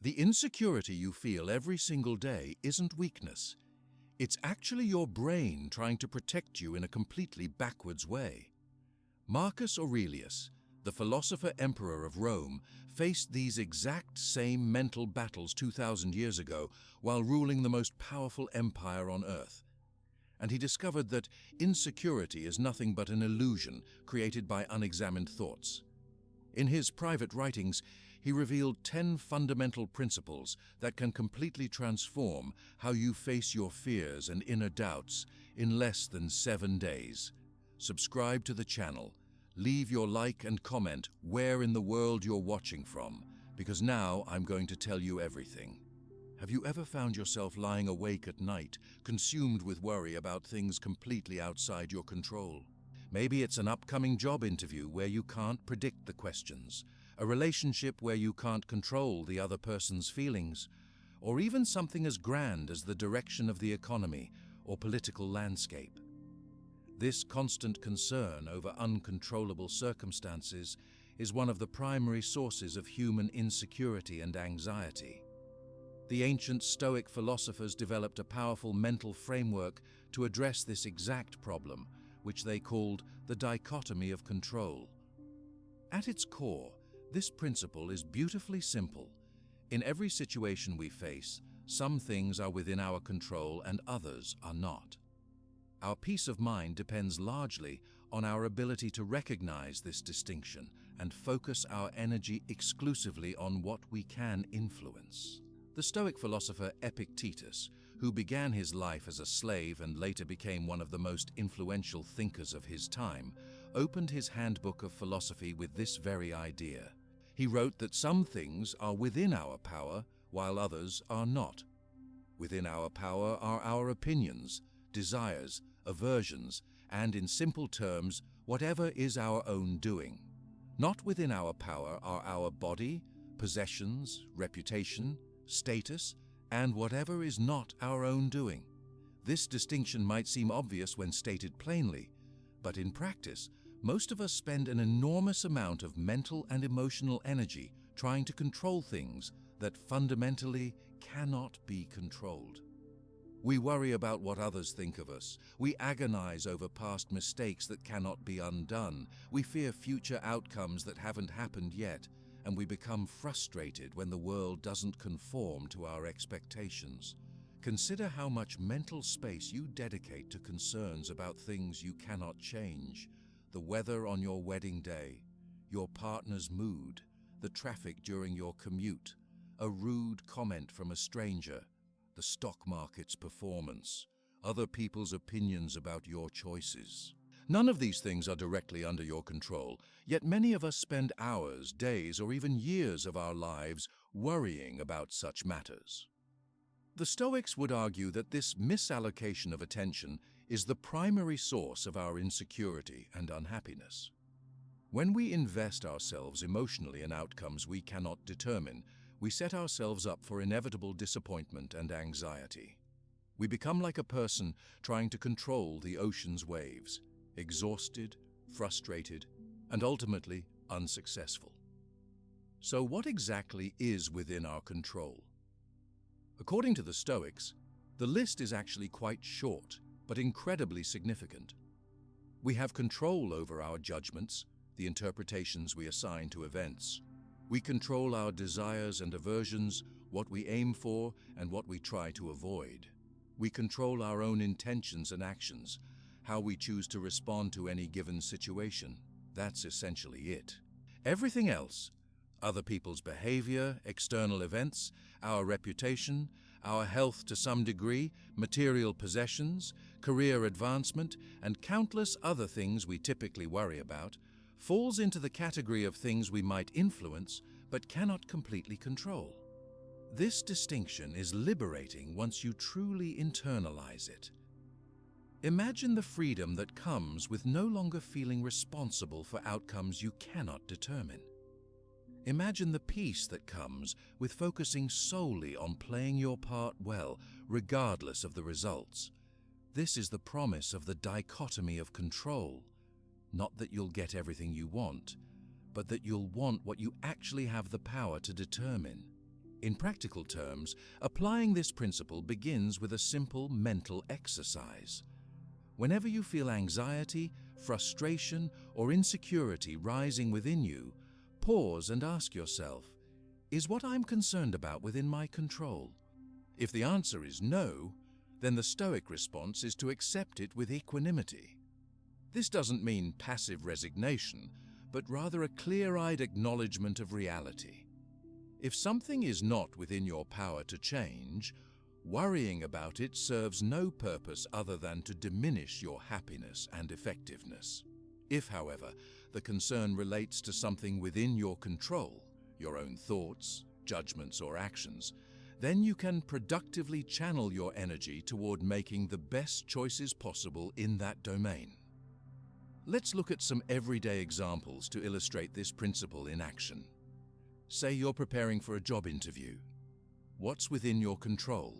The insecurity you feel every single day isn't weakness. It's actually your brain trying to protect you in a completely backwards way. Marcus Aurelius, the philosopher-emperor of Rome, faced these exact same mental battles 2,000 years ago while ruling the most powerful empire on earth. And he discovered that insecurity is nothing but an illusion created by unexamined thoughts. In his private writings, he revealed 10 fundamental principles that can completely transform how you face your fears and inner doubts in less than 7 days. Subscribe to the channel. Leave your like and comment where in the world you're watching from, because now I'm going to tell you everything. Have you ever found yourself lying awake at night, consumed with worry about things completely outside your control? Maybe it's an upcoming job interview where you can't predict the questions, a relationship where you can't control the other person's feelings, or even something as grand as the direction of the economy or political landscape. This constant concern over uncontrollable circumstances is one of the primary sources of human insecurity and anxiety. The ancient Stoic philosophers developed a powerful mental framework to address this exact problem, which they called the dichotomy of control. At its core, this principle is beautifully simple. In every situation we face, some things are within our control and others are not. Our peace of mind depends largely on our ability to recognize this distinction and focus our energy exclusively on what we can influence. The Stoic philosopher Epictetus, who began his life as a slave and later became one of the most influential thinkers of his time, opened his handbook of philosophy with this very idea. He wrote that some things are within our power, while others are not. Within our power are our opinions, desires, aversions, and in simple terms, whatever is our own doing. Not within our power are our body, possessions, reputation, status, and whatever is not our own doing. This distinction might seem obvious when stated plainly, but in practice, most of us spend an enormous amount of mental and emotional energy trying to control things that fundamentally cannot be controlled. We worry about what others think of us. We agonize over past mistakes that cannot be undone. We fear future outcomes that haven't happened yet, and we become frustrated when the world doesn't conform to our expectations. Consider how much mental space you dedicate to concerns about things you cannot change: the weather on your wedding day, your partner's mood, the traffic during your commute, a rude comment from a stranger, the stock market's performance, other people's opinions about your choices. None of these things are directly under your control, yet many of us spend hours, days, or even years of our lives worrying about such matters. The Stoics would argue that this misallocation of attention is the primary source of our insecurity and unhappiness. When we invest ourselves emotionally in outcomes we cannot determine, we set ourselves up for inevitable disappointment and anxiety. We become like a person trying to control the ocean's waves, exhausted, frustrated, and ultimately unsuccessful. So what exactly is within our control? According to the Stoics, the list is actually quite short, but incredibly significant. We have control over our judgments, the interpretations we assign to events. We control our desires and aversions, what we aim for and what we try to avoid. We control our own intentions and actions, how we choose to respond to any given situation. That's essentially it. Everything else, other people's behavior, external events, our reputation, our health to some degree, material possessions, career advancement, and countless other things we typically worry about, falls into the category of things we might influence but cannot completely control. This distinction is liberating once you truly internalize it. Imagine the freedom that comes with no longer feeling responsible for outcomes you cannot determine. Imagine the peace that comes with focusing solely on playing your part well, regardless of the results. This is the promise of the dichotomy of control. Not that you'll get everything you want, but that you'll want what you actually have the power to determine. In practical terms, applying this principle begins with a simple mental exercise. Whenever you feel anxiety, frustration, or insecurity rising within you, pause and ask yourself, is what I'm concerned about within my control? If the answer is no, then the Stoic response is to accept it with equanimity. This doesn't mean passive resignation, but rather a clear-eyed acknowledgement of reality. If something is not within your power to change, worrying about it serves no purpose other than to diminish your happiness and effectiveness. If, however, the concern relates to something within your control, your own thoughts, judgments, or actions, then you can productively channel your energy toward making the best choices possible in that domain. Let's look at some everyday examples to illustrate this principle in action. Say you're preparing for a job interview. What's within your control?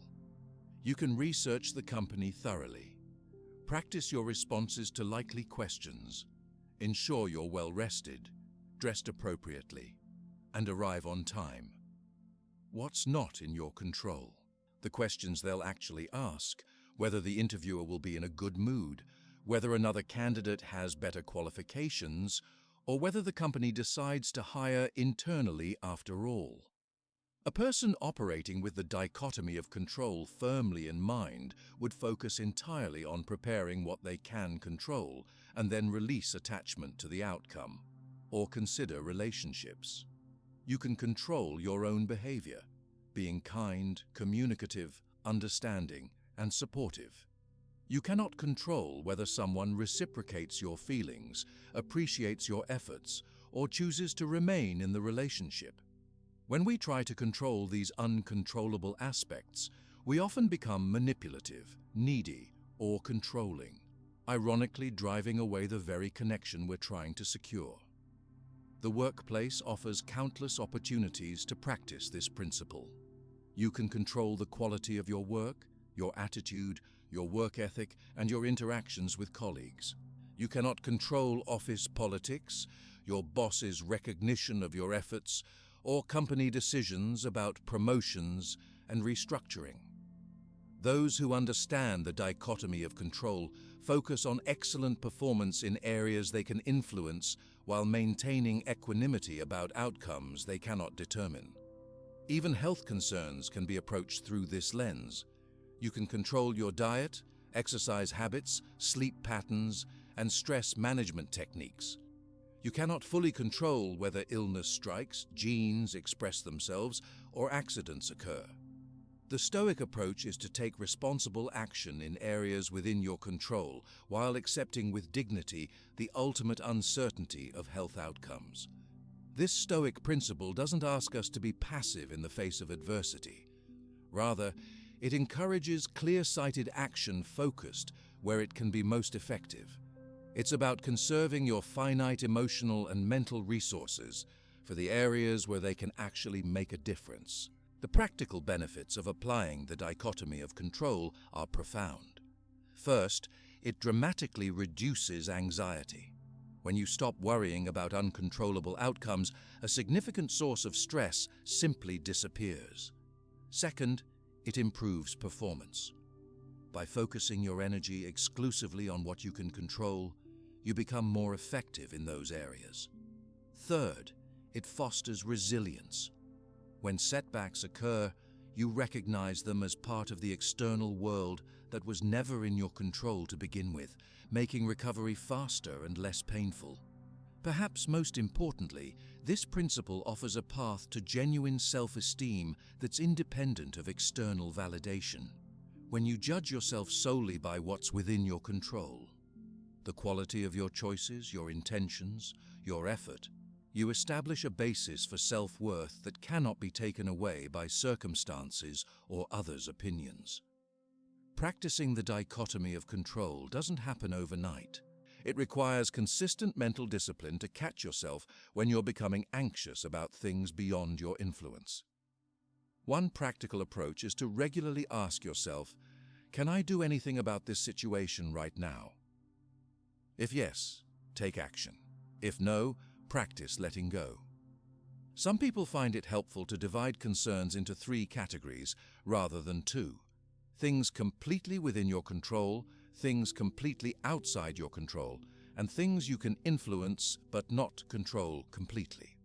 You can research the company thoroughly. Practice your responses to likely questions. Ensure you're well rested, dressed appropriately, and arrive on time. What's not in your control? The questions they'll actually ask, whether the interviewer will be in a good mood, whether another candidate has better qualifications, or whether the company decides to hire internally after all. A person operating with the dichotomy of control firmly in mind would focus entirely on preparing what they can control and then release attachment to the outcome, or consider relationships. You can control your own behavior, being kind, communicative, understanding, and supportive. You cannot control whether someone reciprocates your feelings, appreciates your efforts, or chooses to remain in the relationship. When we try to control these uncontrollable aspects, we often become manipulative, needy, or controlling, ironically driving away the very connection we're trying to secure. The workplace offers countless opportunities to practice this principle. You can control the quality of your work, your attitude, your work ethic, and your interactions with colleagues. You cannot control office politics, your boss's recognition of your efforts, or company decisions about promotions and restructuring. Those who understand the dichotomy of control focus on excellent performance in areas they can influence while maintaining equanimity about outcomes they cannot determine. Even health concerns can be approached through this lens. You can control your diet, exercise habits, sleep patterns, and stress management techniques. You cannot fully control whether illness strikes, genes express themselves, or accidents occur. The Stoic approach is to take responsible action in areas within your control while accepting with dignity the ultimate uncertainty of health outcomes. This Stoic principle doesn't ask us to be passive in the face of adversity. Rather, it encourages clear-sighted action focused where it can be most effective. It's about conserving your finite emotional and mental resources for the areas where they can actually make a difference. The practical benefits of applying the dichotomy of control are profound. First, it dramatically reduces anxiety. When you stop worrying about uncontrollable outcomes, a significant source of stress simply disappears. Second, it improves performance. By focusing your energy exclusively on what you can control, you become more effective in those areas. Third, it fosters resilience. When setbacks occur, you recognize them as part of the external world that was never in your control to begin with, making recovery faster and less painful. Perhaps most importantly, this principle offers a path to genuine self-esteem that's independent of external validation. When you judge yourself solely by what's within your control, the quality of your choices, your intentions, your effort, you establish a basis for self-worth that cannot be taken away by circumstances or others' opinions. Practicing the dichotomy of control doesn't happen overnight. It requires consistent mental discipline to catch yourself when you're becoming anxious about things beyond your influence. One practical approach is to regularly ask yourself, can I do anything about this situation right now? If yes, take action. If no, practice letting go. Some people find it helpful to divide concerns into 3 categories rather than 2. Things completely within your control, things completely outside your control, and things you can influence but not control completely.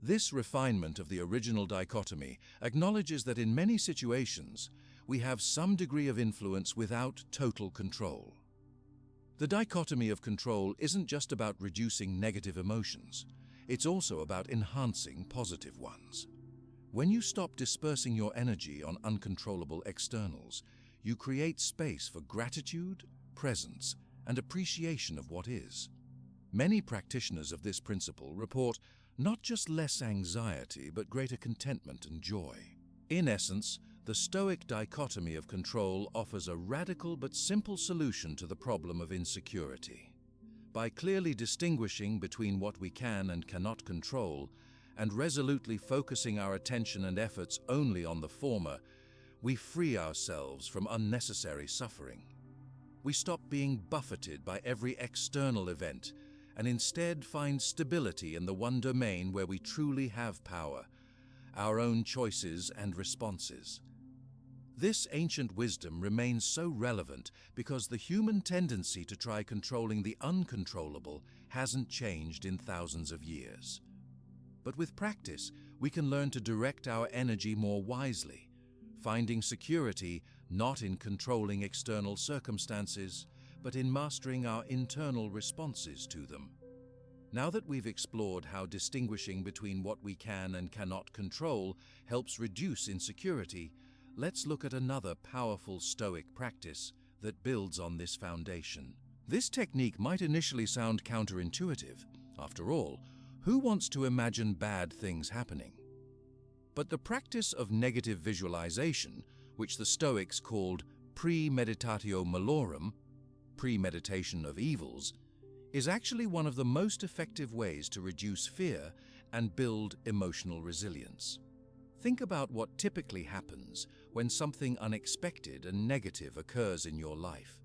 This refinement of the original dichotomy acknowledges that in many situations, we have some degree of influence without total control. The dichotomy of control isn't just about reducing negative emotions, it's also about enhancing positive ones. When you stop dispersing your energy on uncontrollable externals, you create space for gratitude, presence, and appreciation of what is. Many practitioners of this principle report not just less anxiety, but greater contentment and joy. In essence, the Stoic dichotomy of control offers a radical but simple solution to the problem of insecurity. By clearly distinguishing between what we can and cannot control, and resolutely focusing our attention and efforts only on the former, we free ourselves from unnecessary suffering. We stop being buffeted by every external event and instead find stability in the one domain where we truly have power, our own choices and responses. This ancient wisdom remains so relevant because the human tendency to try controlling the uncontrollable hasn't changed in thousands of years. But with practice, we can learn to direct our energy more wisely, finding security not in controlling external circumstances, but in mastering our internal responses to them. Now that we've explored how distinguishing between what we can and cannot control helps reduce insecurity, let's look at another powerful Stoic practice that builds on this foundation. This technique might initially sound counterintuitive. After all, who wants to imagine bad things happening? But the practice of negative visualization, which the Stoics called premeditatio malorum, premeditation of evils, is actually one of the most effective ways to reduce fear and build emotional resilience. Think about what typically happens when something unexpected and negative occurs in your life.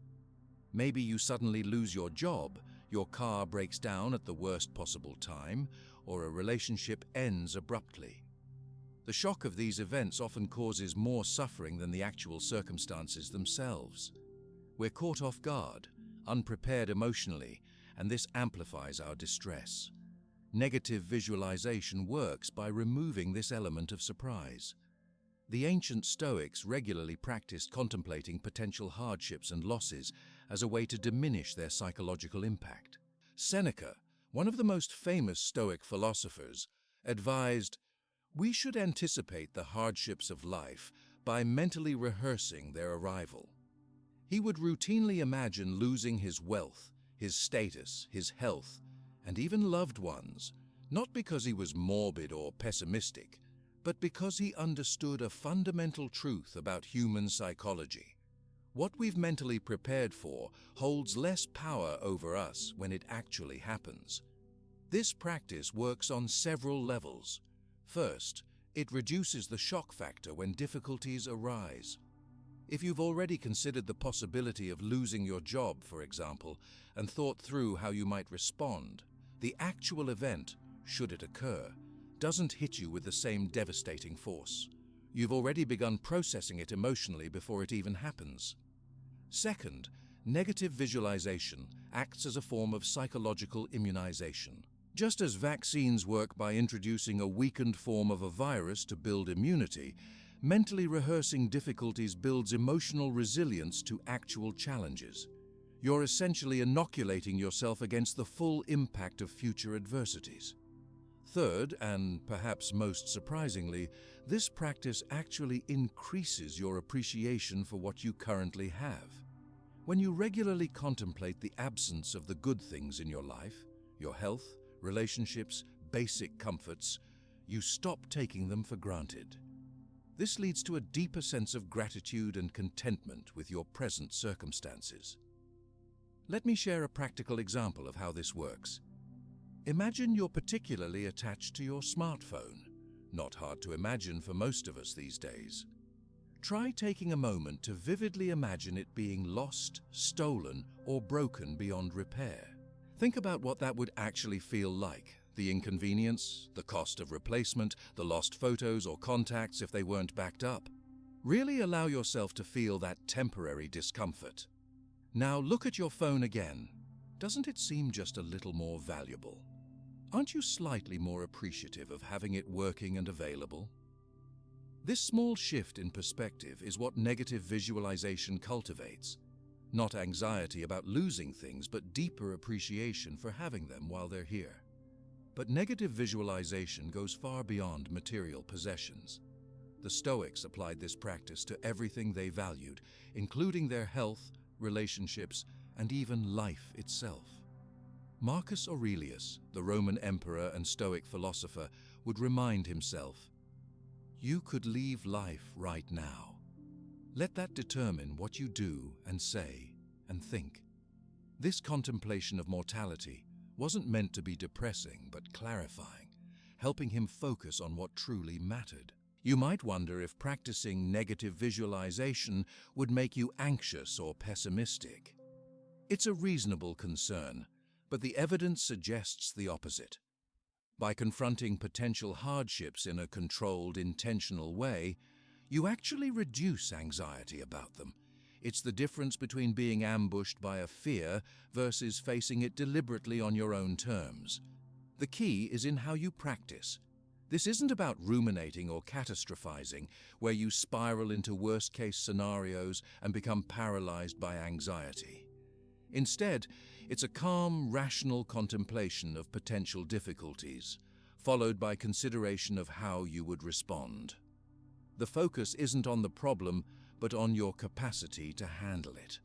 Maybe you suddenly lose your job, your car breaks down at the worst possible time, or a relationship ends abruptly. The shock of these events often causes more suffering than the actual circumstances themselves. We're caught off guard, unprepared emotionally, and this amplifies our distress. Negative visualization works by removing this element of surprise. The ancient Stoics regularly practiced contemplating potential hardships and losses as a way to diminish their psychological impact. Seneca, one of the most famous Stoic philosophers, advised, "We should anticipate the hardships of life by mentally rehearsing their arrival." He would routinely imagine losing his wealth, his status, his health, and even loved ones, not because he was morbid or pessimistic, but because he understood a fundamental truth about human psychology. What we've mentally prepared for holds less power over us when it actually happens. This practice works on several levels. First, it reduces the shock factor when difficulties arise. If you've already considered the possibility of losing your job, for example, and thought through how you might respond, the actual event, should it occur, doesn't hit you with the same devastating force. You've already begun processing it emotionally before it even happens. Second, negative visualization acts as a form of psychological immunization. Just as vaccines work by introducing a weakened form of a virus to build immunity, mentally rehearsing difficulties builds emotional resilience to actual challenges. You're essentially inoculating yourself against the full impact of future adversities. Third, and perhaps most surprisingly, this practice actually increases your appreciation for what you currently have. When you regularly contemplate the absence of the good things in your life, your health, relationships, basic comforts, you stop taking them for granted. This leads to a deeper sense of gratitude and contentment with your present circumstances. Let me share a practical example of how this works. Imagine you're particularly attached to your smartphone. Not hard to imagine for most of us these days. Try taking a moment to vividly imagine it being lost, stolen, or broken beyond repair. Think about what that would actually feel like. The inconvenience, the cost of replacement, the lost photos or contacts if they weren't backed up. Really allow yourself to feel that temporary discomfort. Now look at your phone again. Doesn't it seem just a little more valuable? Aren't you slightly more appreciative of having it working and available? This small shift in perspective is what negative visualization cultivates. Not anxiety about losing things, but deeper appreciation for having them while they're here. But negative visualization goes far beyond material possessions. The Stoics applied this practice to everything they valued, including their health, relationships, and even life itself. Marcus Aurelius, the Roman emperor and Stoic philosopher, would remind himself, "You could leave life right now." Let that determine what you do and say and think. This contemplation of mortality wasn't meant to be depressing but clarifying, helping him focus on what truly mattered. You might wonder if practicing negative visualization would make you anxious or pessimistic. It's a reasonable concern, but the evidence suggests the opposite. By confronting potential hardships in a controlled, intentional way, you actually reduce anxiety about them. It's the difference between being ambushed by a fear versus facing it deliberately on your own terms. The key is in how you practice. This isn't about ruminating or catastrophizing, where you spiral into worst-case scenarios and become paralyzed by anxiety. Instead, it's a calm, rational contemplation of potential difficulties, followed by consideration of how you would respond. The focus isn't on the problem, but on your capacity to handle it.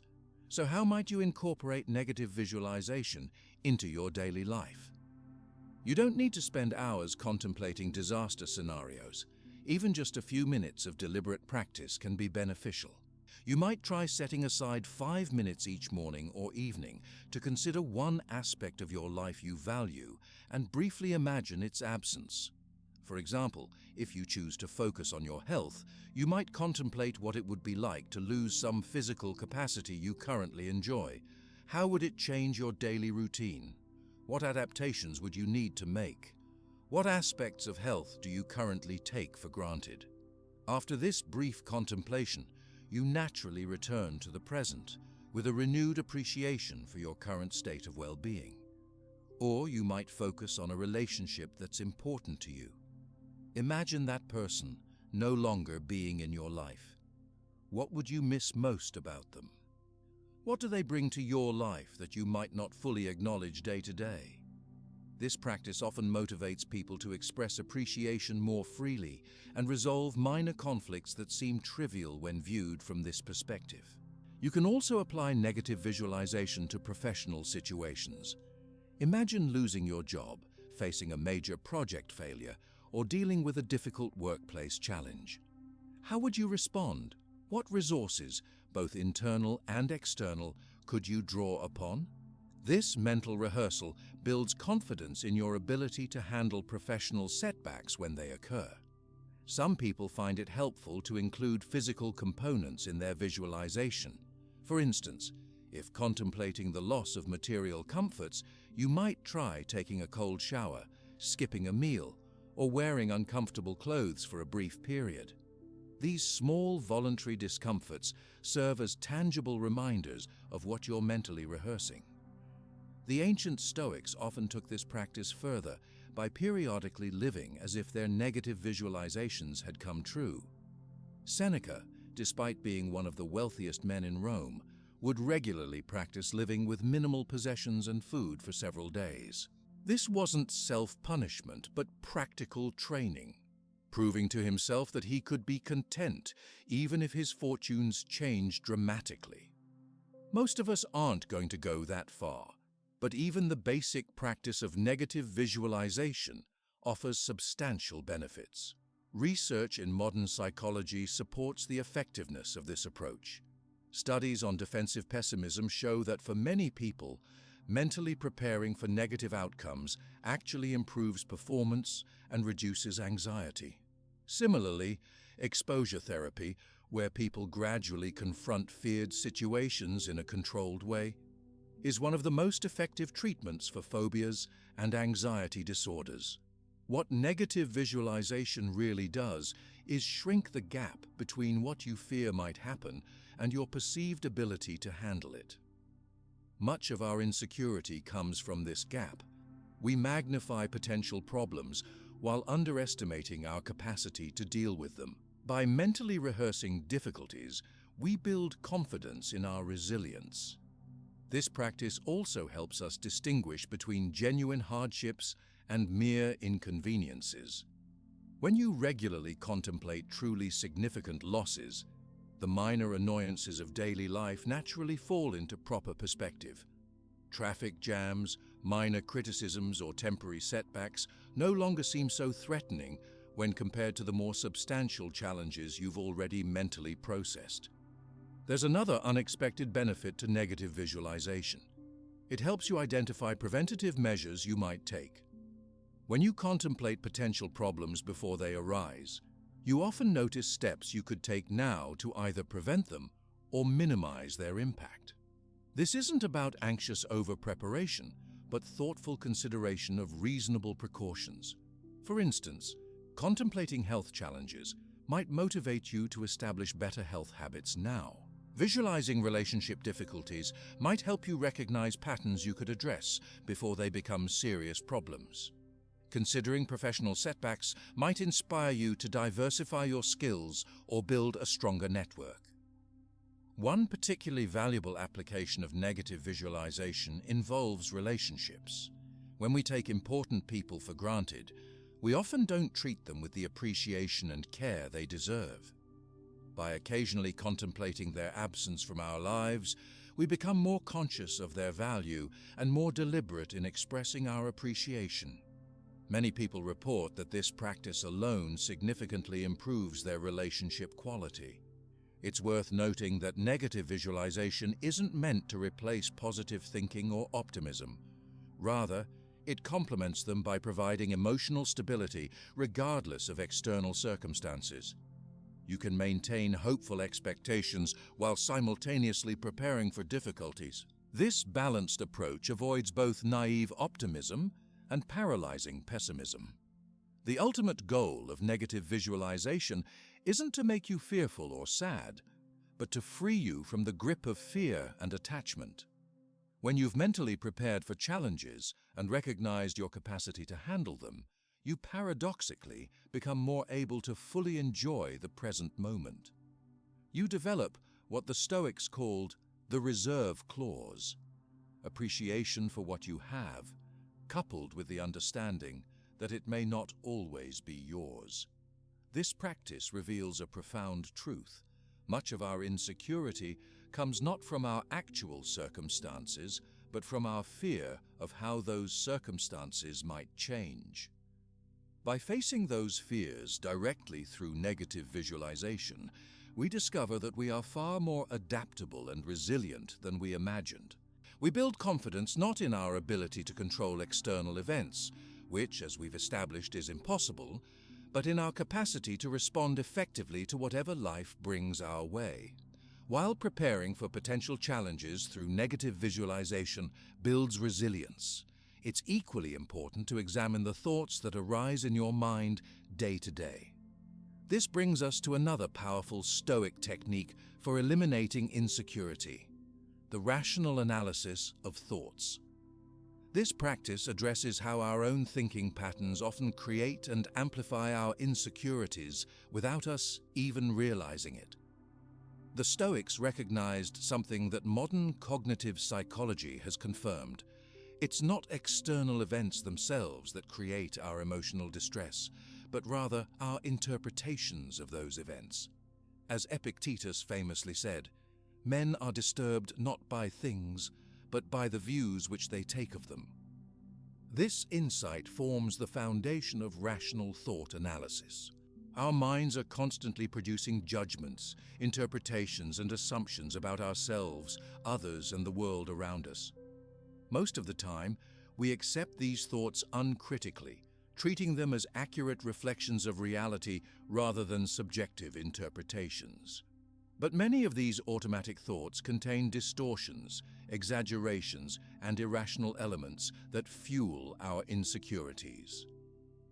So how might you incorporate negative visualization into your daily life? You don't need to spend hours contemplating disaster scenarios. Even just a few minutes of deliberate practice can be beneficial. You might try setting aside 5 minutes each morning or evening to consider one aspect of your life you value and briefly imagine its absence. For example, if you choose to focus on your health, you might contemplate what it would be like to lose some physical capacity you currently enjoy. How would it change your daily routine? What adaptations would you need to make? What aspects of health do you currently take for granted? After this brief contemplation, you naturally return to the present with a renewed appreciation for your current state of well-being. Or you might focus on a relationship that's important to you. Imagine that person no longer being in your life. What would you miss most about them? What do they bring to your life that you might not fully acknowledge day to day? This practice often motivates people to express appreciation more freely and resolve minor conflicts that seem trivial when viewed from this perspective. You can also apply negative visualization to professional situations. Imagine losing your job, facing a major project failure, or dealing with a difficult workplace challenge. How would you respond? What resources, both internal and external, could you draw upon? This mental rehearsal builds confidence in your ability to handle professional setbacks when they occur. Some people find it helpful to include physical components in their visualization. For instance, if contemplating the loss of material comforts, you might try taking a cold shower, skipping a meal, or wearing uncomfortable clothes for a brief period. These small voluntary discomforts serve as tangible reminders of what you're mentally rehearsing. The ancient Stoics often took this practice further by periodically living as if their negative visualizations had come true. Seneca, despite being one of the wealthiest men in Rome, would regularly practice living with minimal possessions and food for several days. This wasn't self-punishment, but practical training, proving to himself that he could be content even if his fortunes changed dramatically. Most of us aren't going to go that far, but even the basic practice of negative visualization offers substantial benefits. Research in modern psychology supports the effectiveness of this approach. Studies on defensive pessimism show that for many people, mentally preparing for negative outcomes actually improves performance and reduces anxiety. Similarly, exposure therapy, where people gradually confront feared situations in a controlled way, is one of the most effective treatments for phobias and anxiety disorders. What negative visualization really does is shrink the gap between what you fear might happen and your perceived ability to handle it. Much of our insecurity comes from this gap. We magnify potential problems while underestimating our capacity to deal with them. By mentally rehearsing difficulties, we build confidence in our resilience. This practice also helps us distinguish between genuine hardships and mere inconveniences. When you regularly contemplate truly significant losses, the minor annoyances of daily life naturally fall into proper perspective. Traffic jams, minor criticisms, or temporary setbacks no longer seem so threatening when compared to the more substantial challenges you've already mentally processed. There's another unexpected benefit to negative visualization. It helps you identify preventative measures you might take. When you contemplate potential problems before they arise, you often notice steps you could take now to either prevent them or minimize their impact. This isn't about anxious over-preparation, but thoughtful consideration of reasonable precautions. For instance, contemplating health challenges might motivate you to establish better health habits now. Visualizing relationship difficulties might help you recognize patterns you could address before they become serious problems. Considering professional setbacks might inspire you to diversify your skills or build a stronger network. One particularly valuable application of negative visualization involves relationships. When we take important people for granted, we often don't treat them with the appreciation and care they deserve. By occasionally contemplating their absence from our lives, we become more conscious of their value and more deliberate in expressing our appreciation. Many people report that this practice alone significantly improves their relationship quality. It's worth noting that negative visualization isn't meant to replace positive thinking or optimism. Rather, it complements them by providing emotional stability regardless of external circumstances. You can maintain hopeful expectations while simultaneously preparing for difficulties. This balanced approach avoids both naive optimism and paralyzing pessimism. The ultimate goal of negative visualization isn't to make you fearful or sad, but to free you from the grip of fear and attachment. When you've mentally prepared for challenges and recognized your capacity to handle them, you paradoxically become more able to fully enjoy the present moment. You develop what the Stoics called the reserve clause, appreciation for what you have, coupled with the understanding that it may not always be yours. This practice reveals a profound truth. Much of our insecurity comes not from our actual circumstances, but from our fear of how those circumstances might change. By facing those fears directly through negative visualization, we discover that we are far more adaptable and resilient than we imagined. We build confidence not in our ability to control external events, which, as we've established, is impossible, but in our capacity to respond effectively to whatever life brings our way. While preparing for potential challenges through negative visualization builds resilience, it's equally important to examine the thoughts that arise in your mind day to day. This brings us to another powerful Stoic technique for eliminating insecurity: the rational analysis of thoughts. This practice addresses how our own thinking patterns often create and amplify our insecurities without us even realizing it. The Stoics recognized something that modern cognitive psychology has confirmed. It's not external events themselves that create our emotional distress, but rather our interpretations of those events. As Epictetus famously said, "Men are disturbed not by things, but by the views which they take of them." This insight forms the foundation of rational thought analysis. Our minds are constantly producing judgments, interpretations, and assumptions about ourselves, others, and the world around us. Most of the time, we accept these thoughts uncritically, treating them as accurate reflections of reality rather than subjective interpretations. But many of these automatic thoughts contain distortions, exaggerations, and irrational elements that fuel our insecurities.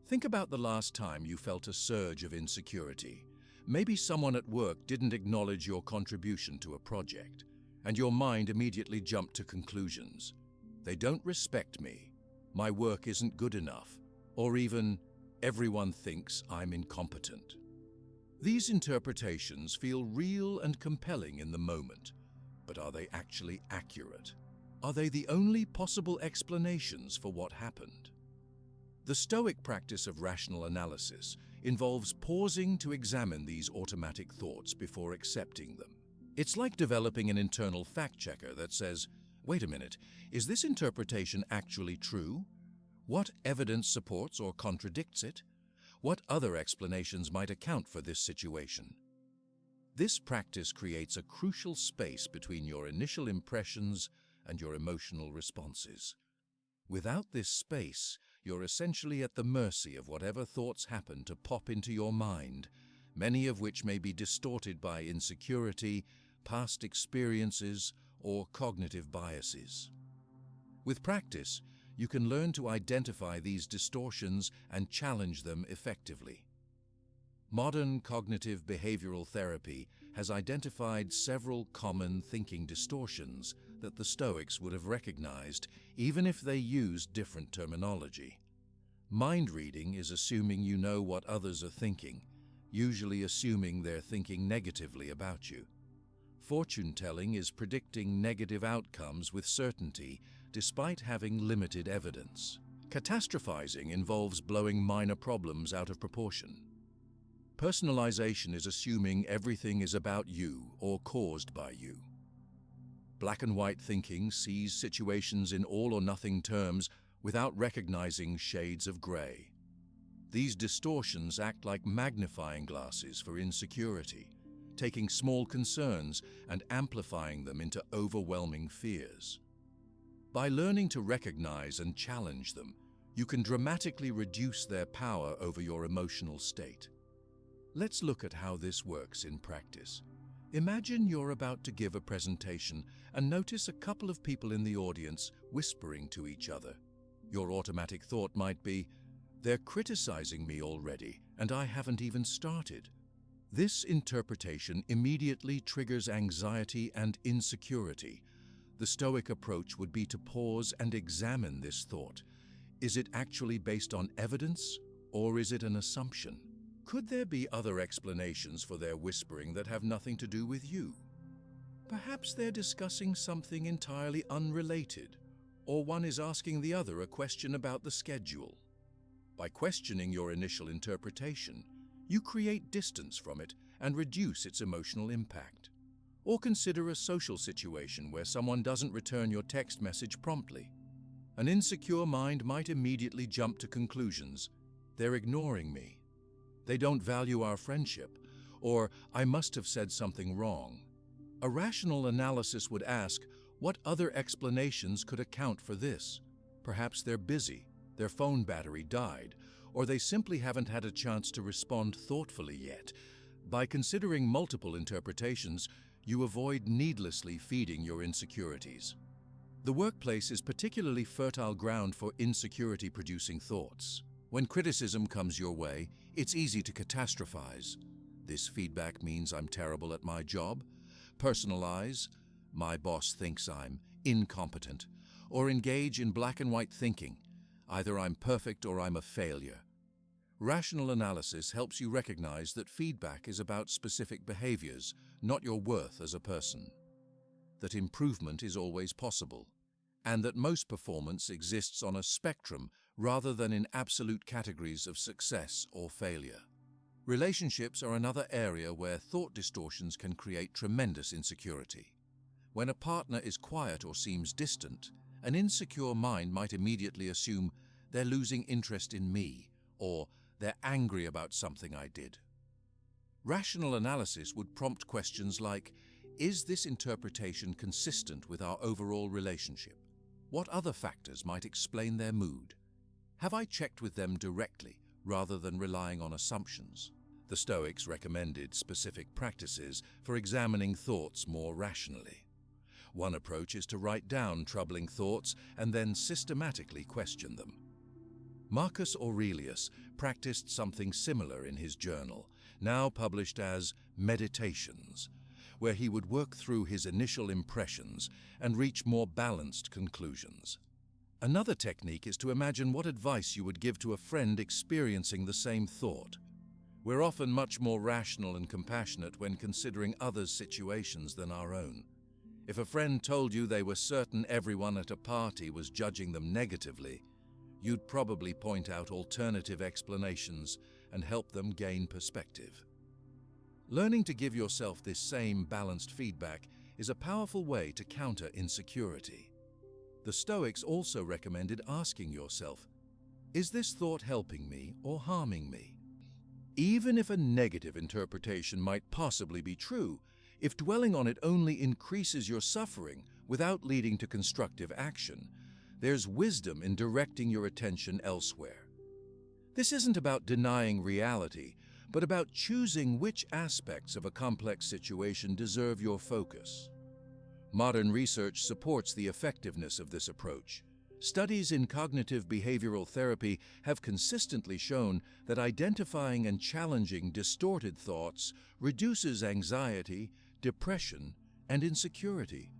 Think about the last time you felt a surge of insecurity. Maybe someone at work didn't acknowledge your contribution to a project, and your mind immediately jumped to conclusions. They don't respect me, my work isn't good enough, or even, everyone thinks I'm incompetent. These interpretations feel real and compelling in the moment, but are they actually accurate? Are they the only possible explanations for what happened? The Stoic practice of rational analysis involves pausing to examine these automatic thoughts before accepting them. It's like developing an internal fact-checker that says, wait a minute, is this interpretation actually true? What evidence supports or contradicts it? What other explanations might account for this situation? This practice creates a crucial space between your initial impressions and your emotional responses. Without this space, you're essentially at the mercy of whatever thoughts happen to pop into your mind, many of which may be distorted by insecurity, past experiences, or cognitive biases. With practice, you can learn to identify these distortions and challenge them effectively. Modern cognitive behavioral therapy has identified several common thinking distortions that the Stoics would have recognized, even if they used different terminology. Mind reading is assuming you know what others are thinking, usually assuming they're thinking negatively about you. Fortune telling is predicting negative outcomes with certainty, despite having limited evidence. Catastrophizing involves blowing minor problems out of proportion. Personalization is assuming everything is about you or caused by you. Black and white thinking sees situations in all or nothing terms without recognizing shades of gray. These distortions act like magnifying glasses for insecurity, taking small concerns and amplifying them into overwhelming fears. By learning to recognize and challenge them, you can dramatically reduce their power over your emotional state. Let's look at how this works in practice. Imagine you're about to give a presentation and notice a couple of people in the audience whispering to each other. Your automatic thought might be, they're criticizing me already, and I haven't even started. This interpretation immediately triggers anxiety and insecurity. The Stoic approach would be to pause and examine this thought. Is it actually based on evidence, or is it an assumption? Could there be other explanations for their whispering that have nothing to do with you? Perhaps they're discussing something entirely unrelated, or one is asking the other a question about the schedule. By questioning your initial interpretation, you create distance from it and reduce its emotional impact. Or consider a social situation where someone doesn't return your text message promptly. An insecure mind might immediately jump to conclusions. They're ignoring me. They don't value our friendship, or I must have said something wrong. A rational analysis would ask, what other explanations could account for this? Perhaps they're busy, their phone battery died, or they simply haven't had a chance to respond thoughtfully yet. By considering multiple interpretations, you avoid needlessly feeding your insecurities. The workplace is particularly fertile ground for insecurity-producing thoughts. When criticism comes your way, it's easy to catastrophize. This feedback means I'm terrible at my job. Personalize, my boss thinks I'm incompetent. Or engage in black and white thinking. Either I'm perfect or I'm a failure. Rational analysis helps you recognize that feedback is about specific behaviors, not your worth as a person. That improvement is always possible, and that most performance exists on a spectrum rather than in absolute categories of success or failure. Relationships are another area where thought distortions can create tremendous insecurity. When a partner is quiet or seems distant, an insecure mind might immediately assume they're losing interest in me, or they're angry about something I did. Rational analysis would prompt questions like, is this interpretation consistent with our overall relationship? What other factors might explain their mood? Have I checked with them directly rather than relying on assumptions? The Stoics recommended specific practices for examining thoughts more rationally. One approach is to write down troubling thoughts and then systematically question them. Marcus Aurelius practiced something similar in his journal, now published as Meditations, where he would work through his initial impressions and reach more balanced conclusions. Another technique is to imagine what advice you would give to a friend experiencing the same thought. We're often much more rational and compassionate when considering others' situations than our own. If a friend told you they were certain everyone at a party was judging them negatively, you'd probably point out alternative explanations and help them gain perspective. Learning to give yourself this same balanced feedback is a powerful way to counter insecurity. The Stoics also recommended asking yourself, is this thought helping me or harming me? Even if a negative interpretation might possibly be true, if dwelling on it only increases your suffering without leading to constructive action, there's wisdom in directing your attention elsewhere. This isn't about denying reality, but about choosing which aspects of a complex situation deserve your focus. Modern research supports the effectiveness of this approach. Studies in cognitive behavioral therapy have consistently shown that identifying and challenging distorted thoughts reduces anxiety, depression, and insecurity.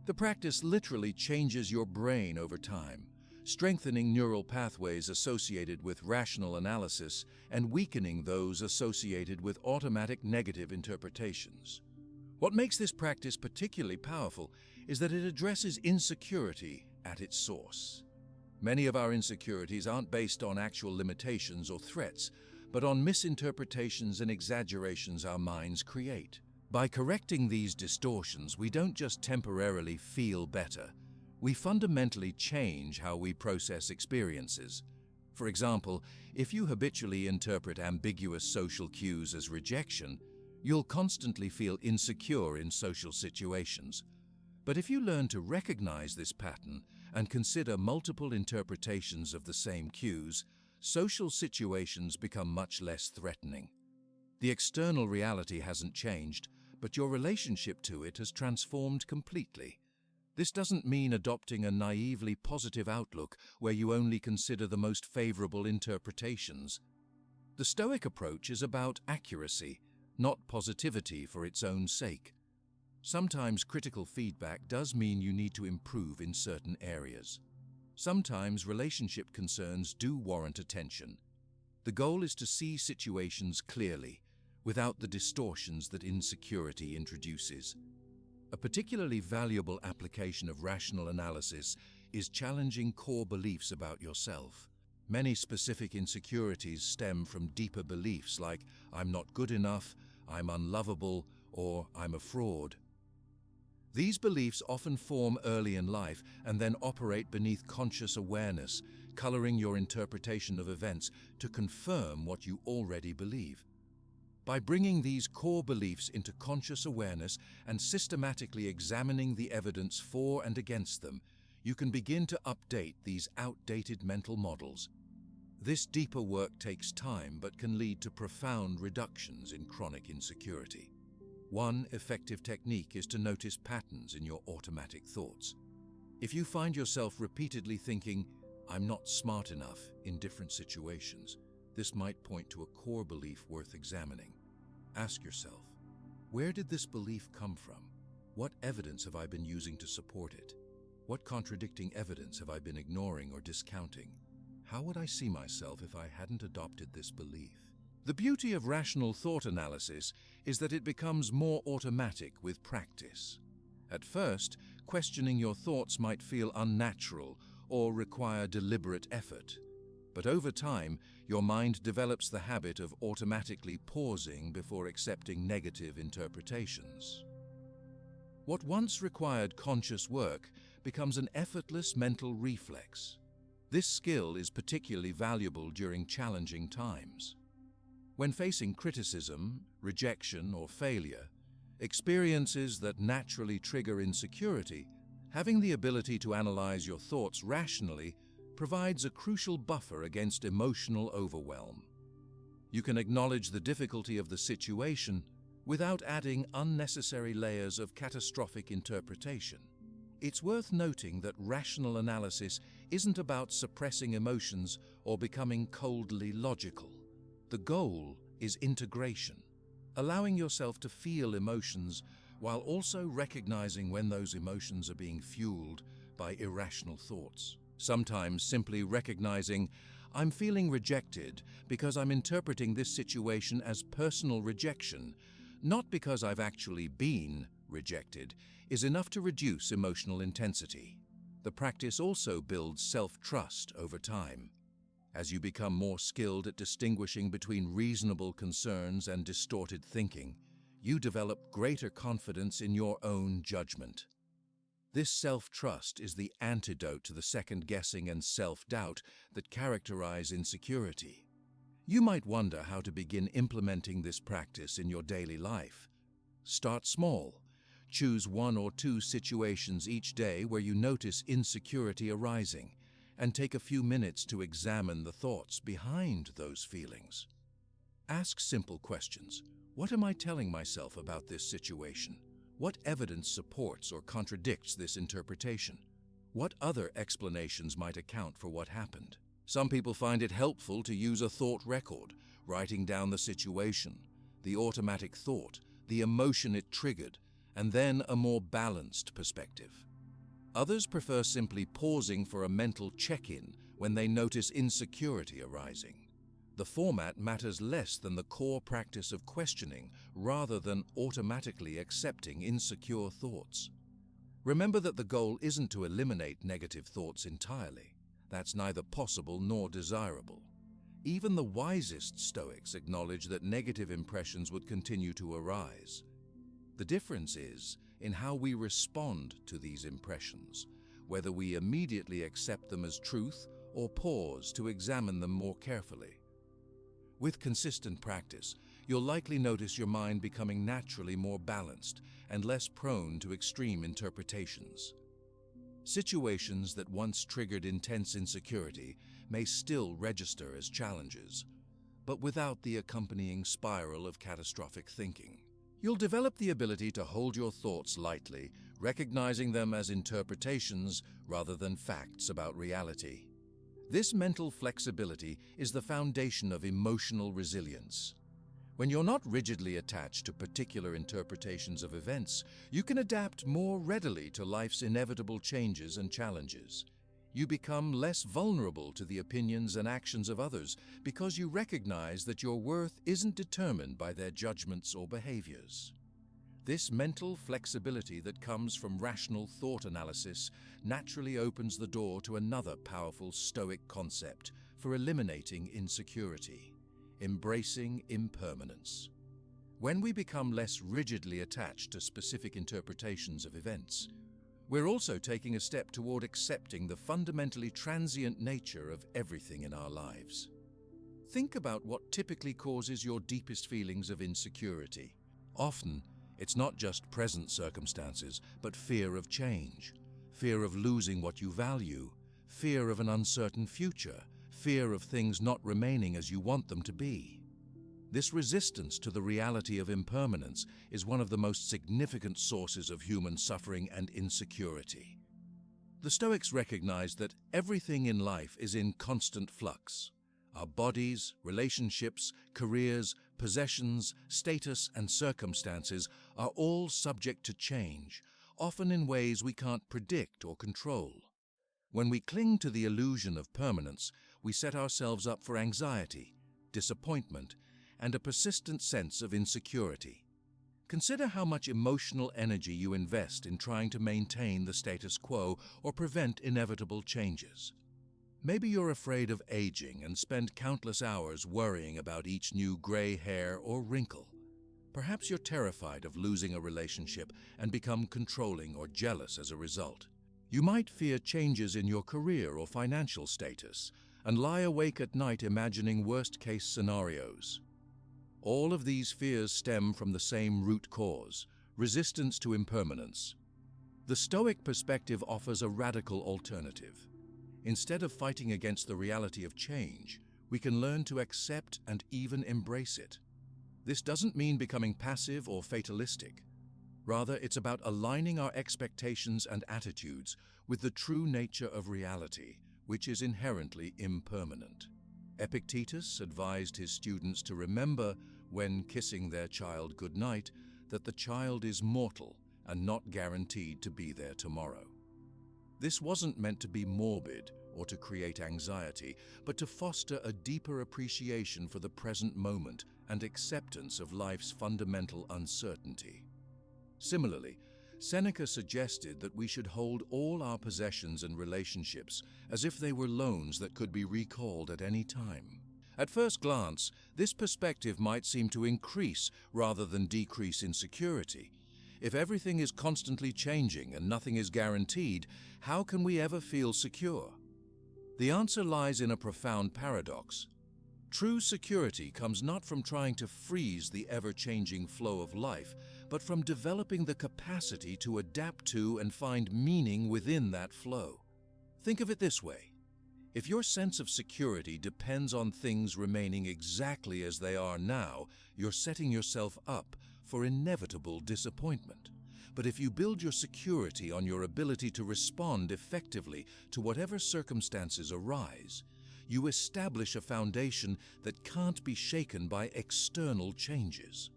The practice literally changes your brain over time, strengthening neural pathways associated with rational analysis and weakening those associated with automatic negative interpretations. What makes this practice particularly powerful is that it addresses insecurity at its source. Many of our insecurities aren't based on actual limitations or threats, but on misinterpretations and exaggerations our minds create. By correcting these distortions, we don't just temporarily feel better. We fundamentally change how we process experiences. For example, if you habitually interpret ambiguous social cues as rejection, you'll constantly feel insecure in social situations. But if you learn to recognize this pattern and consider multiple interpretations of the same cues, social situations become much less threatening. The external reality hasn't changed, but your relationship to it has transformed completely. This doesn't mean adopting a naively positive outlook where you only consider the most favorable interpretations. The Stoic approach is about accuracy, not positivity for its own sake. Sometimes critical feedback does mean you need to improve in certain areas. Sometimes relationship concerns do warrant attention. The goal is to see situations clearly, without the distortions that insecurity introduces. A particularly valuable application of rational analysis is challenging core beliefs about yourself. Many specific insecurities stem from deeper beliefs like I'm not good enough, I'm unlovable, or I'm a fraud. These beliefs often form early in life and then operate beneath conscious awareness, coloring your interpretation of events to confirm what you already believe. By bringing these core beliefs into conscious awareness and systematically examining the evidence for and against them, you can begin to update these outdated mental models. This deeper work takes time but can lead to profound reductions in chronic insecurity. One effective technique is to notice patterns in your automatic thoughts. If you find yourself repeatedly thinking, "I'm not smart enough," in different situations, this might point to a core belief worth examining. Ask yourself, where did this belief come from? What evidence have I been using to support it? What contradicting evidence have I been ignoring or discounting? How would I see myself if I hadn't adopted this belief? The beauty of rational thought analysis is that it becomes more automatic with practice. At first, questioning your thoughts might feel unnatural or require deliberate effort. But over time, your mind develops the habit of automatically pausing before accepting negative interpretations. What once required conscious work becomes an effortless mental reflex. This skill is particularly valuable during challenging times. When facing criticism, rejection, or failure, experiences that naturally trigger insecurity, having the ability to analyze your thoughts rationally provides a crucial buffer against emotional overwhelm. You can acknowledge the difficulty of the situation without adding unnecessary layers of catastrophic interpretation. It's worth noting that rational analysis isn't about suppressing emotions or becoming coldly logical. The goal is integration, allowing yourself to feel emotions while also recognizing when those emotions are being fueled by irrational thoughts. Sometimes simply recognizing, I'm feeling rejected because I'm interpreting this situation as personal rejection, not because I've actually been rejected, is enough to reduce emotional intensity. The practice also builds self-trust over time. As you become more skilled at distinguishing between reasonable concerns and distorted thinking, you develop greater confidence in your own judgment. This self-trust is the antidote to the second-guessing and self-doubt that characterize insecurity. You might wonder how to begin implementing this practice in your daily life. Start small. Choose 1 or 2 situations each day where you notice insecurity arising, and take a few minutes to examine the thoughts behind those feelings. Ask simple questions. What am I telling myself about this situation? What evidence supports or contradicts this interpretation? What other explanations might account for what happened? Some people find it helpful to use a thought record, writing down the situation, the automatic thought, the emotion it triggered, and then a more balanced perspective. Others prefer simply pausing for a mental check-in when they notice insecurity arising. The format matters less than the core practice of questioning rather than automatically accepting insecure thoughts. Remember that the goal isn't to eliminate negative thoughts entirely. That's neither possible nor desirable. Even the wisest Stoics acknowledge that negative impressions would continue to arise. The difference is in how we respond to these impressions, whether we immediately accept them as truth or pause to examine them more carefully. With consistent practice, you'll likely notice your mind becoming naturally more balanced and less prone to extreme interpretations. Situations that once triggered intense insecurity may still register as challenges, but without the accompanying spiral of catastrophic thinking. You'll develop the ability to hold your thoughts lightly, recognizing them as interpretations rather than facts about reality. This mental flexibility is the foundation of emotional resilience. When you're not rigidly attached to particular interpretations of events, you can adapt more readily to life's inevitable changes and challenges. You become less vulnerable to the opinions and actions of others because you recognize that your worth isn't determined by their judgments or behaviors. This mental flexibility that comes from rational thought analysis naturally opens the door to another powerful Stoic concept for eliminating insecurity: embracing impermanence. When we become less rigidly attached to specific interpretations of events, we're also taking a step toward accepting the fundamentally transient nature of everything in our lives. Think about what typically causes your deepest feelings of insecurity. Often, it's not just present circumstances, but fear of change, fear of losing what you value, fear of an uncertain future, fear of things not remaining as you want them to be. This resistance to the reality of impermanence is one of the most significant sources of human suffering and insecurity. The Stoics recognized that everything in life is in constant flux. Our bodies, relationships, careers, possessions, status, and circumstances are all subject to change, often in ways we can't predict or control. When we cling to the illusion of permanence, we set ourselves up for anxiety, disappointment, and a persistent sense of insecurity. Consider how much emotional energy you invest in trying to maintain the status quo or prevent inevitable changes. Maybe you're afraid of aging and spend countless hours worrying about each new gray hair or wrinkle. Perhaps you're terrified of losing a relationship and become controlling or jealous as a result. You might fear changes in your career or financial status and lie awake at night imagining worst-case scenarios. All of these fears stem from the same root cause: resistance to impermanence. The Stoic perspective offers a radical alternative. Instead of fighting against the reality of change, we can learn to accept and even embrace it. This doesn't mean becoming passive or fatalistic. Rather, it's about aligning our expectations and attitudes with the true nature of reality, which is inherently impermanent. Epictetus advised his students to remember, when kissing their child goodnight, that the child is mortal and not guaranteed to be there tomorrow. This wasn't meant to be morbid or to create anxiety, but to foster a deeper appreciation for the present moment and acceptance of life's fundamental uncertainty. Similarly, Seneca suggested that we should hold all our possessions and relationships as if they were loans that could be recalled at any time. At first glance, this perspective might seem to increase rather than decrease insecurity. If everything is constantly changing and nothing is guaranteed, how can we ever feel secure? The answer lies in a profound paradox. True security comes not from trying to freeze the ever-changing flow of life, but from developing the capacity to adapt to and find meaning within that flow. Think of it this way. If your sense of security depends on things remaining exactly as they are now, you're setting yourself up for inevitable disappointment. But if you build your security on your ability to respond effectively to whatever circumstances arise, you establish a foundation that can't be shaken by external changes.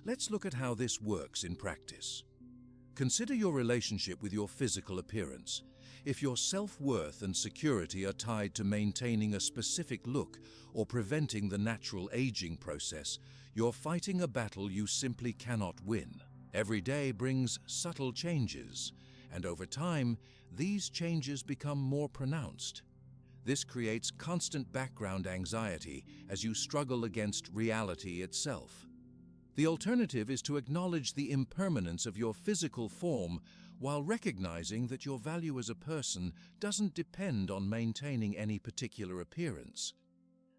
Let's look at how this works in practice. Consider your relationship with your physical appearance. If your self-worth and security are tied to maintaining a specific look or preventing the natural aging process, you're fighting a battle you simply cannot win. Every day brings subtle changes, and over time, these changes become more pronounced. This creates constant background anxiety as you struggle against reality itself. The alternative is to acknowledge the impermanence of your physical form while recognizing that your value as a person doesn't depend on maintaining any particular appearance.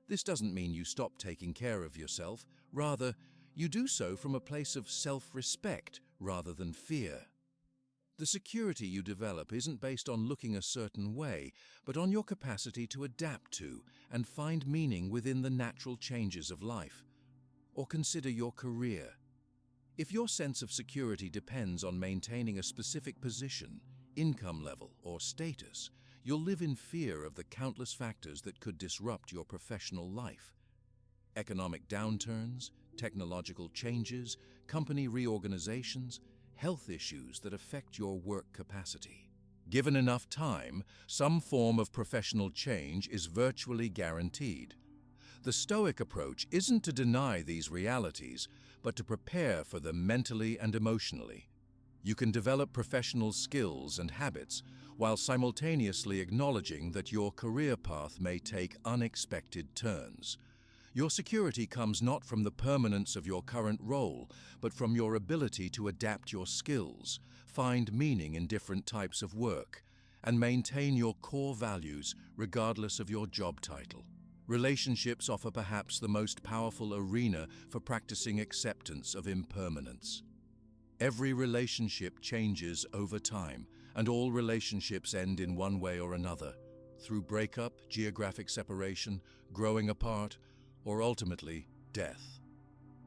This doesn't mean you stop taking care of yourself. Rather, you do so from a place of self-respect rather than fear. The security you develop isn't based on looking a certain way, but on your capacity to adapt to and find meaning within the natural changes of life. Or consider your career. If your sense of security depends on maintaining a specific position, income level, or status, you'll live in fear of the countless factors that could disrupt your professional life. Economic downturns, technological changes, company reorganizations, health issues that affect your work capacity. Given enough time, some form of professional change is virtually guaranteed. The Stoic approach isn't to deny these realities, but to prepare for them mentally and emotionally. You can develop professional skills and habits while simultaneously acknowledging that your career path may take unexpected turns. Your security comes not from the permanence of your current role, but from your ability to adapt your skills, find meaning in different types of work, and maintain your core values regardless of your job title. Relationships offer perhaps the most powerful arena for practicing acceptance of impermanence. Every relationship changes over time, and all relationships end in one way or another, through breakup, geographic separation, growing apart, or ultimately, death.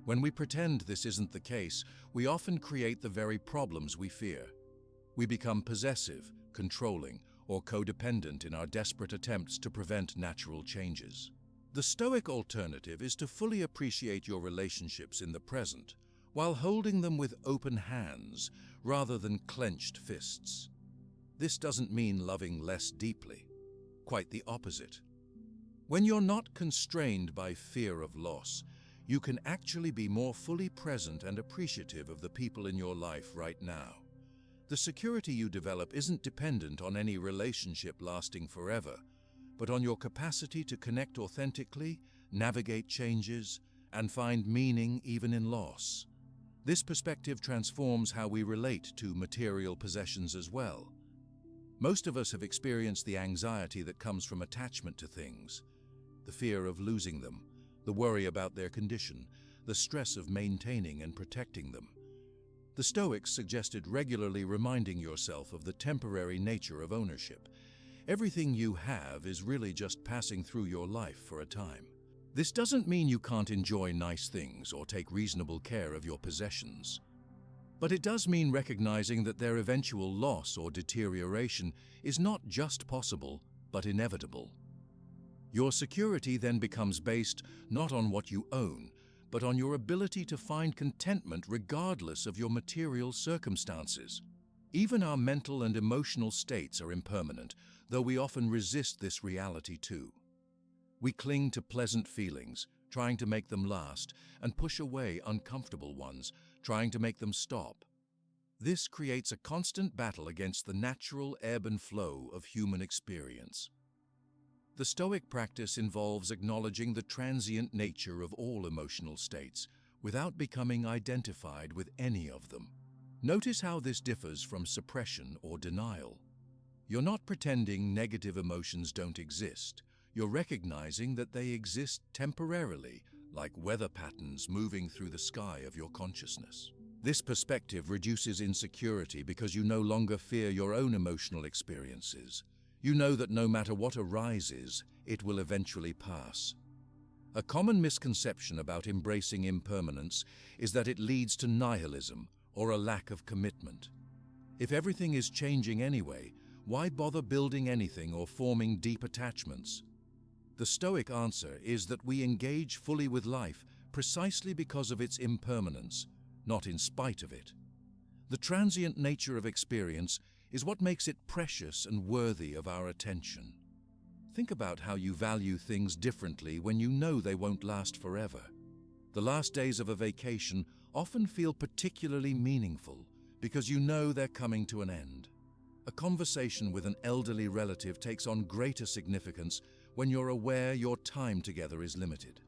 When we pretend this isn't the case, we often create the very problems we fear. We become possessive, controlling, or codependent in our desperate attempts to prevent natural changes. The Stoic alternative is to fully appreciate your relationships in the present, while holding them with open hands rather than clenched fists. This doesn't mean loving less deeply. Quite the opposite. When you're not constrained by fear of loss, you can actually be more fully present and appreciative of the people in your life right now. The security you develop isn't dependent on any relationship lasting forever, but on your capacity to connect authentically, navigate changes, and find meaning even in loss. This perspective transforms how we relate to material possessions as well. Most of us have experienced the anxiety that comes from attachment to things. The fear of losing them, the worry about their condition, the stress of maintaining and protecting them. The Stoics suggested regularly reminding yourself of the temporary nature of ownership. Everything you have is really just passing through your life for a time. This doesn't mean you can't enjoy nice things or take reasonable care of your possessions. But it does mean recognizing that their eventual loss or deterioration is not just possible, but inevitable. Your security then becomes based not on what you own, but on your ability to find contentment regardless of your material circumstances. Even our mental and emotional states are impermanent, though we often resist this reality too. We cling to pleasant feelings, trying to make them last, and push away uncomfortable ones, trying to make them stop. This creates a constant battle against the natural ebb and flow of human experience. The Stoic practice involves acknowledging the transient nature of all emotional states without becoming identified with any of them. Notice how this differs from suppression or denial. You're not pretending negative emotions don't exist. You're recognizing that they exist temporarily, like weather patterns moving through the sky of your consciousness. This perspective reduces insecurity because you no longer fear your own emotional experiences. You know that no matter what arises, it will eventually pass. A common misconception about embracing impermanence is that it leads to nihilism or a lack of commitment. If everything is changing anyway, why bother building anything or forming deep attachments? The Stoic answer is that we engage fully with life precisely because of its impermanence, not in spite of it. The transient nature of experience is what makes it precious and worthy of our attention. Think about how you value things differently when you know they won't last forever. The last days of a vacation often feel particularly meaningful because you know they're coming to an end. A conversation with an elderly relative takes on greater significance when you're aware your time together is limited.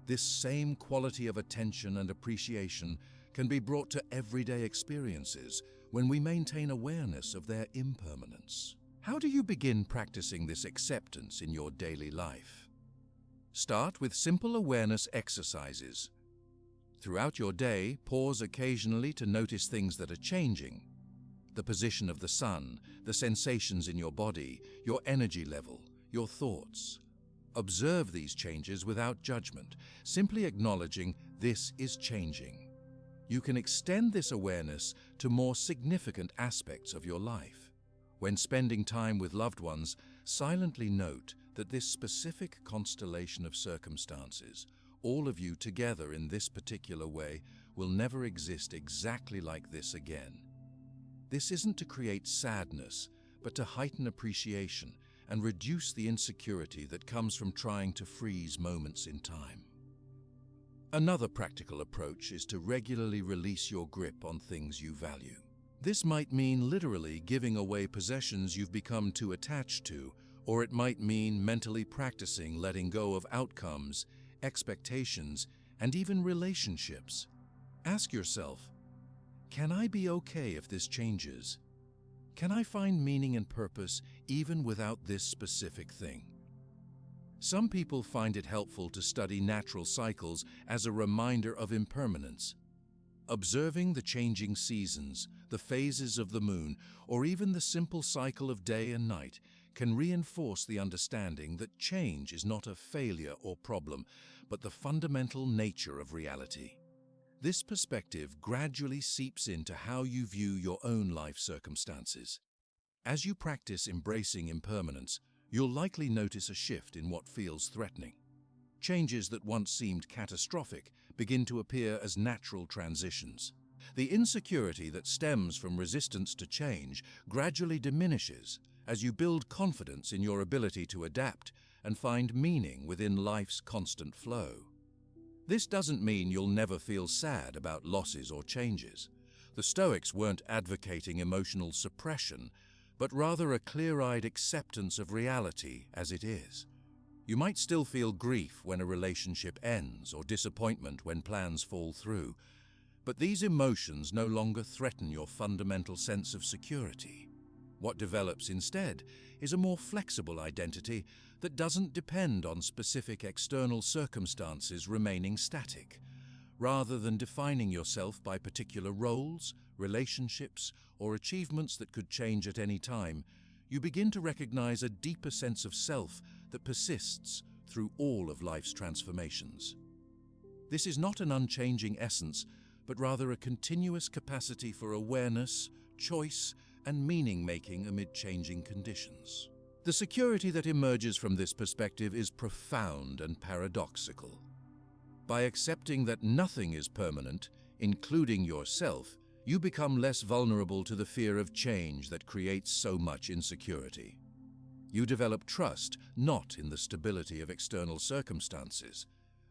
This same quality of attention and appreciation can be brought to everyday experiences when we maintain awareness of their impermanence. How do you begin practicing this acceptance in your daily life? Start with simple awareness exercises. Throughout your day, pause occasionally to notice things that are changing. The position of the sun, the sensations in your body, your energy level, your thoughts. Observe these changes without judgment, simply acknowledging this is changing. You can extend this awareness to more significant aspects of your life. When spending time with loved ones, silently note that this specific constellation of circumstances, all of you together in this particular way, will never exist exactly like this again. This isn't to create sadness, but to heighten appreciation and reduce the insecurity that comes from trying to freeze moments in time. Another practical approach is to regularly release your grip on things you value. This might mean literally giving away possessions you've become too attached to, or it might mean mentally practicing letting go of outcomes, expectations, and even relationships. Ask yourself, can I be okay if this changes? Can I find meaning and purpose even without this specific thing? Some people find it helpful to study natural cycles as a reminder of impermanence. Observing the changing seasons, the phases of the moon, or even the simple cycle of day and night can reinforce the understanding that change is not a failure or problem, but the fundamental nature of reality. This perspective gradually seeps into how you view your own life circumstances. As you practice embracing impermanence, you'll likely notice a shift in what feels threatening. Changes that once seemed catastrophic begin to appear as natural transitions. The insecurity that stems from resistance to change gradually diminishes as you build confidence in your ability to adapt and find meaning within life's constant flow. This doesn't mean you'll never feel sad about losses or changes. The Stoics weren't advocating emotional suppression, but rather a clear-eyed acceptance of reality as it is. You might still feel grief when a relationship ends or disappointment when plans fall through, but these emotions no longer threaten your fundamental sense of security. What develops instead is a more flexible identity that doesn't depend on specific external circumstances remaining static. Rather than defining yourself by particular roles, relationships, or achievements that could change at any time, you begin to recognize a deeper sense of self that persists through all of life's transformations. This is not an unchanging essence, but rather a continuous capacity for awareness, choice, and meaning-making amid changing conditions. The security that emerges from this perspective is profound and paradoxical. By accepting that nothing is permanent, including yourself, you become less vulnerable to the fear of change that creates so much insecurity. You develop trust not in the stability of external circumstances,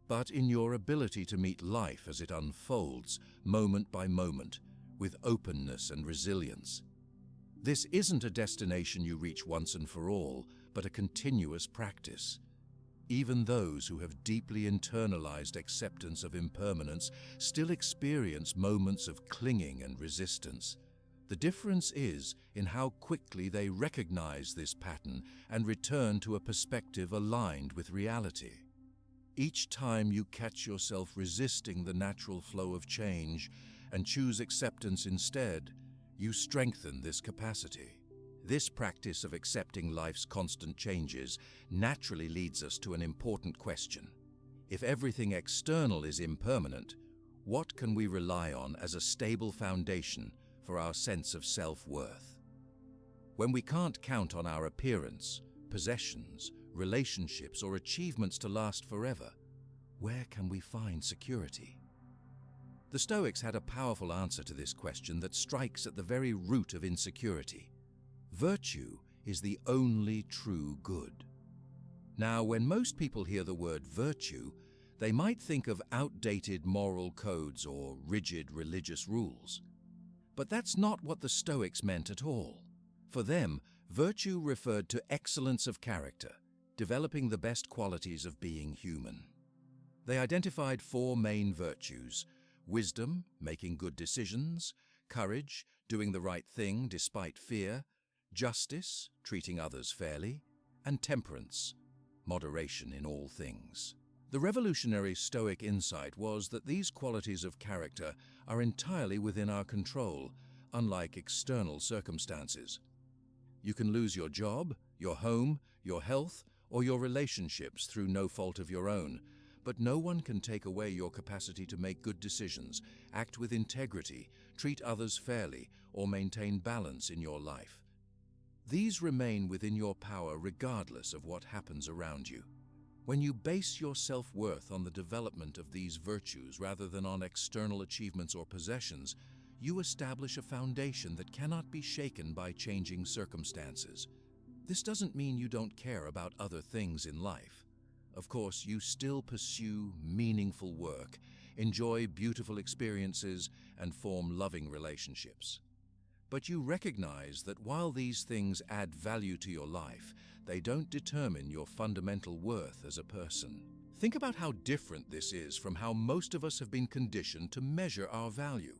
but in your ability to meet life as it unfolds, moment by moment, with openness and resilience. This isn't a destination you reach once and for all, but a continuous practice. Even those who have deeply internalized acceptance of impermanence still experience moments of clinging and resistance. The difference is in how quickly they recognize this pattern and return to a perspective aligned with reality. Each time you catch yourself resisting the natural flow of change and choose acceptance instead, you strengthen this capacity. This practice of accepting life's constant changes naturally leads us to an important question. If everything external is impermanent, what can we rely on as a stable foundation for our sense of self-worth? When we can't count on our appearance, possessions, relationships, or achievements to last forever, where can we find security? The Stoics had a powerful answer to this question that strikes at the very root of insecurity. Virtue is the only true good. Now, when most people hear the word virtue, they might think of outdated moral codes or rigid religious rules. But that's not what the Stoics meant at all. For them, virtue referred to excellence of character, developing the best qualities of being human. They identified four main virtues: wisdom, making good decisions; courage, doing the right thing despite fear; justice, treating others fairly; and temperance, moderation in all things. The revolutionary Stoic insight was that these qualities of character are entirely within our control, unlike external circumstances. You can lose your job, your home, your health, or your relationships through no fault of your own, but no one can take away your capacity to make good decisions, act with integrity, treat others fairly, or maintain balance in your life. These remain within your power regardless of what happens around you. When you base your self-worth on the development of these virtues rather than on external achievements or possessions, you establish a foundation that cannot be shaken by changing circumstances. This doesn't mean you don't care about other things in life. Of course, you still pursue meaningful work, enjoy beautiful experiences, and form loving relationships. But you recognize that while these things add value to your life, they don't determine your fundamental worth as a person. Think about how different this is from how most of us have been conditioned to measure our value.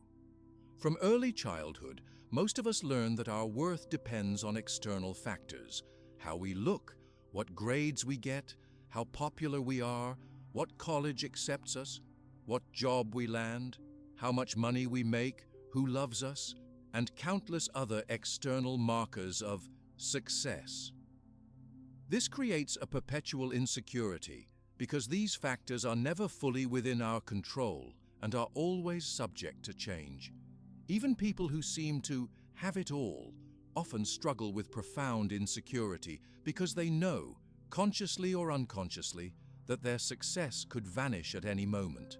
From early childhood, most of us learn that our worth depends on external factors: how we look, what grades we get, how popular we are, what college accepts us, what job we land, how much money we make, who loves us, and countless other external markers of success. This creates a perpetual insecurity because these factors are never fully within our control and are always subject to change. Even people who seem to have it all often struggle with profound insecurity because they know, consciously or unconsciously, that their success could vanish at any moment.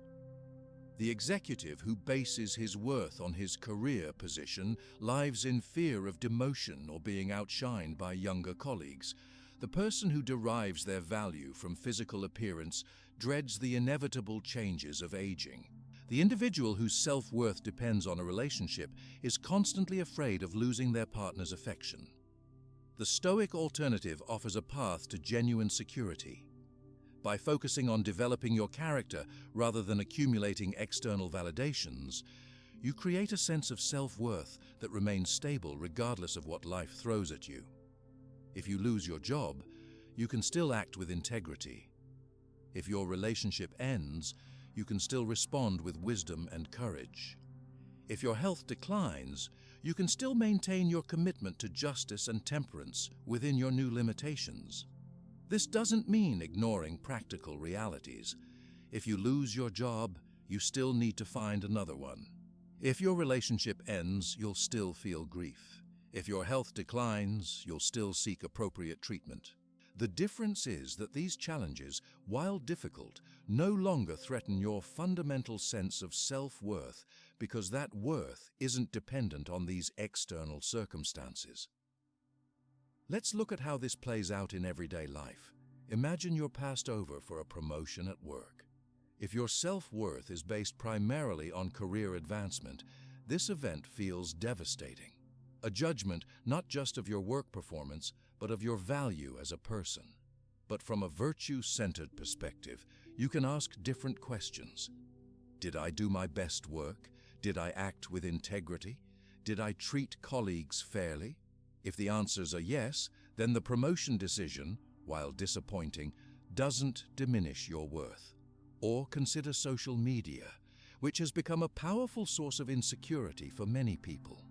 The executive who bases his worth on his career position lives in fear of demotion or being outshined by younger colleagues. The person who derives their value from physical appearance dreads the inevitable changes of aging. The individual whose self-worth depends on a relationship is constantly afraid of losing their partner's affection. The Stoic alternative offers a path to genuine security. By focusing on developing your character rather than accumulating external validations, you create a sense of self-worth that remains stable regardless of what life throws at you. If you lose your job, you can still act with integrity. If your relationship ends, you can still respond with wisdom and courage. If your health declines, you can still maintain your commitment to justice and temperance within your new limitations. This doesn't mean ignoring practical realities. If you lose your job, you still need to find another one. If your relationship ends, you'll still feel grief. If your health declines, you'll still seek appropriate treatment. The difference is that these challenges, while difficult, no longer threaten your fundamental sense of self-worth because that worth isn't dependent on these external circumstances. Let's look at how this plays out in everyday life. Imagine you're passed over for a promotion at work. If your self-worth is based primarily on career advancement, this event feels devastating. A judgment not just of your work performance, but of your value as a person. But from a virtue-centered perspective, you can ask different questions. Did I do my best work? Did I act with integrity? Did I treat colleagues fairly? If the answers are yes, then the promotion decision, while disappointing, doesn't diminish your worth. Or consider social media, which has become a powerful source of insecurity for many people.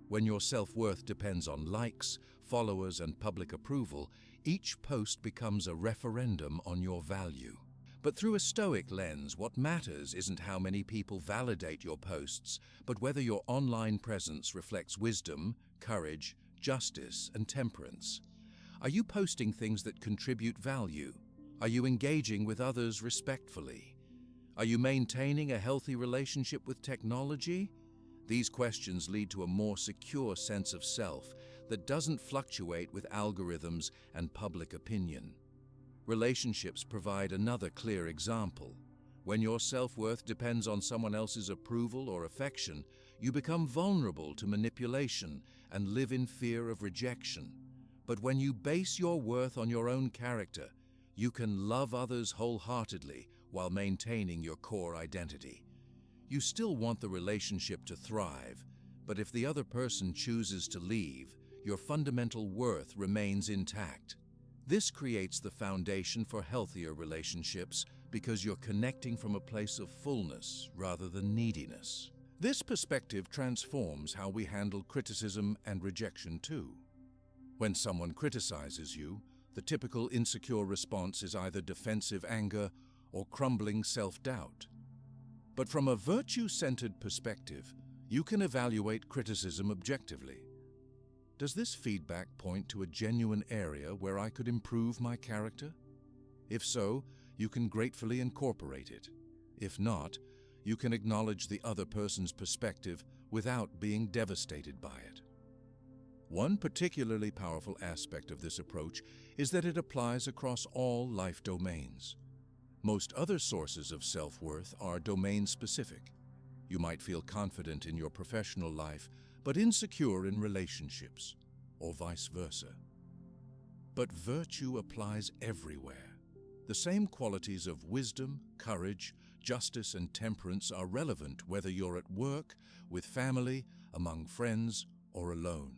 When your self-worth depends on likes, followers, and public approval, each post becomes a referendum on your value. But through a Stoic lens, what matters isn't how many people validate your posts, but whether your online presence reflects wisdom, courage, justice, and temperance. Are you posting things that contribute value? Are you engaging with others respectfully? Are you maintaining a healthy relationship with technology? These questions lead to a more secure sense of self that doesn't fluctuate with algorithms and public opinion. Relationships provide another clear example. When your self-worth depends on someone else's approval or affection, you become vulnerable to manipulation and live in fear of rejection. But when you base your worth on your own character, you can love others wholeheartedly while maintaining your core identity. You still want the relationship to thrive, but if the other person chooses to leave, your fundamental worth remains intact. This creates the foundation for healthier relationships because you're connecting from a place of fullness rather than neediness. This perspective transforms how we handle criticism and rejection too. When someone criticizes you, the typical insecure response is either defensive anger or crumbling self-doubt. But from a virtue-centered perspective, you can evaluate criticism objectively. Does this feedback point to a genuine area where I could improve my character? If so, you can gratefully incorporate it. If not, you can acknowledge the other person's perspective without being devastated by it. One particularly powerful aspect of this approach is that it applies across all life domains. Most other sources of self-worth are domain-specific. You might feel confident in your professional life, but insecure in relationships, or vice versa. But virtue applies everywhere. The same qualities of wisdom, courage, justice, and temperance are relevant whether you're at work, with family, among friends, or alone.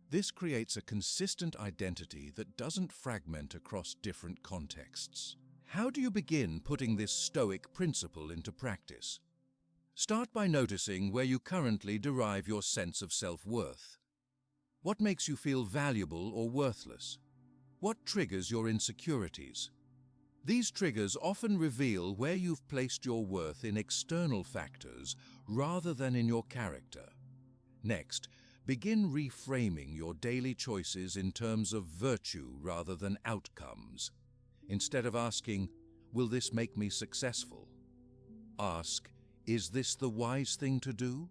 This creates a consistent identity that doesn't fragment across different contexts. How do you begin putting this Stoic principle into practice? Start by noticing where you currently derive your sense of self-worth. What makes you feel valuable or worthless? What triggers your insecurities? These triggers often reveal where you've placed your worth in external factors rather than in your character. Next, begin reframing your daily choices in terms of virtue rather than outcomes. Instead of asking, "Will this make me successful?" ask, "Is this the wise thing to do?"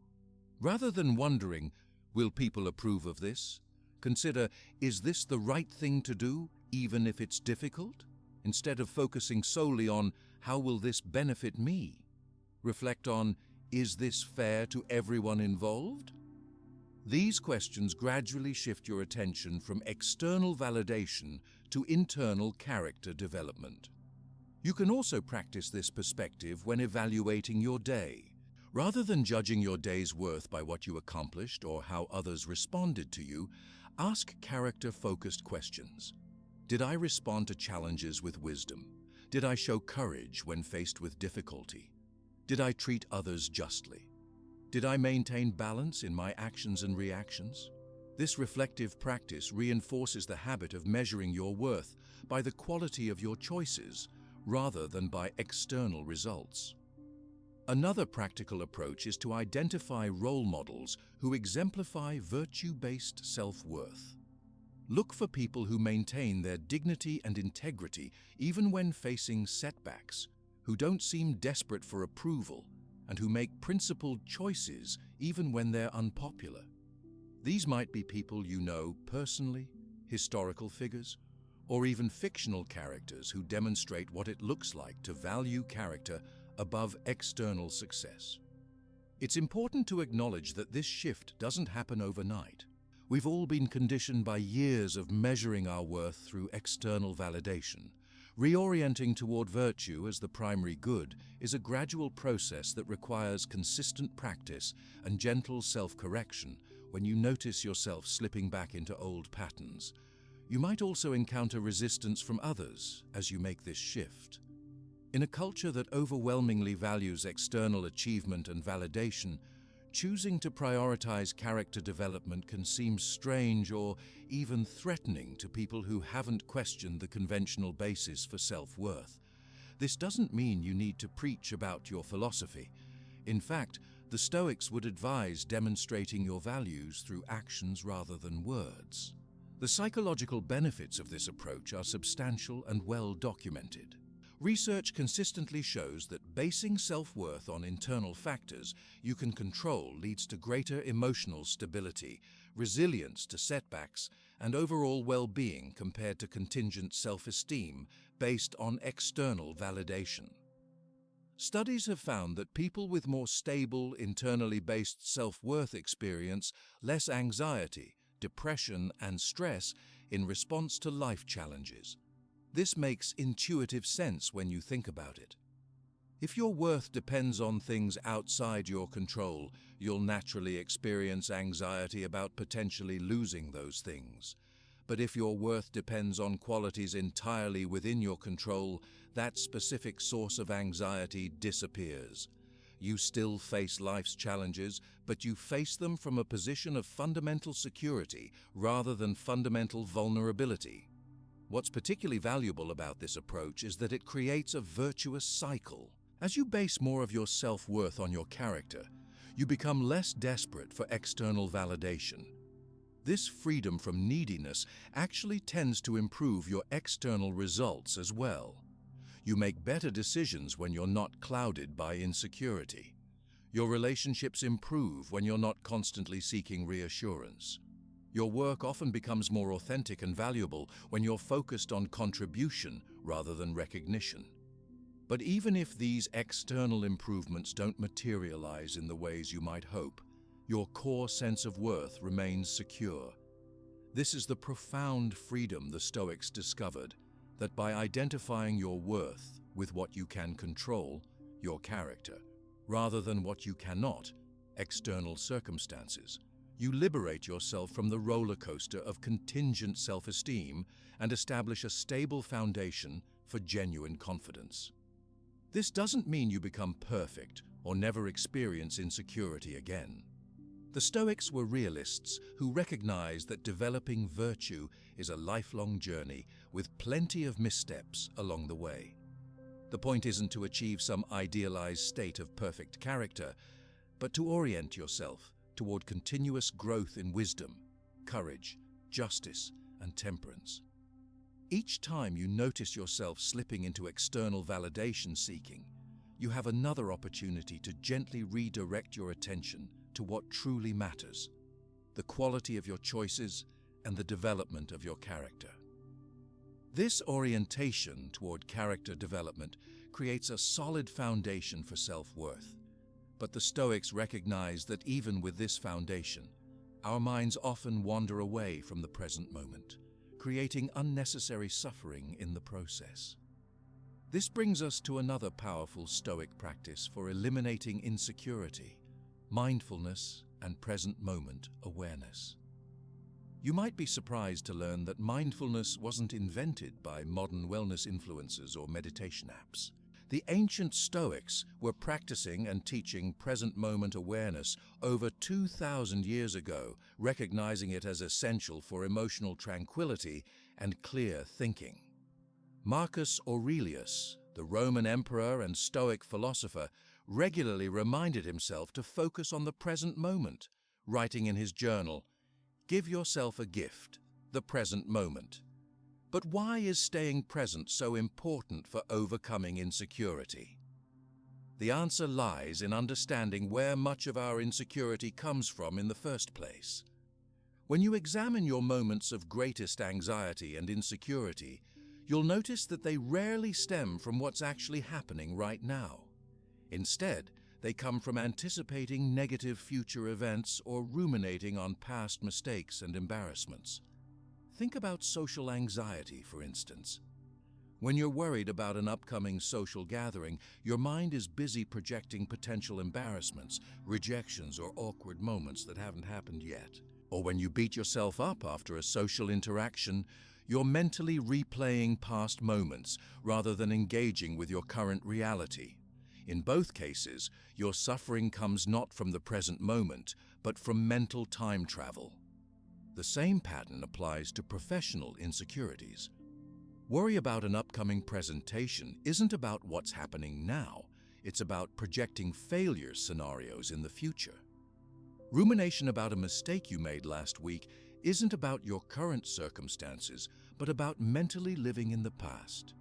Rather than wondering, "Will people approve of this?" consider, "Is this the right thing to do, even if it's difficult?" Instead of focusing solely on, "How will this benefit me?" reflect on, "Is this fair to everyone involved?" These questions gradually shift your attention from external validation to internal character development. You can also practice this perspective when evaluating your day. Rather than judging your day's worth by what you accomplished or how others responded to you, ask character-focused questions. Did I respond to challenges with wisdom? Did I show courage when faced with difficulty? Did I treat others justly? Did I maintain balance in my actions and reactions? This reflective practice reinforces the habit of measuring your worth by the quality of your choices rather than by external results. Another practical approach is to identify role models who exemplify virtue-based self-worth. Look for people who maintain their dignity and integrity even when facing setbacks, who don't seem desperate for approval, and who make principled choices even when they're unpopular. These might be people you know personally, historical figures, or even fictional characters who demonstrate what it looks like to value character above external success. It's important to acknowledge that this shift doesn't happen overnight. We've all been conditioned by years of measuring our worth through external validation. Reorienting toward virtue as the primary good is a gradual process that requires consistent practice and gentle self-correction when you notice yourself slipping back into old patterns. You might also encounter resistance from others as you make this shift. In a culture that overwhelmingly values external achievement and validation, choosing to prioritize character development can seem strange or even threatening to people who haven't questioned the conventional basis for self-worth. This doesn't mean you need to preach about your philosophy. In fact, the Stoics would advise demonstrating your values through actions rather than words. The psychological benefits of this approach are substantial and well documented. Research consistently shows that basing self-worth on internal factors you can control leads to greater emotional stability, resilience to setbacks, and overall well-being compared to contingent self-esteem based on external validation. Studies have found that people with more stable, internally based self-worth experience less anxiety, depression, and stress in response to life challenges. This makes intuitive sense when you think about it. If your worth depends on things outside your control, you'll naturally experience anxiety about potentially losing those things. But if your worth depends on qualities entirely within your control, that specific source of anxiety disappears. You still face life's challenges, but you face them from a position of fundamental security rather than fundamental vulnerability. What's particularly valuable about this approach is that it creates a virtuous cycle. As you base more of your self-worth on your character, you become less desperate for external validation. This freedom from neediness actually tends to improve your external results as well. You make better decisions when you're not clouded by insecurity. Your relationships improve when you're not constantly seeking reassurance. Your work often becomes more authentic and valuable when you're focused on contribution rather than recognition. But even if these external improvements don't materialize in the ways you might hope, your core sense of worth remains secure. This is the profound freedom the Stoics discovered, that by identifying your worth with what you can control, your character, rather than what you cannot, external circumstances, you liberate yourself from the roller coaster of contingent self-esteem and establish a stable foundation for genuine confidence. This doesn't mean you become perfect or never experience insecurity again. The Stoics were realists who recognized that developing virtue is a lifelong journey with plenty of missteps along the way. The point isn't to achieve some idealized state of perfect character, but to orient yourself toward continuous growth in wisdom, courage, justice, and temperance. Each time you notice yourself slipping into external validation seeking, you have another opportunity to gently redirect your attention to what truly matters, the quality of your choices and the development of your character. This orientation toward character development creates a solid foundation for self-worth. But the Stoics recognize that even with this foundation, our minds often wander away from the present moment, creating unnecessary suffering in the process. This brings us to another powerful Stoic practice for eliminating insecurity: mindfulness and present moment awareness. You might be surprised to learn that mindfulness wasn't invented by modern wellness influencers or meditation apps. The ancient Stoics were practicing and teaching present moment awareness over 2,000 years ago, recognizing it as essential for emotional tranquility and clear thinking. Marcus Aurelius, the Roman emperor and Stoic philosopher, regularly reminded himself to focus on the present moment, writing in his journal, "Give yourself a gift, the present moment." But why is staying present so important for overcoming insecurity? The answer lies in understanding where much of our insecurity comes from in the first place. When you examine your moments of greatest anxiety and insecurity, you'll notice that they rarely stem from what's actually happening right now. Instead, they come from anticipating negative future events or ruminating on past mistakes and embarrassments. Think about social anxiety, for instance. When you're worried about an upcoming social gathering, your mind is busy projecting potential embarrassments, rejections, or awkward moments that haven't happened yet. Or when you beat yourself up after a social interaction, you're mentally replaying past moments rather than engaging with your current reality. In both cases, your suffering comes not from the present moment, but from mental time travel. The same pattern applies to professional insecurities. Worry about an upcoming presentation isn't about what's happening now, it's about projecting failure scenarios in the future. Rumination about a mistake you made last week isn't about your current circumstances, but about mentally living in the past.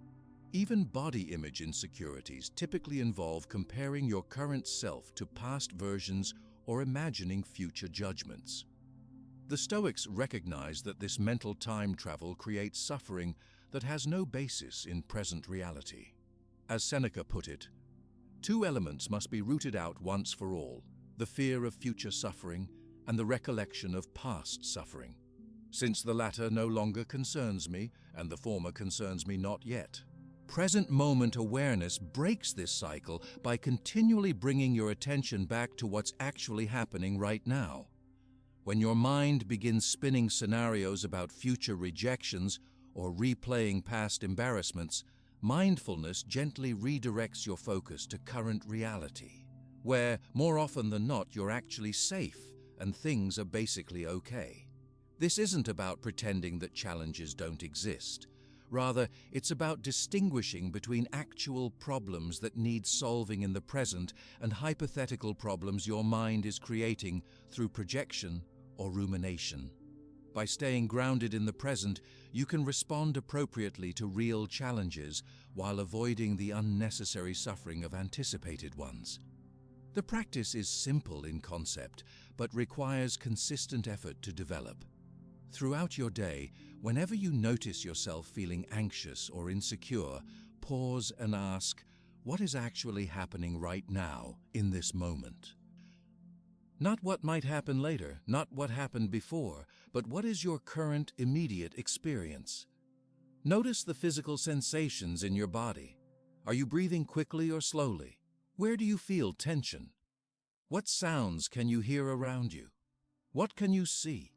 Even body image insecurities typically involve comparing your current self to past versions or imagining future judgments. The Stoics recognize that this mental time travel creates suffering that has no basis in present reality. As Seneca put it, two elements must be rooted out once for all: the fear of future suffering and the recollection of past suffering, since the latter no longer concerns me and the former concerns me not yet. Present moment awareness breaks this cycle by continually bringing your attention back to what's actually happening right now. When your mind begins spinning scenarios about future rejections or replaying past embarrassments, mindfulness gently redirects your focus to current reality, where, more often than not, you're actually safe and things are basically okay. This isn't about pretending that challenges don't exist. Rather, it's about distinguishing between actual problems that need solving in the present and hypothetical problems your mind is creating through projection or rumination. By staying grounded in the present, you can respond appropriately to real challenges while avoiding the unnecessary suffering of anticipated ones. The practice is simple in concept, but requires consistent effort to develop. Throughout your day, whenever you notice yourself feeling anxious or insecure, pause and ask, what is actually happening right now, in this moment? Not what might happen later, not what happened before, but what is your current, immediate experience? Notice the physical sensations in your body. Are you breathing quickly or slowly? Where do you feel tension? What sounds can you hear around you? What can you see?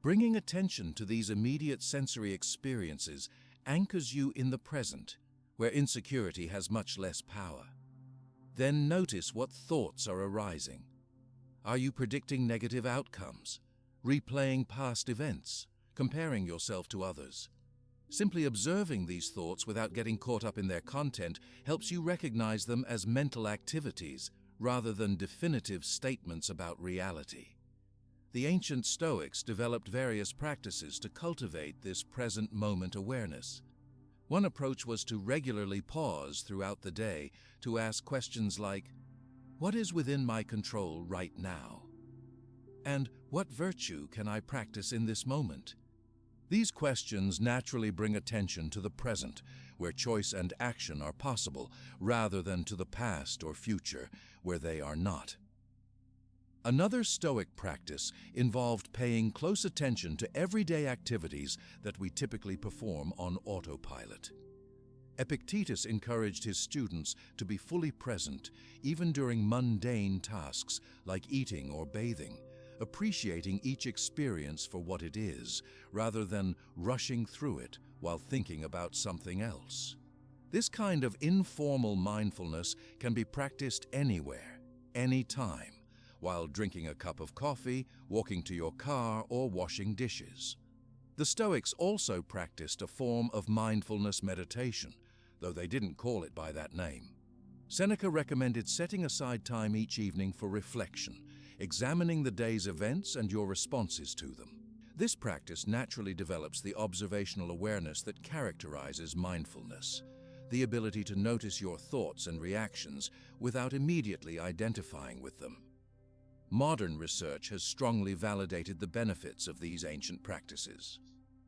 Bringing attention to these immediate sensory experiences anchors you in the present, where insecurity has much less power. Then notice what thoughts are arising. Are you predicting negative outcomes, replaying past events, comparing yourself to others? Simply observing these thoughts without getting caught up in their content helps you recognize them as mental activities rather than definitive statements about reality. The ancient Stoics developed various practices to cultivate this present moment awareness. One approach was to regularly pause throughout the day to ask questions like, what is within my control right now? And what virtue can I practice in this moment? These questions naturally bring attention to the present, where choice and action are possible, rather than to the past or future, where they are not. Another Stoic practice involved paying close attention to everyday activities that we typically perform on autopilot. Epictetus encouraged his students to be fully present, even during mundane tasks like eating or bathing, appreciating each experience for what it is, rather than rushing through it while thinking about something else. This kind of informal mindfulness can be practiced anywhere, anytime, while drinking a cup of coffee, walking to your car, or washing dishes. The Stoics also practiced a form of mindfulness meditation, though they didn't call it by that name. Seneca recommended setting aside time each evening for reflection, examining the day's events and your responses to them. This practice naturally develops the observational awareness that characterizes mindfulness, the ability to notice your thoughts and reactions without immediately identifying with them. Modern research has strongly validated the benefits of these ancient practices.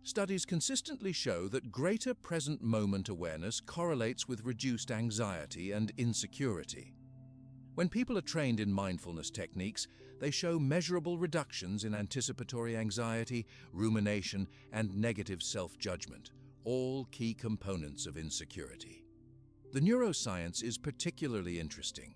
Studies consistently show that greater present moment awareness correlates with reduced anxiety and insecurity. When people are trained in mindfulness techniques, they show measurable reductions in anticipatory anxiety, rumination, and negative self-judgment, all key components of insecurity. The neuroscience is particularly interesting.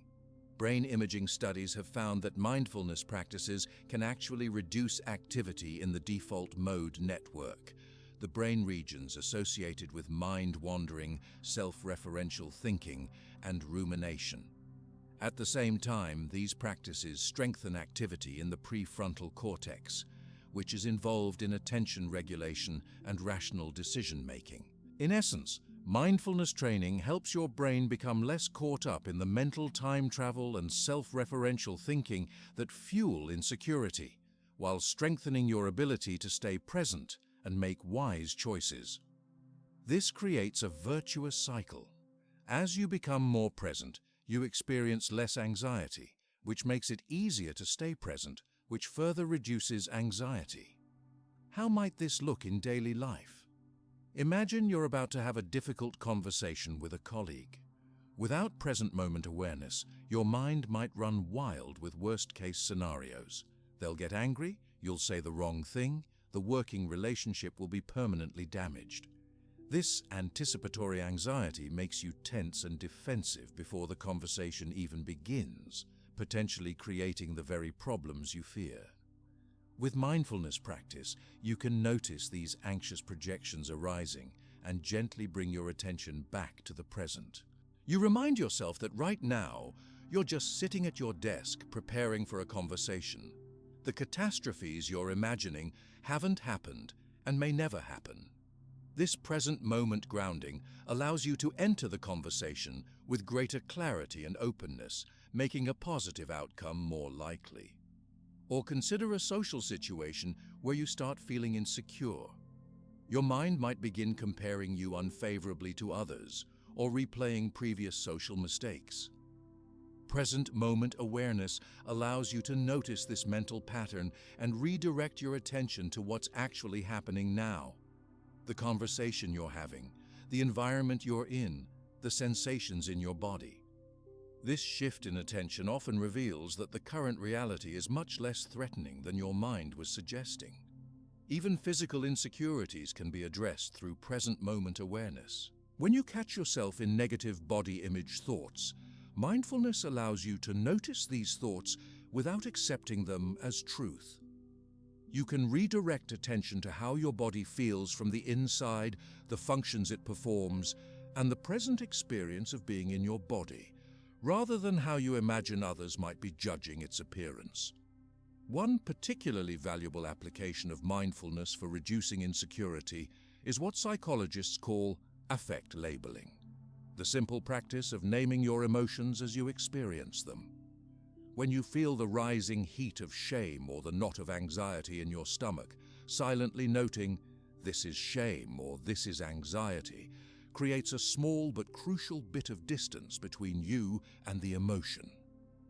Brain imaging studies have found that mindfulness practices can actually reduce activity in the default mode network, the brain regions associated with mind-wandering, self-referential thinking, and rumination. At the same time, these practices strengthen activity in the prefrontal cortex, which is involved in attention regulation and rational decision-making. In essence, mindfulness training helps your brain become less caught up in the mental time travel and self-referential thinking that fuel insecurity, while strengthening your ability to stay present and make wise choices. This creates a virtuous cycle. As you become more present, you experience less anxiety, which makes it easier to stay present, which further reduces anxiety. How might this look in daily life? Imagine you're about to have a difficult conversation with a colleague. Without present moment awareness, your mind might run wild with worst-case scenarios. They'll get angry, you'll say the wrong thing, the working relationship will be permanently damaged. This anticipatory anxiety makes you tense and defensive before the conversation even begins, potentially creating the very problems you fear. With mindfulness practice, you can notice these anxious projections arising and gently bring your attention back to the present. You remind yourself that right now, you're just sitting at your desk preparing for a conversation. The catastrophes you're imagining haven't happened and may never happen. This present moment grounding allows you to enter the conversation with greater clarity and openness, making a positive outcome more likely. Or consider a social situation where you start feeling insecure. Your mind might begin comparing you unfavorably to others or replaying previous social mistakes. Present moment awareness allows you to notice this mental pattern and redirect your attention to what's actually happening now. The conversation you're having, the environment you're in, the sensations in your body. This shift in attention often reveals that the current reality is much less threatening than your mind was suggesting. Even physical insecurities can be addressed through present moment awareness. When you catch yourself in negative body image thoughts, mindfulness allows you to notice these thoughts without accepting them as truth. You can redirect attention to how your body feels from the inside, the functions it performs, and the present experience of being in your body, rather than how you imagine others might be judging its appearance. One particularly valuable application of mindfulness for reducing insecurity is what psychologists call affect labeling, the simple practice of naming your emotions as you experience them. When you feel the rising heat of shame or the knot of anxiety in your stomach, silently noting, "This is shame" or "This is anxiety," creates a small but crucial bit of distance between you and the emotion.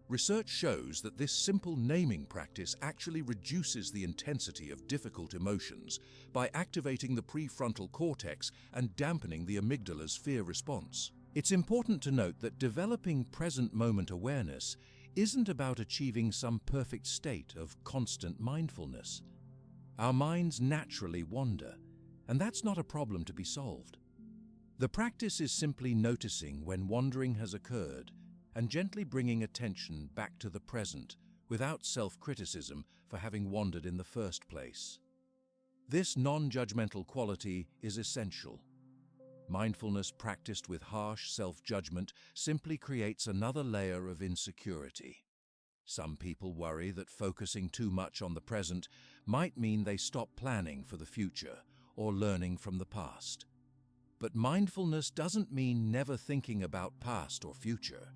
Research shows that this simple naming practice actually reduces the intensity of difficult emotions by activating the prefrontal cortex and dampening the amygdala's fear response. It's important to note that developing present moment awareness isn't about achieving some perfect state of constant mindfulness. Our minds naturally wander, and that's not a problem to be solved. The practice is simply noticing when wandering has occurred and gently bringing attention back to the present without self-criticism for having wandered in the first place. This non-judgmental quality is essential. Mindfulness practiced with harsh self-judgment simply creates another layer of insecurity. Some people worry that focusing too much on the present might mean they stop planning for the future or learning from the past. But mindfulness doesn't mean never thinking about past or future.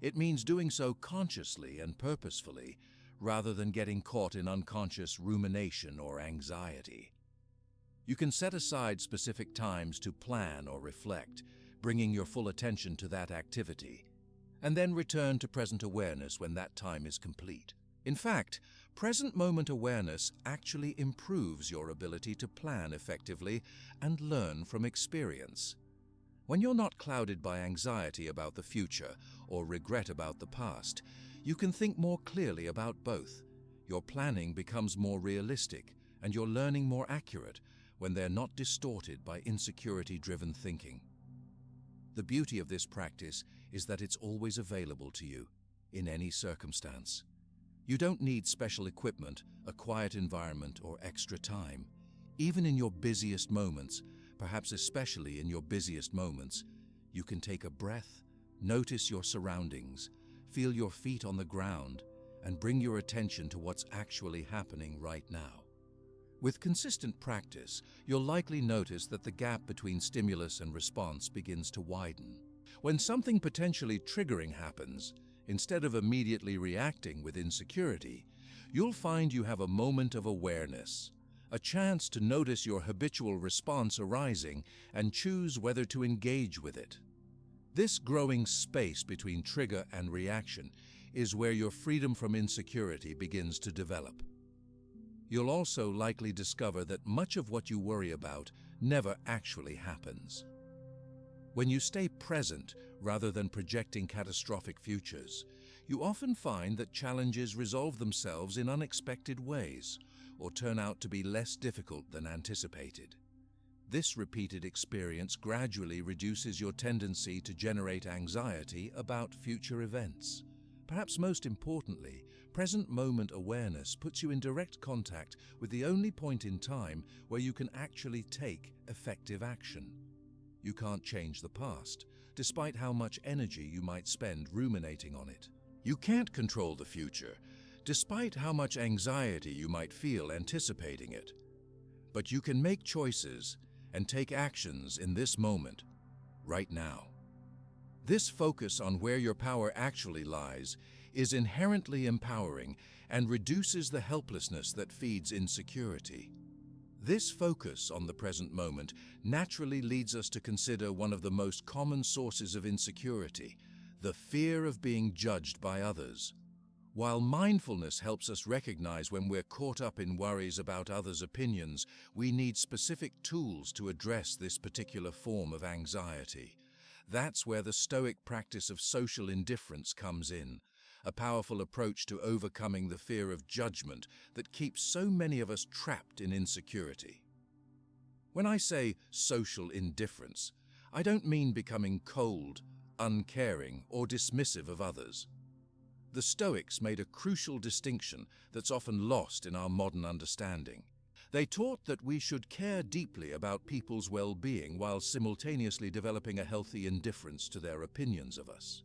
It means doing so consciously and purposefully, rather than getting caught in unconscious rumination or anxiety. You can set aside specific times to plan or reflect, bringing your full attention to that activity, and then return to present awareness when that time is complete. In fact, present moment awareness actually improves your ability to plan effectively and learn from experience. When you're not clouded by anxiety about the future or regret about the past, you can think more clearly about both. Your planning becomes more realistic and your learning more accurate when they're not distorted by insecurity-driven thinking. The beauty of this practice is that it's always available to you, in any circumstance. You don't need special equipment, a quiet environment, or extra time. Even in your busiest moments, perhaps especially in your busiest moments, you can take a breath, notice your surroundings, feel your feet on the ground, and bring your attention to what's actually happening right now. With consistent practice, you'll likely notice that the gap between stimulus and response begins to widen. When something potentially triggering happens, instead of immediately reacting with insecurity, you'll find you have a moment of awareness, a chance to notice your habitual response arising and choose whether to engage with it. This growing space between trigger and reaction is where your freedom from insecurity begins to develop. You'll also likely discover that much of what you worry about never actually happens. When you stay present rather than projecting catastrophic futures, you often find that challenges resolve themselves in unexpected ways or turn out to be less difficult than anticipated. This repeated experience gradually reduces your tendency to generate anxiety about future events. Perhaps most importantly, present moment awareness puts you in direct contact with the only point in time where you can actually take effective action. You can't change the past, despite how much energy you might spend ruminating on it. You can't control the future, despite how much anxiety you might feel anticipating it. But you can make choices and take actions in this moment, right now. This focus on where your power actually lies is inherently empowering and reduces the helplessness that feeds insecurity. This focus on the present moment naturally leads us to consider one of the most common sources of insecurity, the fear of being judged by others. While mindfulness helps us recognize when we're caught up in worries about others' opinions, we need specific tools to address this particular form of anxiety. That's where the Stoic practice of social indifference comes in, a powerful approach to overcoming the fear of judgment that keeps so many of us trapped in insecurity. When I say social indifference, I don't mean becoming cold, uncaring, or dismissive of others. The Stoics made a crucial distinction that's often lost in our modern understanding. They taught that we should care deeply about people's well-being while simultaneously developing a healthy indifference to their opinions of us.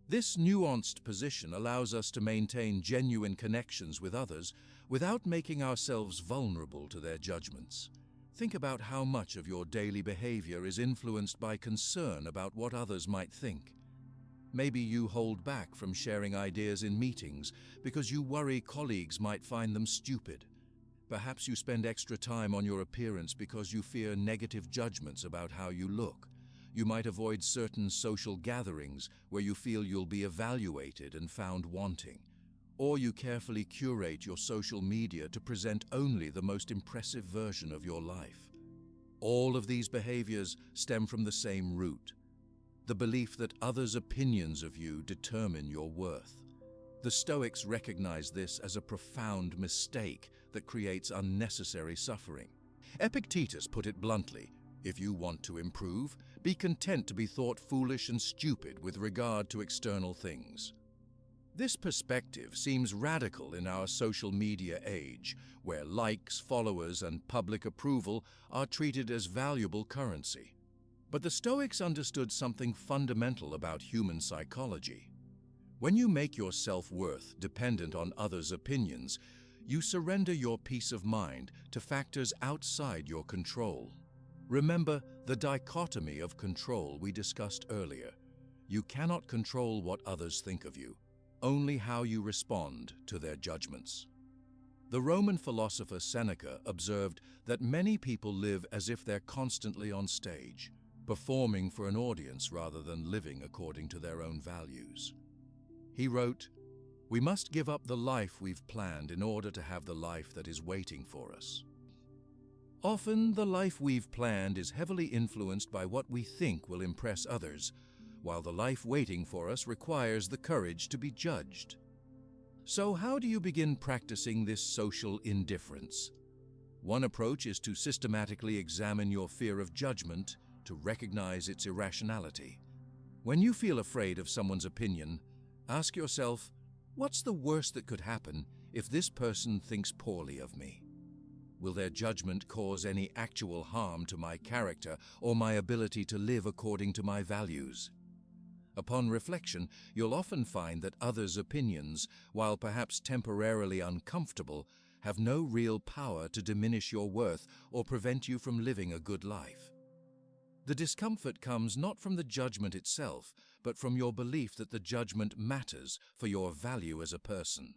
This nuanced position allows us to maintain genuine connections with others without making ourselves vulnerable to their judgments. Think about how much of your daily behavior is influenced by concern about what others might think. Maybe you hold back from sharing ideas in meetings because you worry colleagues might find them stupid. Perhaps you spend extra time on your appearance because you fear negative judgments about how you look. You might avoid certain social gatherings where you feel you'll be evaluated and found wanting. Or you carefully curate your social media to present only the most impressive version of your life. All of these behaviors stem from the same root, the belief that others' opinions of you determine your worth. The Stoics recognize this as a profound mistake that creates unnecessary suffering. Epictetus put it bluntly, if you want to improve, be content to be thought foolish and stupid with regard to external things. This perspective seems radical in our social media age, where likes, followers, and public approval are treated as valuable currency. But the Stoics understood something fundamental about human psychology. When you make your self-worth dependent on others' opinions, you surrender your peace of mind to factors outside your control. Remember the dichotomy of control we discussed earlier. You cannot control what others think of you, only how you respond to their judgments. The Roman philosopher Seneca observed that many people live as if they're constantly on stage, performing for an audience rather than living according to their own values. He wrote, "We must give up the life we've planned in order to have the life that is waiting for us." Often, the life we've planned is heavily influenced by what we think will impress others, while the life waiting for us requires the courage to be judged. So how do you begin practicing this social indifference? One approach is to systematically examine your fear of judgment to recognize its irrationality. When you feel afraid of someone's opinion, ask yourself, what's the worst that could happen if this person thinks poorly of me? Will their judgment cause any actual harm to my character or my ability to live according to my values? Upon reflection, you'll often find that others' opinions, while perhaps temporarily uncomfortable, have no real power to diminish your worth or prevent you from living a good life. The discomfort comes not from the judgment itself, but from your belief that the judgment matters for your value as a person.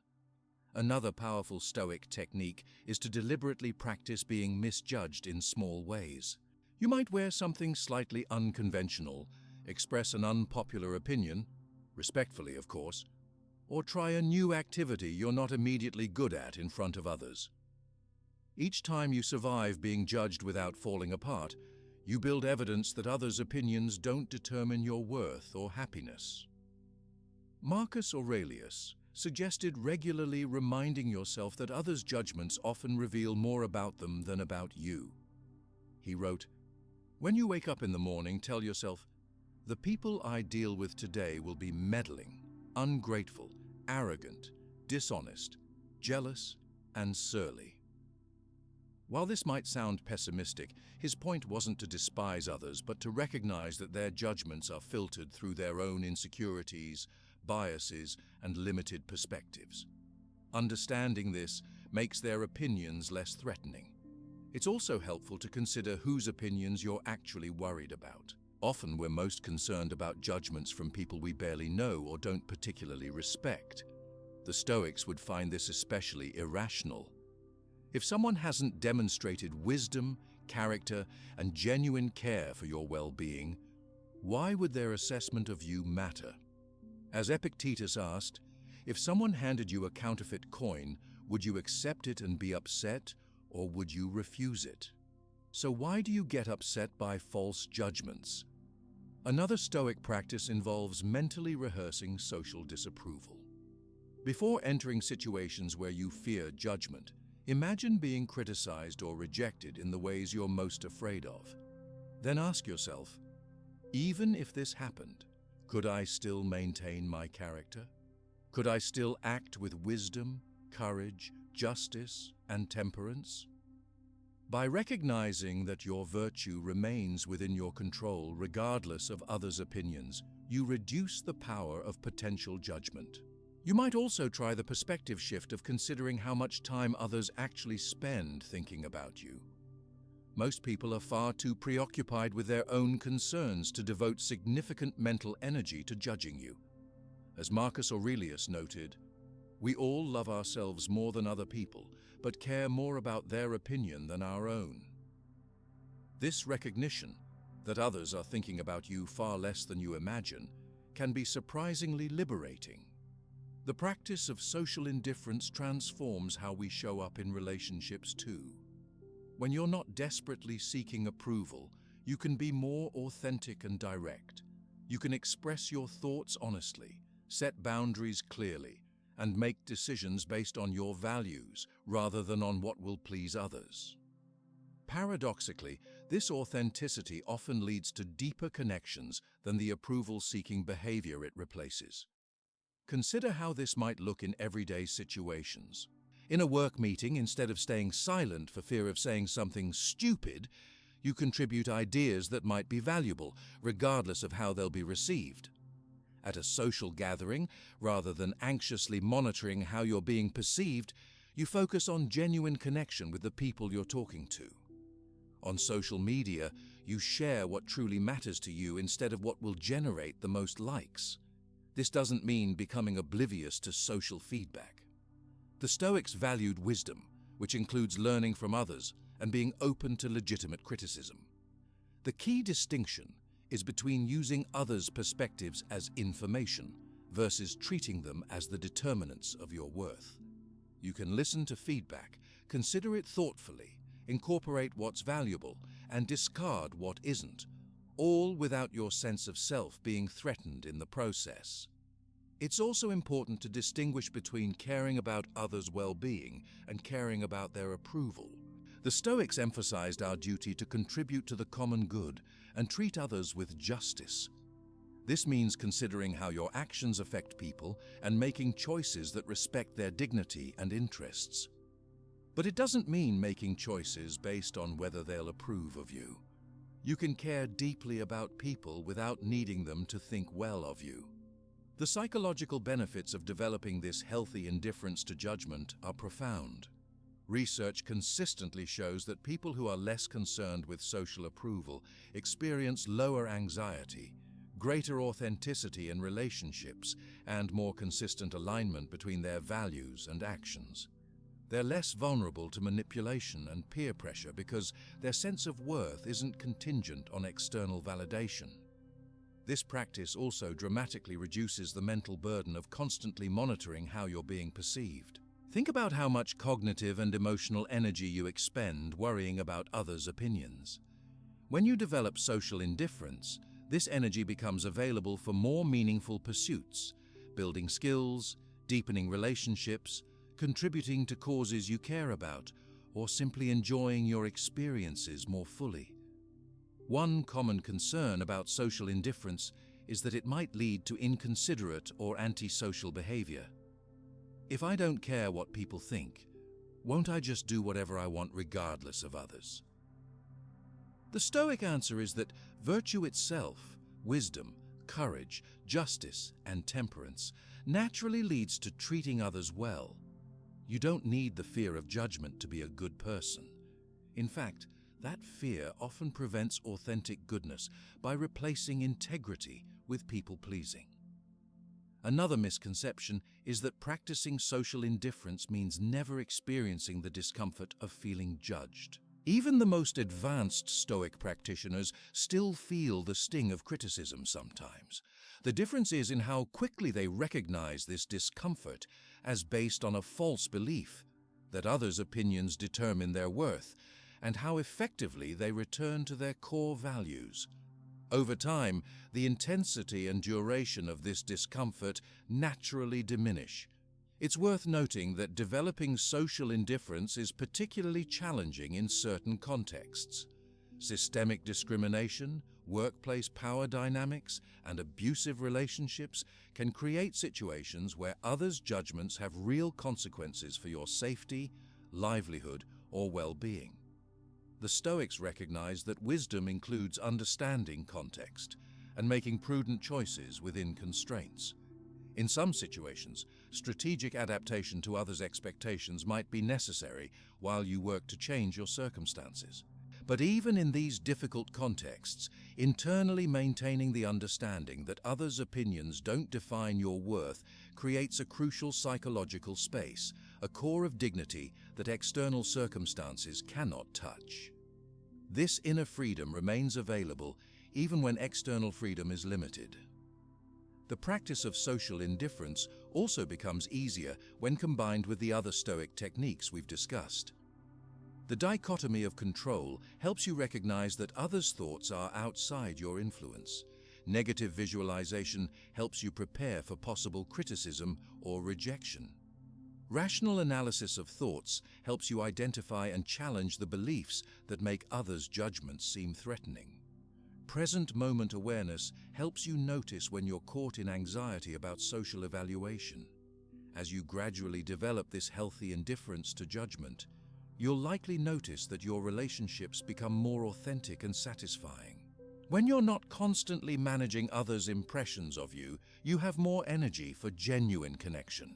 Another powerful Stoic technique is to deliberately practice being misjudged in small ways. You might wear something slightly unconventional, express an unpopular opinion, respectfully of course, or try a new activity you're not immediately good at in front of others. Each time you survive being judged without falling apart, you build evidence that others' opinions don't determine your worth or happiness. Marcus Aurelius suggested regularly reminding yourself that others' judgments often reveal more about them than about you. He wrote, "When you wake up in the morning, tell yourself, 'The people I deal with today will be meddling, ungrateful, arrogant, dishonest, jealous, and surly.'" While this might sound pessimistic, his point wasn't to despise others, but to recognize that their judgments are filtered through their own insecurities, biases, and limited perspectives. Understanding this makes their opinions less threatening. It's also helpful to consider whose opinions you're actually worried about. Often we're most concerned about judgments from people we barely know or don't particularly respect. The Stoics would find this especially irrational. If someone hasn't demonstrated wisdom, character, and genuine care for your well-being, why would their assessment of you matter? As Epictetus asked, if someone handed you a counterfeit coin, would you accept it and be upset, or would you refuse it? So why do you get upset by false judgments? Another Stoic practice involves mentally rehearsing social disapproval. Before entering situations where you fear judgment, imagine being criticized or rejected in the ways you're most afraid of. Then ask yourself, even if this happened, could I still maintain my character? Could I still act with wisdom, courage, justice, and temperance? By recognizing that your virtue remains within your control regardless of others' opinions, you reduce the power of potential judgment. You might also try the perspective shift of considering how much time others actually spend thinking about you. Most people are far too preoccupied with their own concerns to devote significant mental energy to judging you. As Marcus Aurelius noted, "We all love ourselves more than other people, but care more about their opinion than our own." This recognition, that others are thinking about you far less than you imagine, can be surprisingly liberating. The practice of social indifference transforms how we show up in relationships too. When you're not desperately seeking approval, you can be more authentic and direct. You can express your thoughts honestly, set boundaries clearly, and make decisions based on your values rather than on what will please others. Paradoxically, this authenticity often leads to deeper connections than the approval-seeking behavior it replaces. Consider how this might look in everyday situations. In a work meeting, instead of staying silent for fear of saying something stupid, You contribute ideas that might be valuable, regardless of how they'll be received. At a social gathering, rather than anxiously monitoring how you're being perceived, you focus on genuine connection with the people you're talking to. On social media, you share what truly matters to you instead of what will generate the most likes. This doesn't mean becoming oblivious to social feedback. The Stoics valued wisdom, which includes learning from others and being open to legitimate criticism. The key distinction is between using others' perspectives as information versus treating them as the determinants of your worth. You can listen to feedback, consider it thoughtfully, incorporate what's valuable, and discard what isn't, all without your sense of self being threatened in the process. It's also important to distinguish between caring about others' well-being and caring about their approval. The Stoics emphasized our duty to contribute to the common good and treat others with justice. This means considering how your actions affect people and making choices that respect their dignity and interests. But it doesn't mean making choices based on whether they'll approve of you. You can care deeply about people without needing them to think well of you. The psychological benefits of developing this healthy indifference to judgment are profound. Research consistently shows that people who are less concerned with social approval experience lower anxiety, greater authenticity in relationships, and more consistent alignment between their values and actions. They're less vulnerable to manipulation and peer pressure because their sense of worth isn't contingent on external validation. This practice also dramatically reduces the mental burden of constantly monitoring how you're being perceived. Think about how much cognitive and emotional energy you expend worrying about others' opinions. When you develop social indifference, this energy becomes available for more meaningful pursuits, building skills, deepening relationships, contributing to causes you care about, or simply enjoying your experiences more fully. One common concern about social indifference is that it might lead to inconsiderate or antisocial behavior. If I don't care what people think, won't I just do whatever I want regardless of others? The Stoic answer is that virtue itself, wisdom, courage, justice, and temperance, naturally leads to treating others well. You don't need the fear of judgment to be a good person. In fact, that fear often prevents authentic goodness by replacing integrity with people-pleasing. Another misconception is that practicing social indifference means never experiencing the discomfort of feeling judged. Even the most advanced Stoic practitioners still feel the sting of criticism sometimes. The difference is in how quickly they recognize this discomfort as based on a false belief that others' opinions determine their worth, and how effectively they return to their core values. Over time, the intensity and duration of this discomfort naturally diminish. It's worth noting that developing social indifference is particularly challenging in certain contexts. Systemic discrimination, workplace power dynamics, and abusive relationships can create situations where others' judgments have real consequences for your safety, livelihood, or well-being. The Stoics recognize that wisdom includes understanding context and making prudent choices within constraints. In some situations, strategic adaptation to others' expectations might be necessary while you work to change your circumstances. But even in these difficult contexts, internally maintaining the understanding that others' opinions don't define your worth creates a crucial psychological space, a core of dignity that external circumstances cannot touch. This inner freedom remains available even when external freedom is limited. The practice of social indifference also becomes easier when combined with the other Stoic techniques we've discussed. The dichotomy of control helps you recognize that others' thoughts are outside your influence. Negative visualization helps you prepare for possible criticism or rejection. Rational analysis of thoughts helps you identify and challenge the beliefs that make others' judgments seem threatening. Present moment awareness helps you notice when you're caught in anxiety about social evaluation. As you gradually develop this healthy indifference to judgment, you'll likely notice that your relationships become more authentic and satisfying. When you're not constantly managing others' impressions of you, you have more energy for genuine connection.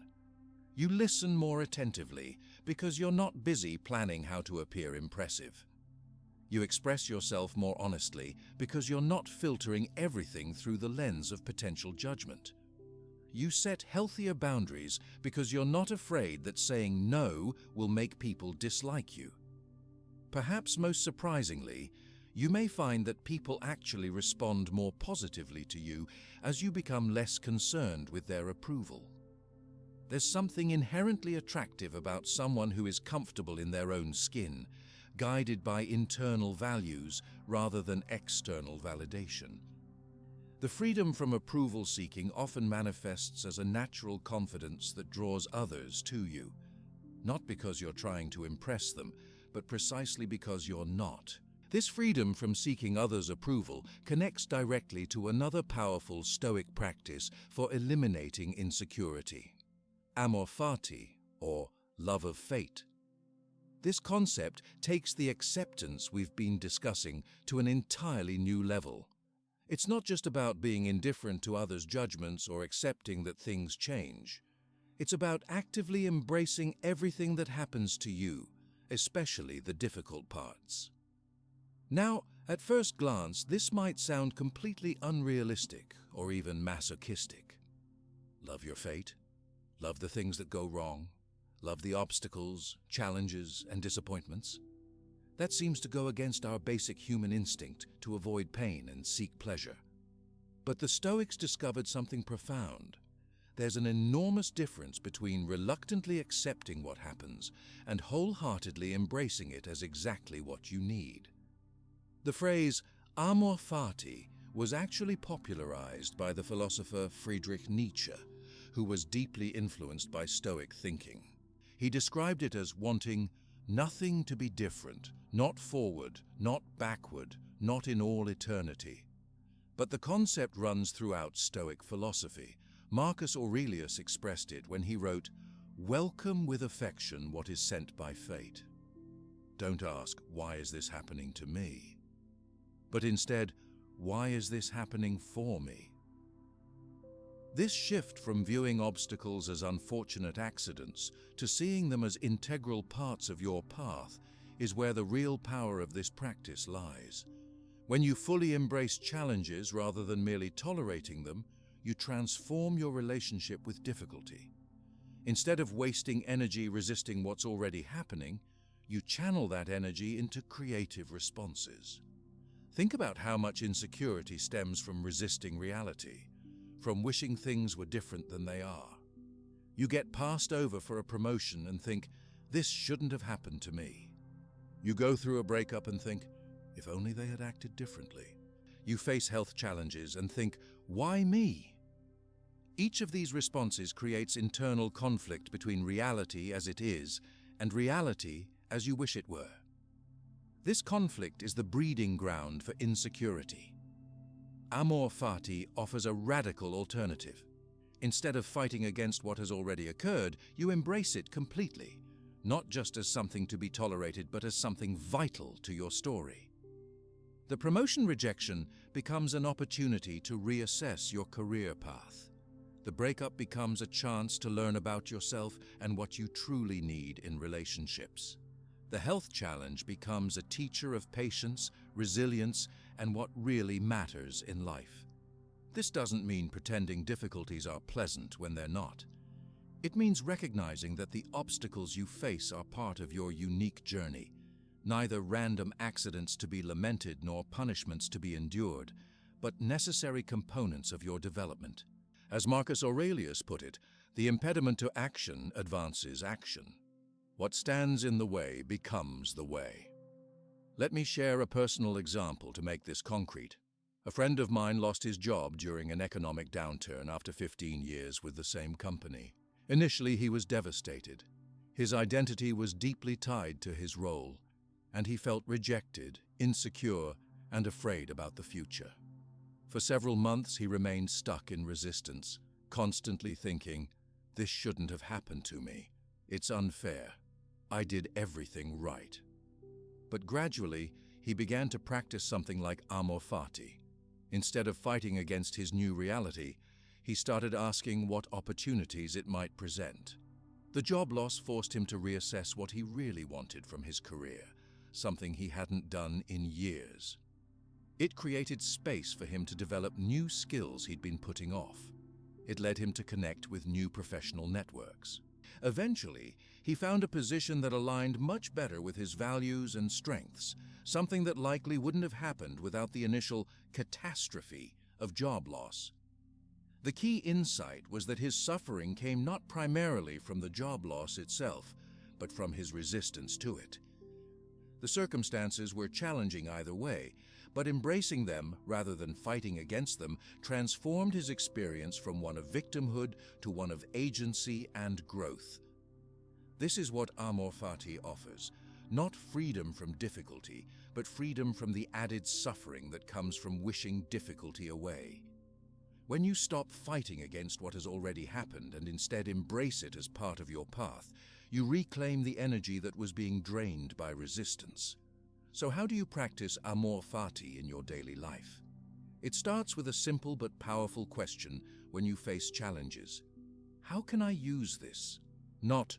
You listen more attentively because you're not busy planning how to appear impressive. You express yourself more honestly because you're not filtering everything through the lens of potential judgment. You set healthier boundaries because you're not afraid that saying no will make people dislike you. Perhaps most surprisingly, you may find that people actually respond more positively to you as you become less concerned with their approval. There's something inherently attractive about someone who is comfortable in their own skin, guided by internal values rather than external validation. The freedom from approval seeking often manifests as a natural confidence that draws others to you, not because you're trying to impress them, but precisely because you're not. This freedom from seeking others' approval connects directly to another powerful Stoic practice for eliminating insecurity: amor fati, or love of fate. This concept takes the acceptance we've been discussing to an entirely new level. It's not just about being indifferent to others' judgments or accepting that things change. It's about actively embracing everything that happens to you, especially the difficult parts. Now, at first glance, this might sound completely unrealistic or even masochistic. Love your fate. Love the things that go wrong. Love the obstacles, challenges, and disappointments. That seems to go against our basic human instinct to avoid pain and seek pleasure. But the Stoics discovered something profound. There's an enormous difference between reluctantly accepting what happens and wholeheartedly embracing it as exactly what you need. The phrase amor fati was actually popularized by the philosopher Friedrich Nietzsche, who was deeply influenced by Stoic thinking. He described it as wanting nothing to be different, not forward, not backward, not in all eternity. But the concept runs throughout Stoic philosophy. Marcus Aurelius expressed it when he wrote, "Welcome with affection what is sent by fate." Don't ask, why is this happening to me? But instead, why is this happening for me? This shift from viewing obstacles as unfortunate accidents to seeing them as integral parts of your path is where the real power of this practice lies. When you fully embrace challenges rather than merely tolerating them, you transform your relationship with difficulty. Instead of wasting energy resisting what's already happening, you channel that energy into creative responses. Think about how much insecurity stems from resisting reality, from wishing things were different than they are. You get passed over for a promotion and think, this shouldn't have happened to me. You go through a breakup and think, if only they had acted differently. You face health challenges and think, why me? Each of these responses creates internal conflict between reality as it is and reality as you wish it were. This conflict is the breeding ground for insecurity. Amor fati offers a radical alternative. Instead of fighting against what has already occurred, you embrace it completely, not just as something to be tolerated, but as something vital to your story. The promotion rejection becomes an opportunity to reassess your career path. The breakup becomes a chance to learn about yourself and what you truly need in relationships. The health challenge becomes a teacher of patience, resilience, and what really matters in life. This doesn't mean pretending difficulties are pleasant when they're not. It means recognizing that the obstacles you face are part of your unique journey, neither random accidents to be lamented nor punishments to be endured, but necessary components of your development. As Marcus Aurelius put it, the impediment to action advances action. What stands in the way becomes the way. Let me share a personal example to make this concrete. A friend of mine lost his job during an economic downturn after 15 years with the same company. Initially, he was devastated. His identity was deeply tied to his role, and he felt rejected, insecure, and afraid about the future. For several months, he remained stuck in resistance, constantly thinking, "This shouldn't have happened to me. It's unfair." I did everything right. But gradually, he began to practice something like amor fati. Instead of fighting against his new reality, he started asking what opportunities it might present. The job loss forced him to reassess what he really wanted from his career, something he hadn't done in years. It created space for him to develop new skills he'd been putting off. It led him to connect with new professional networks. Eventually, he found a position that aligned much better with his values and strengths, something that likely wouldn't have happened without the initial catastrophe of job loss. The key insight was that his suffering came not primarily from the job loss itself, but from his resistance to it. The circumstances were challenging either way, but embracing them rather than fighting against them transformed his experience from one of victimhood to one of agency and growth. This is what amor fati offers, not freedom from difficulty, but freedom from the added suffering that comes from wishing difficulty away. When you stop fighting against what has already happened and instead embrace it as part of your path, you reclaim the energy that was being drained by resistance. So how do you practice amor fati in your daily life? It starts with a simple but powerful question when you face challenges. How can I use this? Not,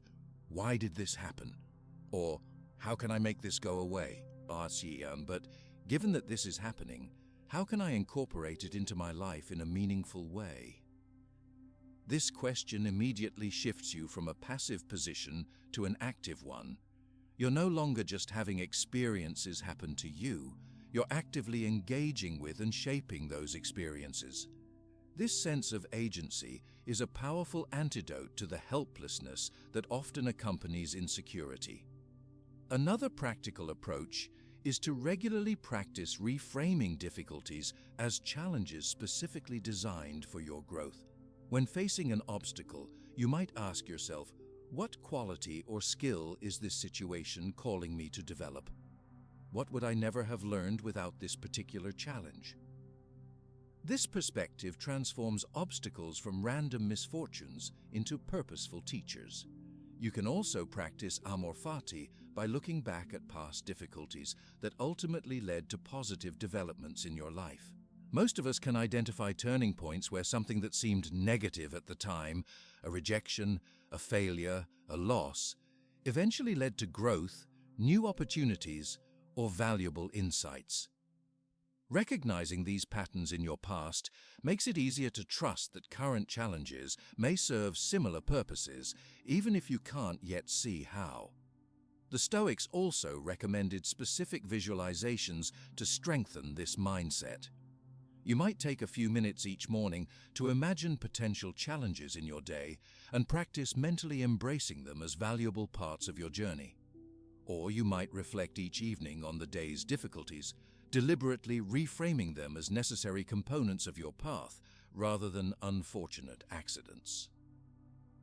why did this happen? Or, how can I make this go away? But given that this is happening, how can I incorporate it into my life in a meaningful way? This question immediately shifts you from a passive position to an active one. You're no longer just having experiences happen to you, you're actively engaging with and shaping those experiences. This sense of agency is a powerful antidote to the helplessness that often accompanies insecurity. Another practical approach is to regularly practice reframing difficulties as challenges specifically designed for your growth. When facing an obstacle, you might ask yourself, what quality or skill is this situation calling me to develop? What would I never have learned without this particular challenge? This perspective transforms obstacles from random misfortunes into purposeful teachers. You can also practice amor fati by looking back at past difficulties that ultimately led to positive developments in your life. Most of us can identify turning points where something that seemed negative at the time, a rejection, a failure, a loss, eventually led to growth, new opportunities, or valuable insights. Recognizing these patterns in your past makes it easier to trust that current challenges may serve similar purposes, even if you can't yet see how. The Stoics also recommended specific visualizations to strengthen this mindset. You might take a few minutes each morning to imagine potential challenges in your day and practice mentally embracing them as valuable parts of your journey. Or you might reflect each evening on the day's difficulties, deliberately reframing them as necessary components of your path rather than unfortunate accidents.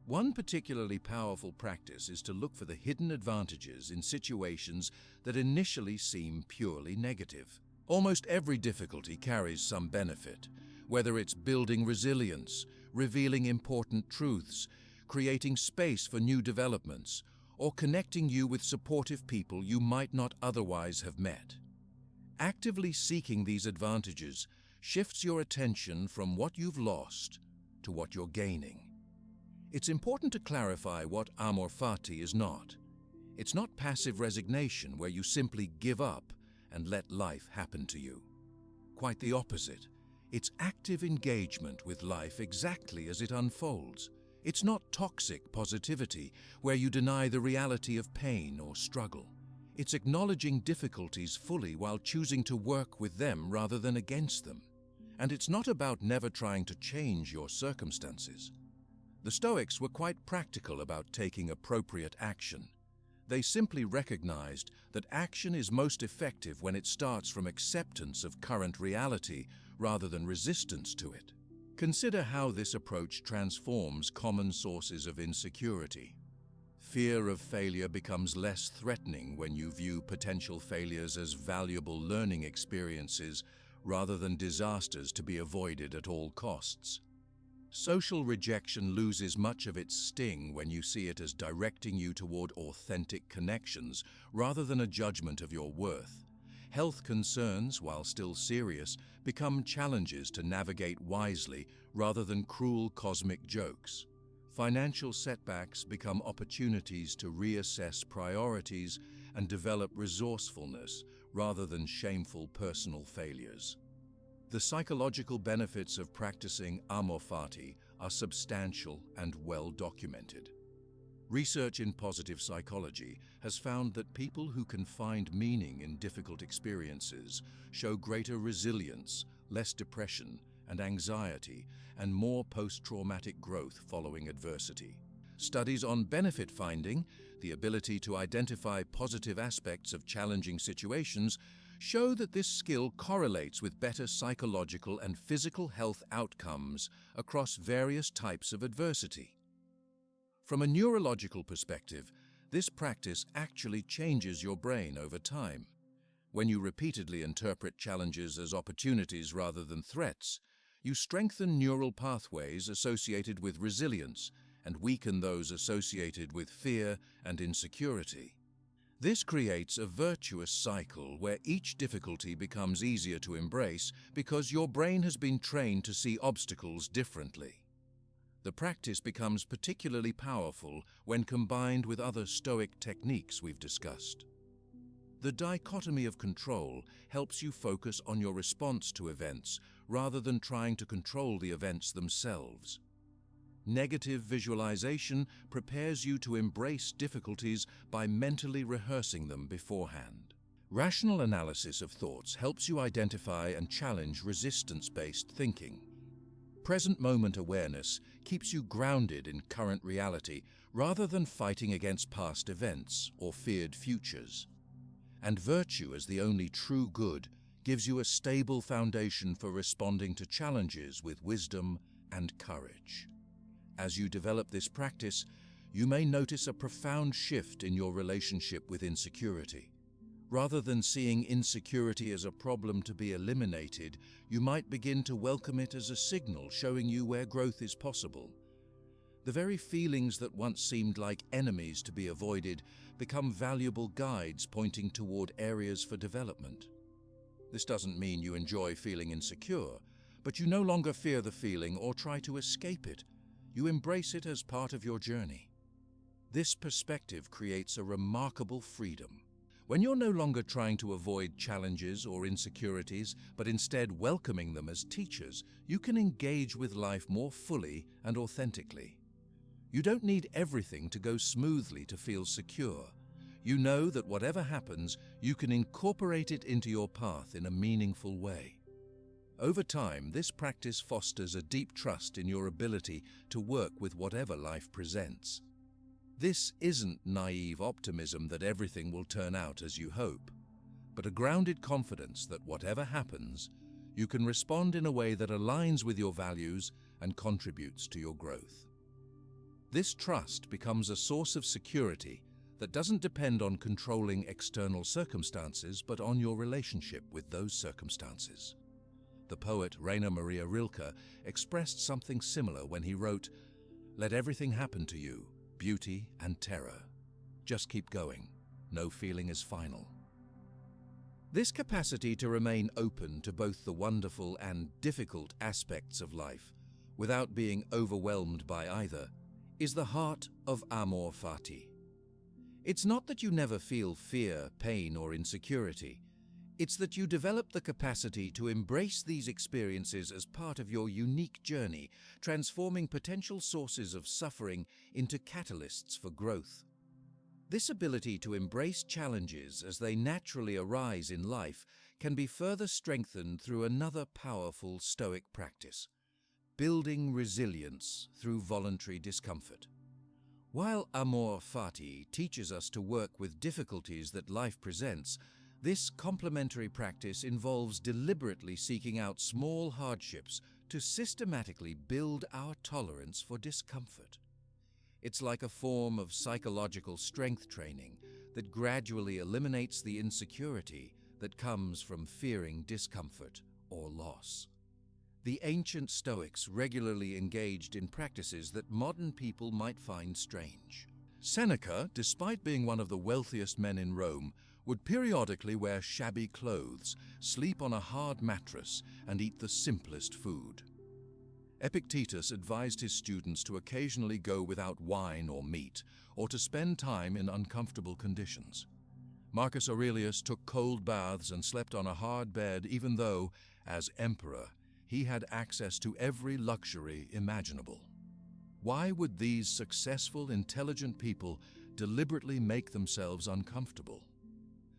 One particularly powerful practice is to look for the hidden advantages in situations that initially seem purely negative. Almost every difficulty carries some benefit, whether it's building resilience, revealing important truths, creating space for new developments, or connecting you with supportive people you might not otherwise have met. Actively seeking these advantages shifts your attention from what you've lost to what you're gaining. It's important to clarify what amor fati is not. It's not passive resignation where you simply give up and let life happen to you. Quite the opposite. It's active engagement with life exactly as it unfolds. It's not toxic positivity where you deny the reality of pain or struggle. It's acknowledging difficulties fully while choosing to work with them rather than against them. And it's not about never trying to change your circumstances. The Stoics were quite practical about taking appropriate action. They simply recognized that action is most effective when it starts from acceptance of current reality rather than resistance to it. Consider how this approach transforms common sources of insecurity. Fear of failure becomes less threatening when you view potential failures as valuable learning experiences rather than disasters to be avoided at all costs. Social rejection loses much of its sting when you see it as directing you toward authentic connections rather than a judgment of your worth. Health concerns, while still serious, become challenges to navigate wisely rather than cruel cosmic jokes. Financial setbacks become opportunities to reassess priorities and develop resourcefulness rather than shameful personal failures. The psychological benefits of practicing amor fati are substantial and well documented. Research in positive psychology has found that people who can find meaning in difficult experiences show greater resilience, less depression and anxiety, and more post-traumatic growth following adversity. Studies on benefit finding, the ability to identify positive aspects of challenging situations, show that this skill correlates with better psychological and physical health outcomes across various types of adversity. From a neurological perspective, this practice actually changes your brain over time. When you repeatedly interpret challenges as opportunities rather than threats, you strengthen neural pathways associated with resilience and weaken those associated with fear and insecurity. This creates a virtuous cycle where each difficulty becomes easier to embrace because your brain has been trained to see obstacles differently. The practice becomes particularly powerful when combined with other Stoic techniques we've discussed. The dichotomy of control helps you focus on your response to events rather than trying to control the events themselves. Negative visualization prepares you to embrace difficulties by mentally rehearsing them beforehand. Rational analysis of thoughts helps you identify and challenge resistance-based thinking. Present moment awareness keeps you grounded in current reality rather than fighting against past events or feared futures. And virtue as the only true good gives you a stable foundation for responding to challenges with wisdom and courage. As you develop this practice, you may notice a profound shift in your relationship with insecurity. Rather than seeing insecurity as a problem to be eliminated, you might begin to welcome it as a signal showing you where growth is possible. The very feelings that once seemed like enemies to be avoided become valuable guides pointing toward areas for development. This doesn't mean you enjoy feeling insecure, but you no longer fear the feeling or try to escape it. You embrace it as part of your journey. This perspective creates a remarkable freedom. When you're no longer trying to avoid challenges or insecurities, but instead welcoming them as teachers, you can engage with life more fully and authentically. You don't need everything to go smoothly to feel secure. You know that whatever happens, you can incorporate it into your path in a meaningful way. Over time, this practice fosters a deep trust in your ability to work with whatever life presents. This isn't naive optimism that everything will turn out as you hope, but a grounded confidence that whatever happens, you can respond in a way that aligns with your values and contributes to your growth. This trust becomes a source of security that doesn't depend on controlling external circumstances, but on your relationship with those circumstances. The poet Rainer Maria Rilke expressed something similar when he wrote, "Let everything happen to you, beauty and terror. Just keep going. No feeling is final." This capacity to remain open to both the wonderful and difficult aspects of life, without being overwhelmed by either, is the heart of amor fati. It's not that you never feel fear, pain, or insecurity. It's that you develop the capacity to embrace these experiences as part of your unique journey, transforming potential sources of suffering into catalysts for growth. This ability to embrace challenges as they naturally arise in life can be further strengthened through another powerful Stoic practice: building resilience through voluntary discomfort. While amor fati teaches us to work with difficulties that life presents, this complementary practice involves deliberately seeking out small hardships to systematically build our tolerance for discomfort. It's like a form of psychological strength training that gradually eliminates the insecurity that comes from fearing discomfort or loss. The ancient Stoics regularly engaged in practices that modern people might find strange. Seneca, despite being one of the wealthiest men in Rome, would periodically wear shabby clothes, sleep on a hard mattress, and eat the simplest food. Epictetus advised his students to occasionally go without wine or meat, or to spend time in uncomfortable conditions. Marcus Aurelius took cold baths and slept on a hard bed even though, as emperor, he had access to every luxury imaginable. Why would these successful, intelligent people deliberately make themselves uncomfortable?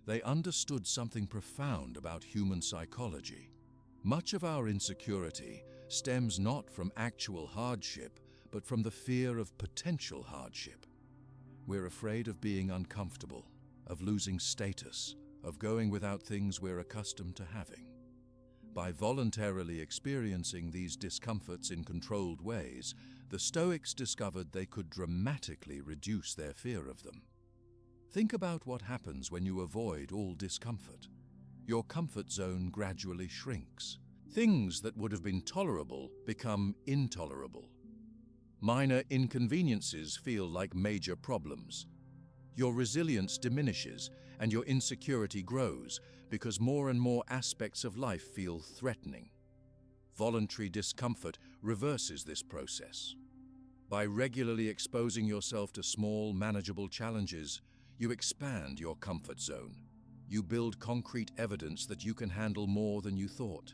They understood something profound about human psychology. Much of our insecurity stems not from actual hardship, but from the fear of potential hardship. We're afraid of being uncomfortable, of losing status, of going without things we're accustomed to having. By voluntarily experiencing these discomforts in controlled ways, the Stoics discovered they could dramatically reduce their fear of them. Think about what happens when you avoid all discomfort. Your comfort zone gradually shrinks. Things that would have been tolerable become intolerable. Minor inconveniences feel like major problems. Your resilience diminishes and your insecurity grows because more and more aspects of life feel threatening. Voluntary discomfort reverses this process. By regularly exposing yourself to small, manageable challenges, you expand your comfort zone. You build concrete evidence that you can handle more than you thought.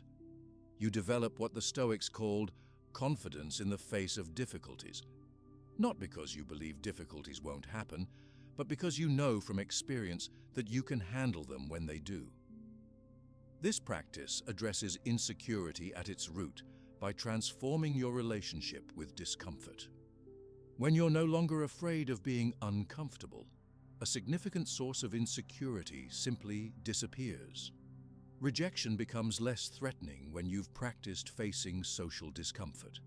You develop what the Stoics called confidence in the face of difficulties. Not because you believe difficulties won't happen, but because you know from experience that you can handle them when they do. This practice addresses insecurity at its root by transforming your relationship with discomfort. When you're no longer afraid of being uncomfortable, a significant source of insecurity simply disappears. Rejection becomes less threatening when you've practiced facing social discomfort.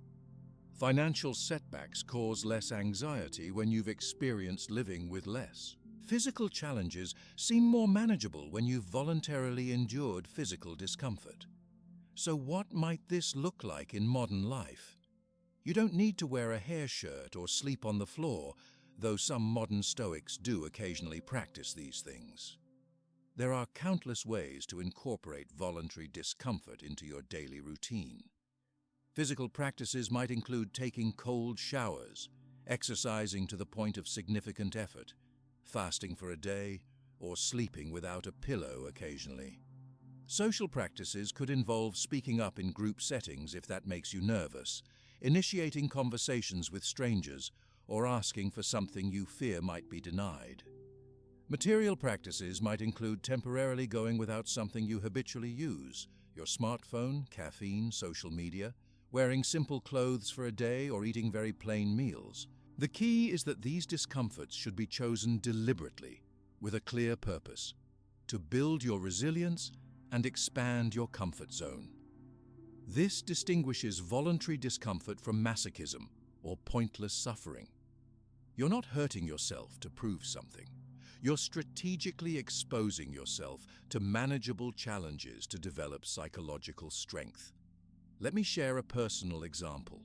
Financial setbacks cause less anxiety when you've experienced living with less. Physical challenges seem more manageable when you've voluntarily endured physical discomfort. So what might this look like in modern life? You don't need to wear a hair shirt or sleep on the floor, though some modern Stoics do occasionally practice these things. There are countless ways to incorporate voluntary discomfort into your daily routine. Physical practices might include taking cold showers, exercising to the point of significant effort, fasting for a day, or sleeping without a pillow occasionally. Social practices could involve speaking up in group settings if that makes you nervous, initiating conversations with strangers, or asking for something you fear might be denied. Material practices might include temporarily going without something you habitually use, your smartphone, caffeine, social media, wearing simple clothes for a day, or eating very plain meals. The key is that these discomforts should be chosen deliberately, with a clear purpose, to build your resilience and expand your comfort zone. This distinguishes voluntary discomfort from masochism, or pointless suffering. You're not hurting yourself to prove something. You're strategically exposing yourself to manageable challenges to develop psychological strength. Let me share a personal example.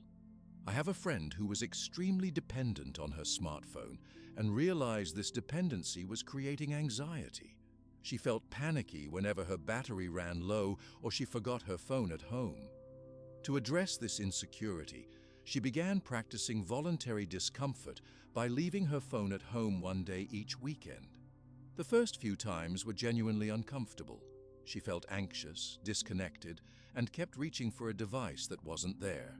I have a friend who was extremely dependent on her smartphone and realized this dependency was creating anxiety. She felt panicky whenever her battery ran low or she forgot her phone at home. To address this insecurity, she began practicing voluntary discomfort by leaving her phone at home one day each weekend. The first few times were genuinely uncomfortable. She felt anxious, disconnected, and kept reaching for a device that wasn't there.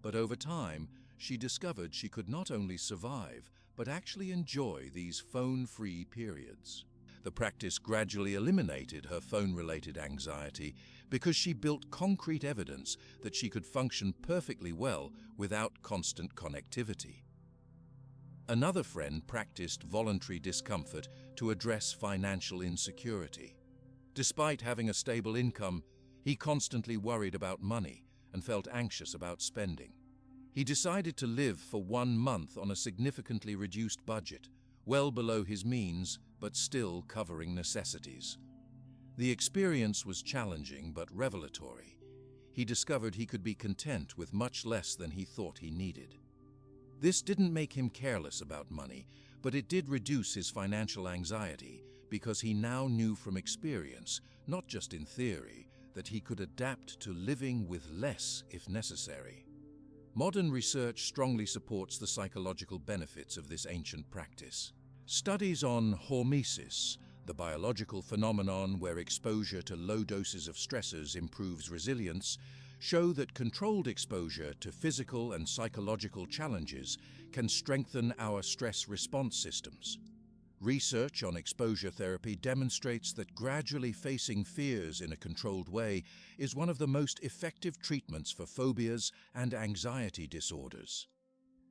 But over time, she discovered she could not only survive, but actually enjoy these phone-free periods. The practice gradually eliminated her phone-related anxiety because she built concrete evidence that she could function perfectly well without constant connectivity. Another friend practiced voluntary discomfort to address financial insecurity. Despite having a stable income, he constantly worried about money and felt anxious about spending. He decided to live for 1 month on a significantly reduced budget, well below his means, but still covering necessities. The experience was challenging but revelatory. he discovered he could be content with much less than he thought he needed. This didn't make him careless about money, but it did reduce his financial anxiety because he now knew from experience, not just in theory, that he could adapt to living with less if necessary. Modern research strongly supports the psychological benefits of this ancient practice. Studies on hormesis, the biological phenomenon where exposure to low doses of stressors improves resilience, show that controlled exposure to physical and psychological challenges can strengthen our stress response systems. Research on exposure therapy demonstrates that gradually facing fears in a controlled way is one of the most effective treatments for phobias and anxiety disorders.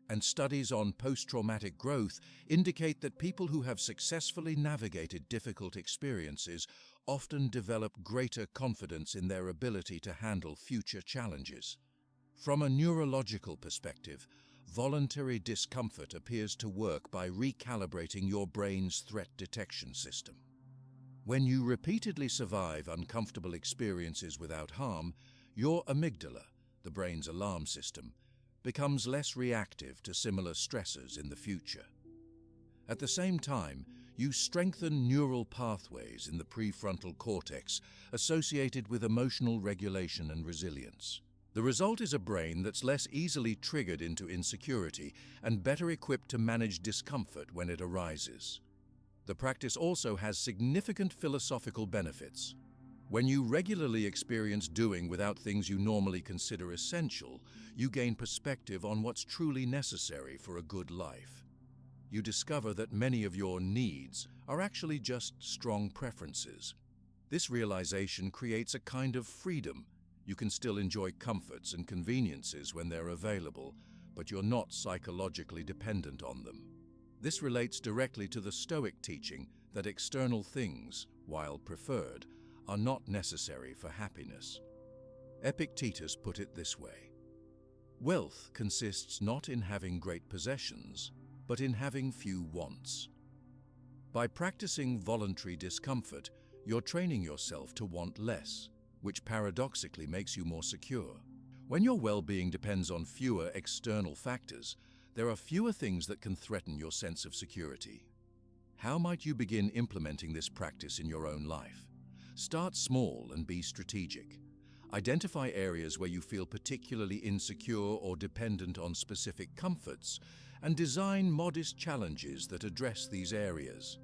And studies on post-traumatic growth indicate that people who have successfully navigated difficult experiences often develop greater confidence in their ability to handle future challenges. From a neurological perspective, voluntary discomfort appears to work by recalibrating your brain's threat detection system. When you repeatedly survive uncomfortable experiences without harm, your amygdala, the brain's alarm system, becomes less reactive to similar stressors in the future. At the same time, you strengthen neural pathways in the prefrontal cortex associated with emotional regulation and resilience. The result is a brain that's less easily triggered into insecurity and better equipped to manage discomfort when it arises. The practice also has significant philosophical benefits. When you regularly experience doing without things you normally consider essential, you gain perspective on what's truly necessary for a good life. You discover that many of your needs are actually just strong preferences. This realization creates a kind of freedom. You can still enjoy comforts and conveniences when they're available, but you're not psychologically dependent on them. This relates directly to the Stoic teaching that external things, while preferred, are not necessary for happiness. Epictetus put it this way: "Wealth consists not in having great possessions, but in having few wants." By practicing voluntary discomfort, you're training yourself to want less, which paradoxically makes you more secure. When your well-being depends on fewer external factors, there are fewer things that can threaten your sense of security. How might you begin implementing this practice in your own life? Start small and be strategic. Identify areas where you feel particularly insecure or dependent on specific comforts, and design modest challenges that address these areas.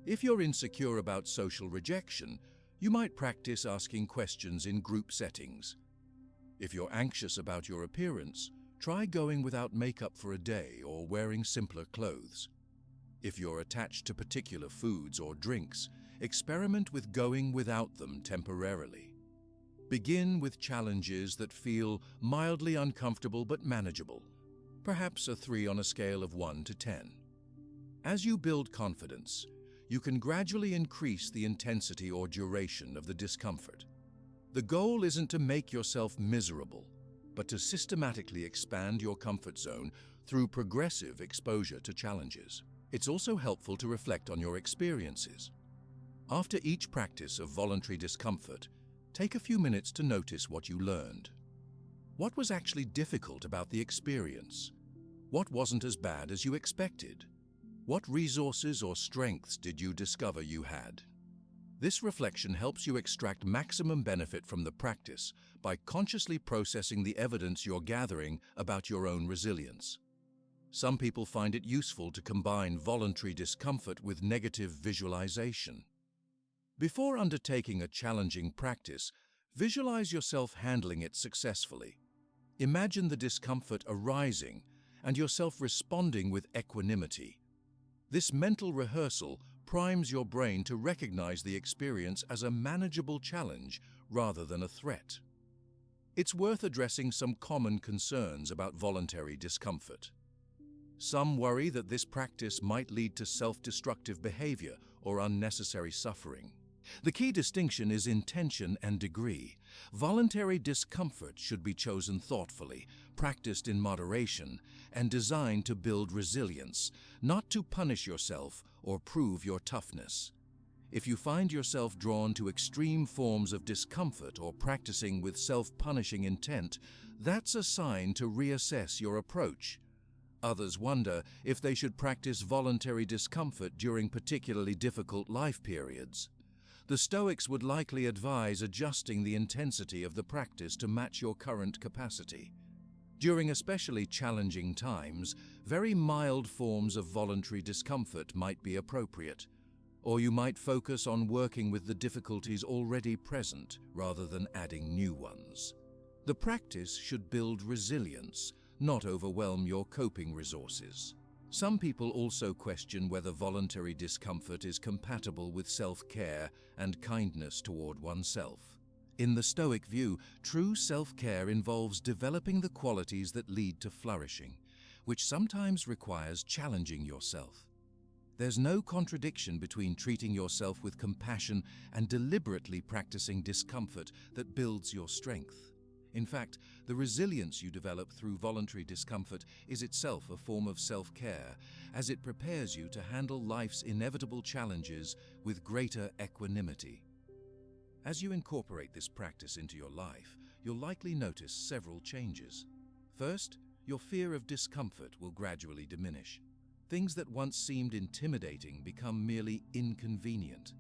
If you're insecure about social rejection, you might practice asking questions in group settings. If you're anxious about your appearance, try going without makeup for a day or wearing simpler clothes. If you're attached to particular foods or drinks, experiment with going without them temporarily. Begin with challenges that feel mildly uncomfortable but manageable, perhaps a 3 on a scale of 1 to 10. As you build confidence, you can gradually increase the intensity or duration of the discomfort. The goal isn't to make yourself miserable, but to systematically expand your comfort zone through progressive exposure to challenges. It's also helpful to reflect on your experiences. After each practice of voluntary discomfort, take a few minutes to notice what you learned. What was actually difficult about the experience? What wasn't as bad as you expected? What resources or strengths did you discover you had? This reflection helps you extract maximum benefit from the practice by consciously processing the evidence you're gathering about your own resilience. Some people find it useful to combine voluntary discomfort with negative visualization. Before undertaking a challenging practice, visualize yourself handling it successfully. Imagine the discomfort arising and yourself responding with equanimity. This mental rehearsal primes your brain to recognize the experience as a manageable challenge rather than a threat. It's worth addressing some common concerns about voluntary discomfort. Some worry that this practice might lead to self-destructive behavior or unnecessary suffering. The key distinction is intention and degree. Voluntary discomfort should be chosen thoughtfully, practiced in moderation, and designed to build resilience, not to punish yourself or prove your toughness. If you find yourself drawn to extreme forms of discomfort or practicing with self-punishing intent, that's a sign to reassess your approach. Others wonder if they should practice voluntary discomfort during particularly difficult life periods. The Stoics would likely advise adjusting the intensity of the practice to match your current capacity. During especially challenging times, very mild forms of voluntary discomfort might be appropriate, or you might focus on working with the difficulties already present rather than adding new ones. The practice should build resilience, not overwhelm your coping resources. Some people also question whether voluntary discomfort is compatible with self-care and kindness toward oneself. In the Stoic view, true self-care involves developing the qualities that lead to flourishing, which sometimes requires challenging yourself. There's no contradiction between treating yourself with compassion and deliberately practicing discomfort that builds your strength. In fact, the resilience you develop through voluntary discomfort is itself a form of self-care, as it prepares you to handle life's inevitable challenges with greater equanimity. As you incorporate this practice into your life, you'll likely notice several changes. First, your fear of discomfort will gradually diminish. Things that once seemed intimidating become merely inconvenient.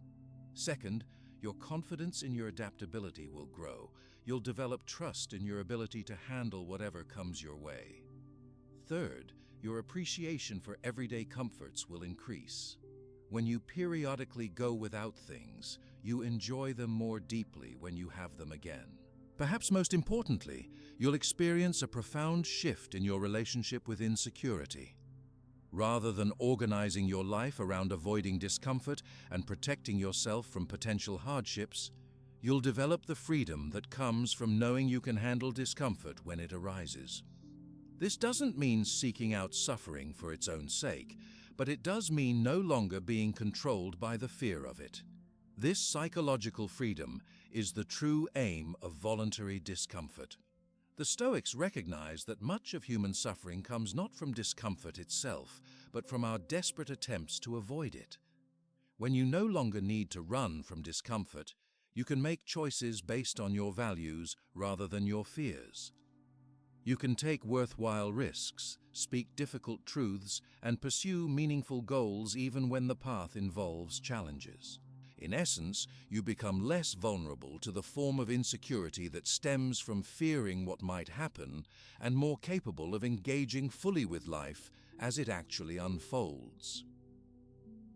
Second, your confidence in your adaptability will grow. You'll develop trust in your ability to handle whatever comes your way. Third, your appreciation for everyday comforts will increase. When you periodically go without things, you enjoy them more deeply when you have them again. Perhaps most importantly, you'll experience a profound shift in your relationship with insecurity. Rather than organizing your life around avoiding discomfort and protecting yourself from potential hardships, you'll develop the freedom that comes from knowing you can handle discomfort when it arises. This doesn't mean seeking out suffering for its own sake, but it does mean no longer being controlled by the fear of it. This psychological freedom is the true aim of voluntary discomfort. The Stoics recognize that much of human suffering comes not from discomfort itself, but from our desperate attempts to avoid it. When you no longer need to run from discomfort, you can make choices based on your values rather than your fears. You can take worthwhile risks, speak difficult truths, and pursue meaningful goals even when the path involves challenges. In essence, you become less vulnerable to the form of insecurity that stems from fearing what might happen and more capable of engaging fully with life as it actually unfolds.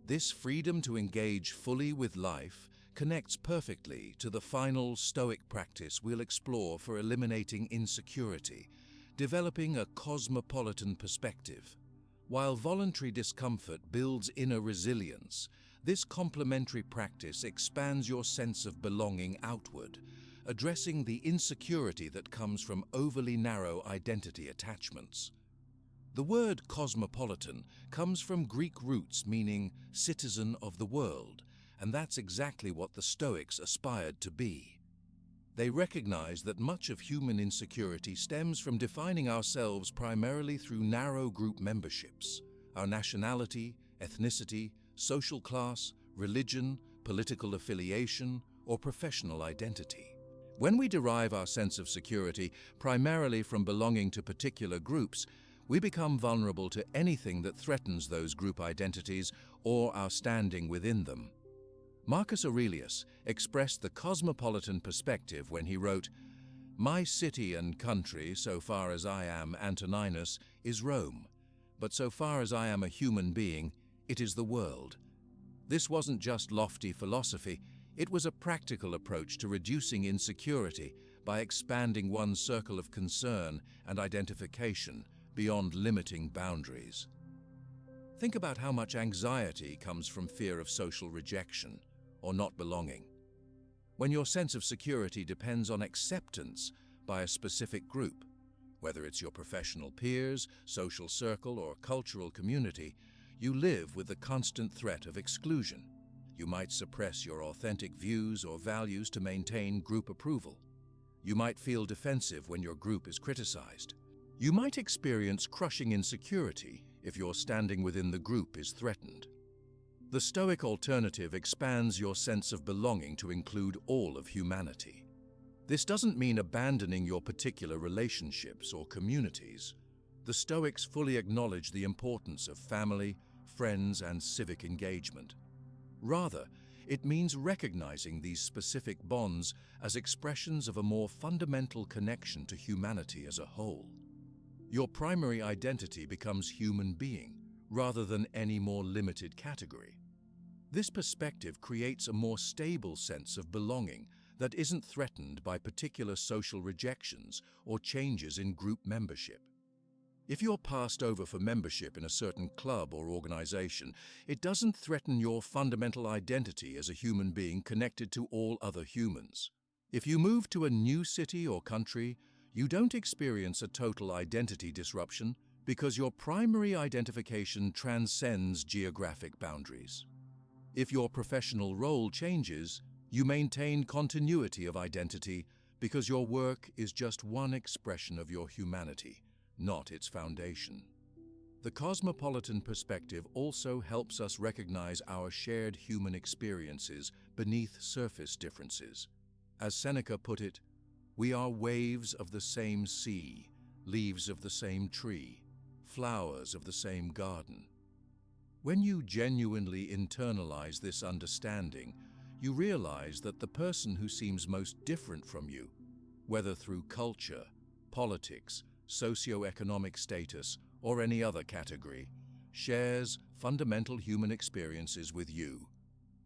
This freedom to engage fully with life connects perfectly to the final Stoic practice we'll explore for eliminating insecurity, developing a cosmopolitan perspective. While voluntary discomfort builds inner resilience, this complementary practice expands your sense of belonging outward, addressing the insecurity that comes from overly narrow identity attachments. The word cosmopolitan comes from Greek roots meaning citizen of the world, and that's exactly what the Stoics aspired to be. They recognize that much of human insecurity stems from defining ourselves primarily through narrow group memberships, our nationality, ethnicity, social class, religion, political affiliation, or professional identity. When we derive our sense of security primarily from belonging to particular groups, we become vulnerable to anything that threatens those group identities or our standing within them. Marcus Aurelius expressed the cosmopolitan perspective when he wrote, "My city and country, so far as I am Antoninus, is Rome, but so far as I am a human being, it is the world." This wasn't just lofty philosophy, it was a practical approach to reducing insecurity by expanding one's circle of concern and identification beyond limiting boundaries. Think about how much anxiety comes from fear of social rejection or not belonging. When your sense of security depends on acceptance by a specific group, whether it's your professional peers, social circle, or cultural community, you live with the constant threat of exclusion. You might suppress your authentic views or values to maintain group approval. You might feel defensive when your group is criticized. You might experience crushing insecurity if your standing within the group is threatened. The Stoic alternative expands your sense of belonging to include all of humanity. This doesn't mean abandoning your particular relationships or communities. The Stoics fully acknowledge the importance of family, friends, and civic engagement. Rather, it means recognizing these specific bonds as expressions of a more fundamental connection to humanity as a whole. Your primary identity becomes human being, rather than any more limited category. This perspective creates a more stable sense of belonging that isn't threatened by particular social rejections or changes in group membership. If you're passed over for membership in a certain club or organization, it doesn't threaten your fundamental identity as a human being connected to all other humans. If you move to a new city or country, you don't experience a total identity disruption because your primary identification transcends geographic boundaries. If your professional role changes, you maintain continuity of identity because your work is just one expression of your humanity, not its foundation. The cosmopolitan perspective also helps us recognize our shared human experiences beneath surface differences. As Seneca put it, we are waves of the same sea, leaves of the same tree, flowers of the same garden. When you genuinely internalize this understanding, you realize that the person who seems most different from you, whether through culture, politics, socioeconomic status, or any other category, shares fundamental human experiences with you.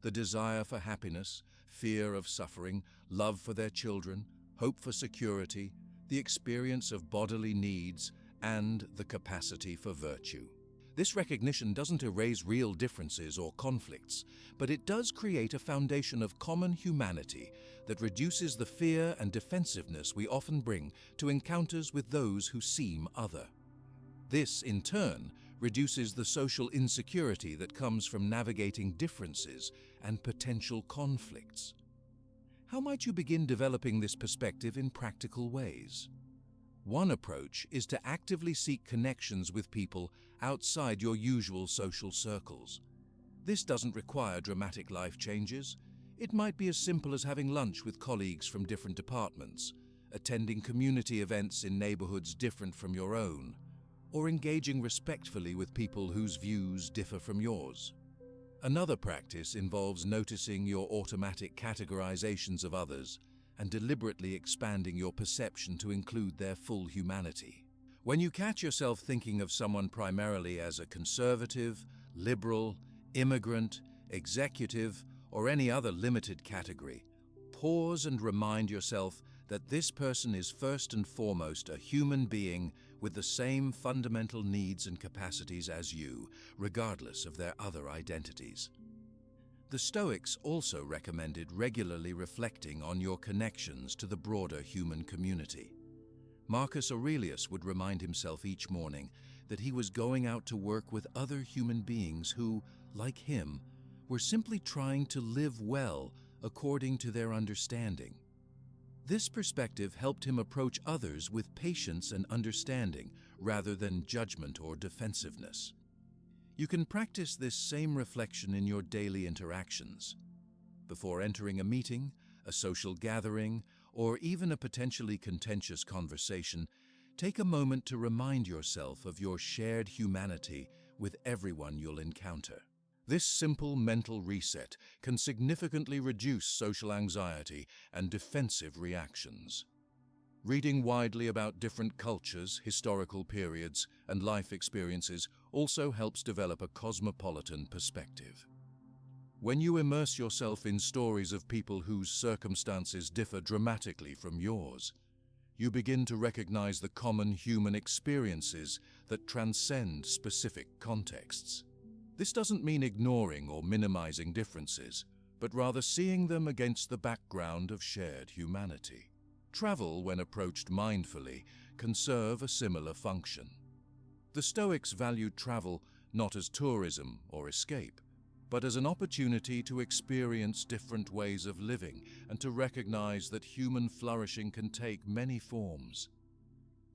The desire for happiness, fear of suffering, love for their children, hope for security, the experience of bodily needs, and the capacity for virtue. This recognition doesn't erase real differences or conflicts, but it does create a foundation of common humanity that reduces the fear and defensiveness we often bring to encounters with those who seem other. This, in turn, reduces the social insecurity that comes from navigating differences and potential conflicts. How might you begin developing this perspective in practical ways? One approach is to actively seek connections with people outside your usual social circles. This doesn't require dramatic life changes. It might be as simple as having lunch with colleagues from different departments, attending community events in neighborhoods different from your own, or engaging respectfully with people whose views differ from yours. Another practice involves noticing your automatic categorizations of others and deliberately expanding your perception to include their full humanity. When you catch yourself thinking of someone primarily as a conservative, liberal, immigrant, executive, or any other limited category, pause and remind yourself that this person is first and foremost a human being with the same fundamental needs and capacities as you, regardless of their other identities. The Stoics also recommended regularly reflecting on your connections to the broader human community. Marcus Aurelius would remind himself each morning that he was going out to work with other human beings who, like him, were simply trying to live well according to their understanding. This perspective helped him approach others with patience and understanding rather than judgment or defensiveness. You can practice this same reflection in your daily interactions. Before entering a meeting, a social gathering, or even a potentially contentious conversation, take a moment to remind yourself of your shared humanity with everyone you'll encounter. This simple mental reset can significantly reduce social anxiety and defensive reactions. Reading widely about different cultures, historical periods, and life experiences also helps develop a cosmopolitan perspective. When you immerse yourself in stories of people whose circumstances differ dramatically from yours, you begin to recognize the common human experiences that transcend specific contexts. This doesn't mean ignoring or minimizing differences, but rather seeing them against the background of shared humanity. Travel, when approached mindfully, can serve a similar function. The Stoics valued travel not as tourism or escape, but as an opportunity to experience different ways of living and to recognize that human flourishing can take many forms.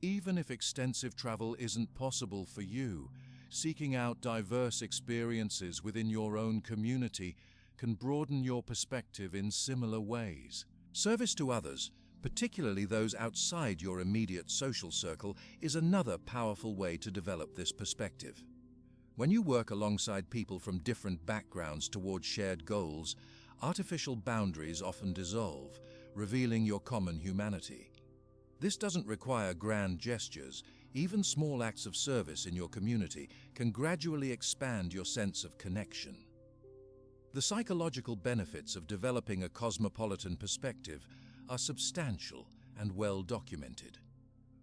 Even if extensive travel isn't possible for you, seeking out diverse experiences within your own community can broaden your perspective in similar ways. Service to others, particularly those outside your immediate social circle, is another powerful way to develop this perspective. When you work alongside people from different backgrounds toward shared goals, artificial boundaries often dissolve, revealing your common humanity. This doesn't require grand gestures. Even small acts of service in your community can gradually expand your sense of connection. The psychological benefits of developing a cosmopolitan perspective are substantial and well documented.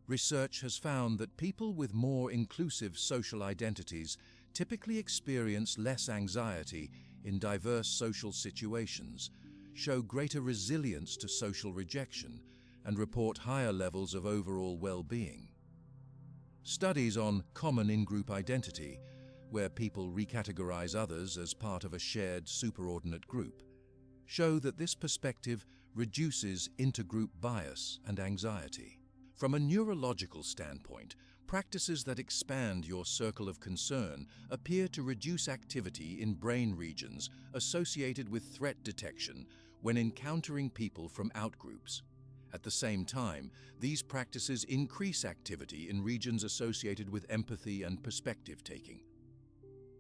Research has found that people with more inclusive social identities typically experience less anxiety in diverse social situations, show greater resilience to social rejection, and report higher levels of overall well-being. Studies on common in-group identity, where people recategorize others as part of a shared superordinate group, show that this perspective reduces intergroup bias and anxiety. From a neurological standpoint, practices that expand your circle of concern appear to reduce activity in brain regions associated with threat detection when encountering people from outgroups. At the same time, these practices increase activity in regions associated with empathy and perspective-taking.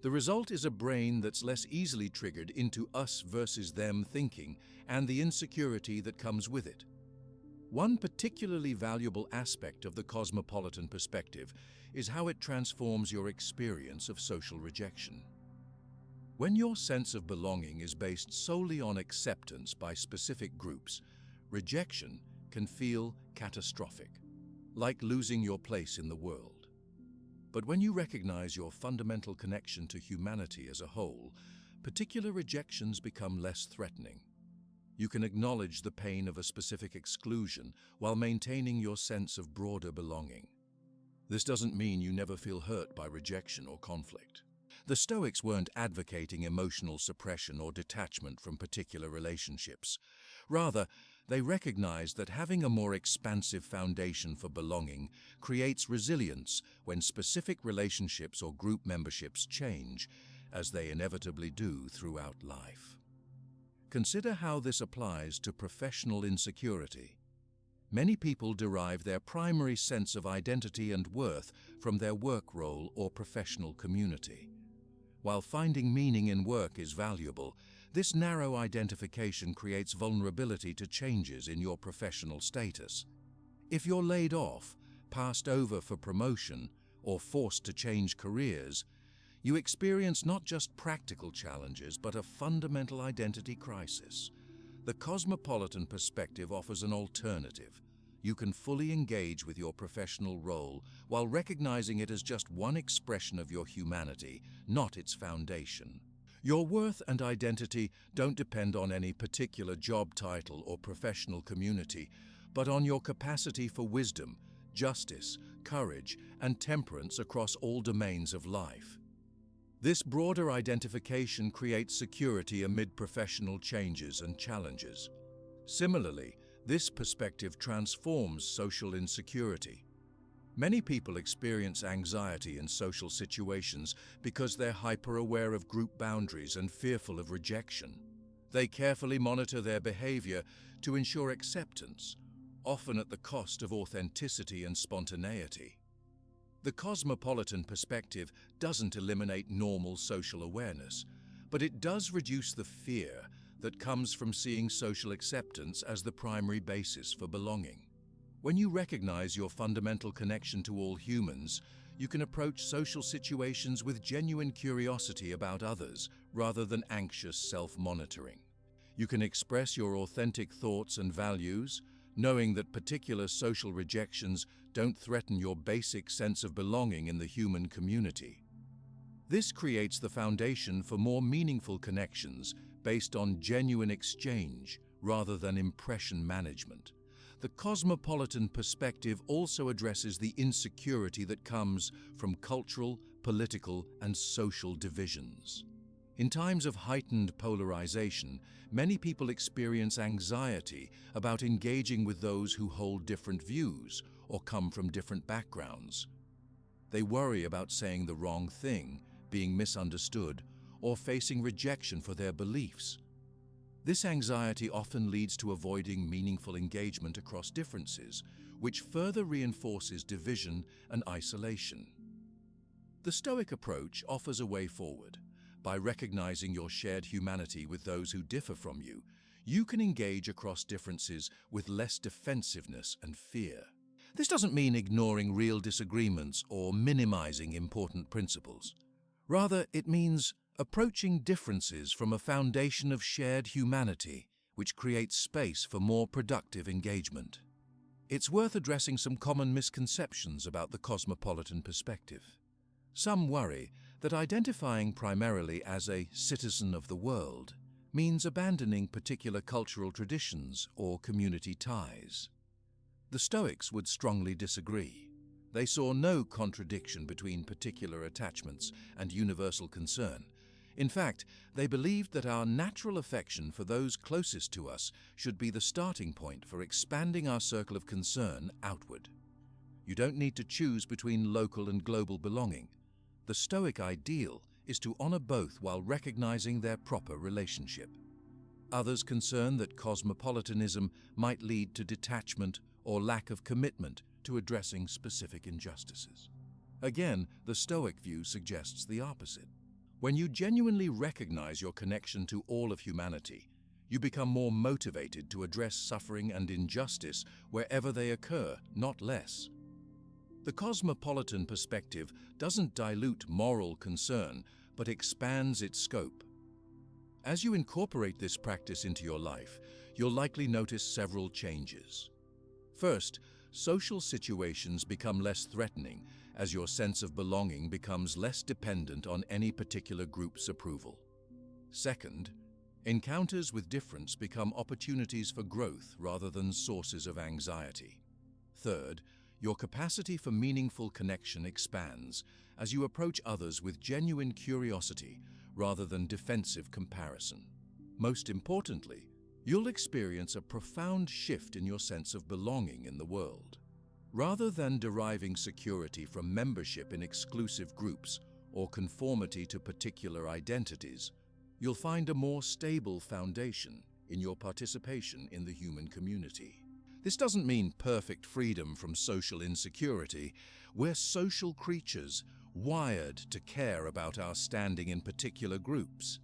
The result is a brain that's less easily triggered into us versus them thinking and the insecurity that comes with it. One particularly valuable aspect of the cosmopolitan perspective is how it transforms your experience of social rejection. When your sense of belonging is based solely on acceptance by specific groups, rejection can feel catastrophic, like losing your place in the world. But when you recognize your fundamental connection to humanity as a whole, particular rejections become less threatening. You can acknowledge the pain of a specific exclusion while maintaining your sense of broader belonging. This doesn't mean you never feel hurt by rejection or conflict. The Stoics weren't advocating emotional suppression or detachment from particular relationships. Rather, they recognized that having a more expansive foundation for belonging creates resilience when specific relationships or group memberships change, as they inevitably do throughout life. Consider how this applies to professional insecurity. Many people derive their primary sense of identity and worth from their work role or professional community. While finding meaning in work is valuable, this narrow identification creates vulnerability to changes in your professional status. If you're laid off, passed over for promotion, or forced to change careers, you experience not just practical challenges, but a fundamental identity crisis. The cosmopolitan perspective offers an alternative. You can fully engage with your professional role while recognizing it as just one expression of your humanity, not its foundation. Your worth and identity don't depend on any particular job title or professional community, but on your capacity for wisdom, justice, courage, and temperance across all domains of life. This broader identification creates security amid professional changes and challenges. Similarly, this perspective transforms social insecurity. Many people experience anxiety in social situations because they're hyper-aware of group boundaries and fearful of rejection. They carefully monitor their behavior to ensure acceptance, often at the cost of authenticity and spontaneity. The cosmopolitan perspective doesn't eliminate normal social awareness, but it does reduce the fear that comes from seeing social acceptance as the primary basis for belonging. When you recognize your fundamental connection to all humans, you can approach social situations with genuine curiosity about others rather than anxious self-monitoring. You can express your authentic thoughts and values, knowing that particular social rejections don't threaten your basic sense of belonging in the human community. This creates the foundation for more meaningful connections based on genuine exchange rather than impression management. The cosmopolitan perspective also addresses the insecurity that comes from cultural, political, and social divisions. In times of heightened polarization, many people experience anxiety about engaging with those who hold different views or come from different backgrounds. They worry about saying the wrong thing, being misunderstood, or facing rejection for their beliefs. This anxiety often leads to avoiding meaningful engagement across differences, which further reinforces division and isolation. The Stoic approach offers a way forward. By recognizing your shared humanity with those who differ from you, you can engage across differences with less defensiveness and fear. This doesn't mean ignoring real disagreements or minimizing important principles. Rather, it means approaching differences from a foundation of shared humanity, which creates space for more productive engagement. It's worth addressing some common misconceptions about the cosmopolitan perspective. Some worry that identifying primarily as a citizen of the world means abandoning particular cultural traditions or community ties. The Stoics would strongly disagree. They saw no contradiction between particular attachments and universal concern. In fact, they believed that our natural affection for those closest to us should be the starting point for expanding our circle of concern outward. You don't need to choose between local and global belonging. The Stoic ideal is to honor both while recognizing their proper relationship. Others concern that cosmopolitanism might lead to detachment or lack of commitment to addressing specific injustices. Again, the Stoic view suggests the opposite. When you genuinely recognize your connection to all of humanity, you become more motivated to address suffering and injustice wherever they occur, not less. The cosmopolitan perspective doesn't dilute moral concern, but expands its scope. As you incorporate this practice into your life, you'll likely notice several changes. First, social situations become less threatening as your sense of belonging becomes less dependent on any particular group's approval. Second, encounters with difference become opportunities for growth rather than sources of anxiety. Third, your capacity for meaningful connection expands as you approach others with genuine curiosity rather than defensive comparison. Most importantly, you'll experience a profound shift in your sense of belonging in the world. Rather than deriving security from membership in exclusive groups or conformity to particular identities, you'll find a more stable foundation in your participation in the human community. This doesn't mean perfect freedom from social insecurity. We're social creatures, wired to care about our standing in particular groups.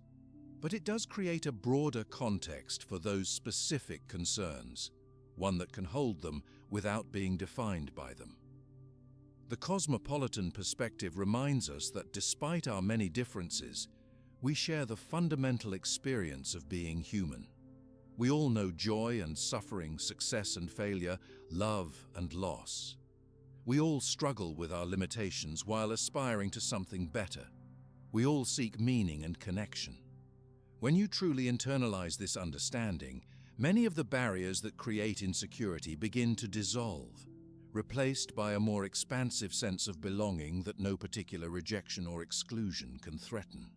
But it does create a broader context for those specific concerns, one that can hold them without being defined by them. The cosmopolitan perspective reminds us that despite our many differences, we share the fundamental experience of being human. We all know joy and suffering, success and failure, love and loss. We all struggle with our limitations while aspiring to something better. We all seek meaning and connection. When you truly internalize this understanding, many of the barriers that create insecurity begin to dissolve, replaced by a more expansive sense of belonging that no particular rejection or exclusion can threaten.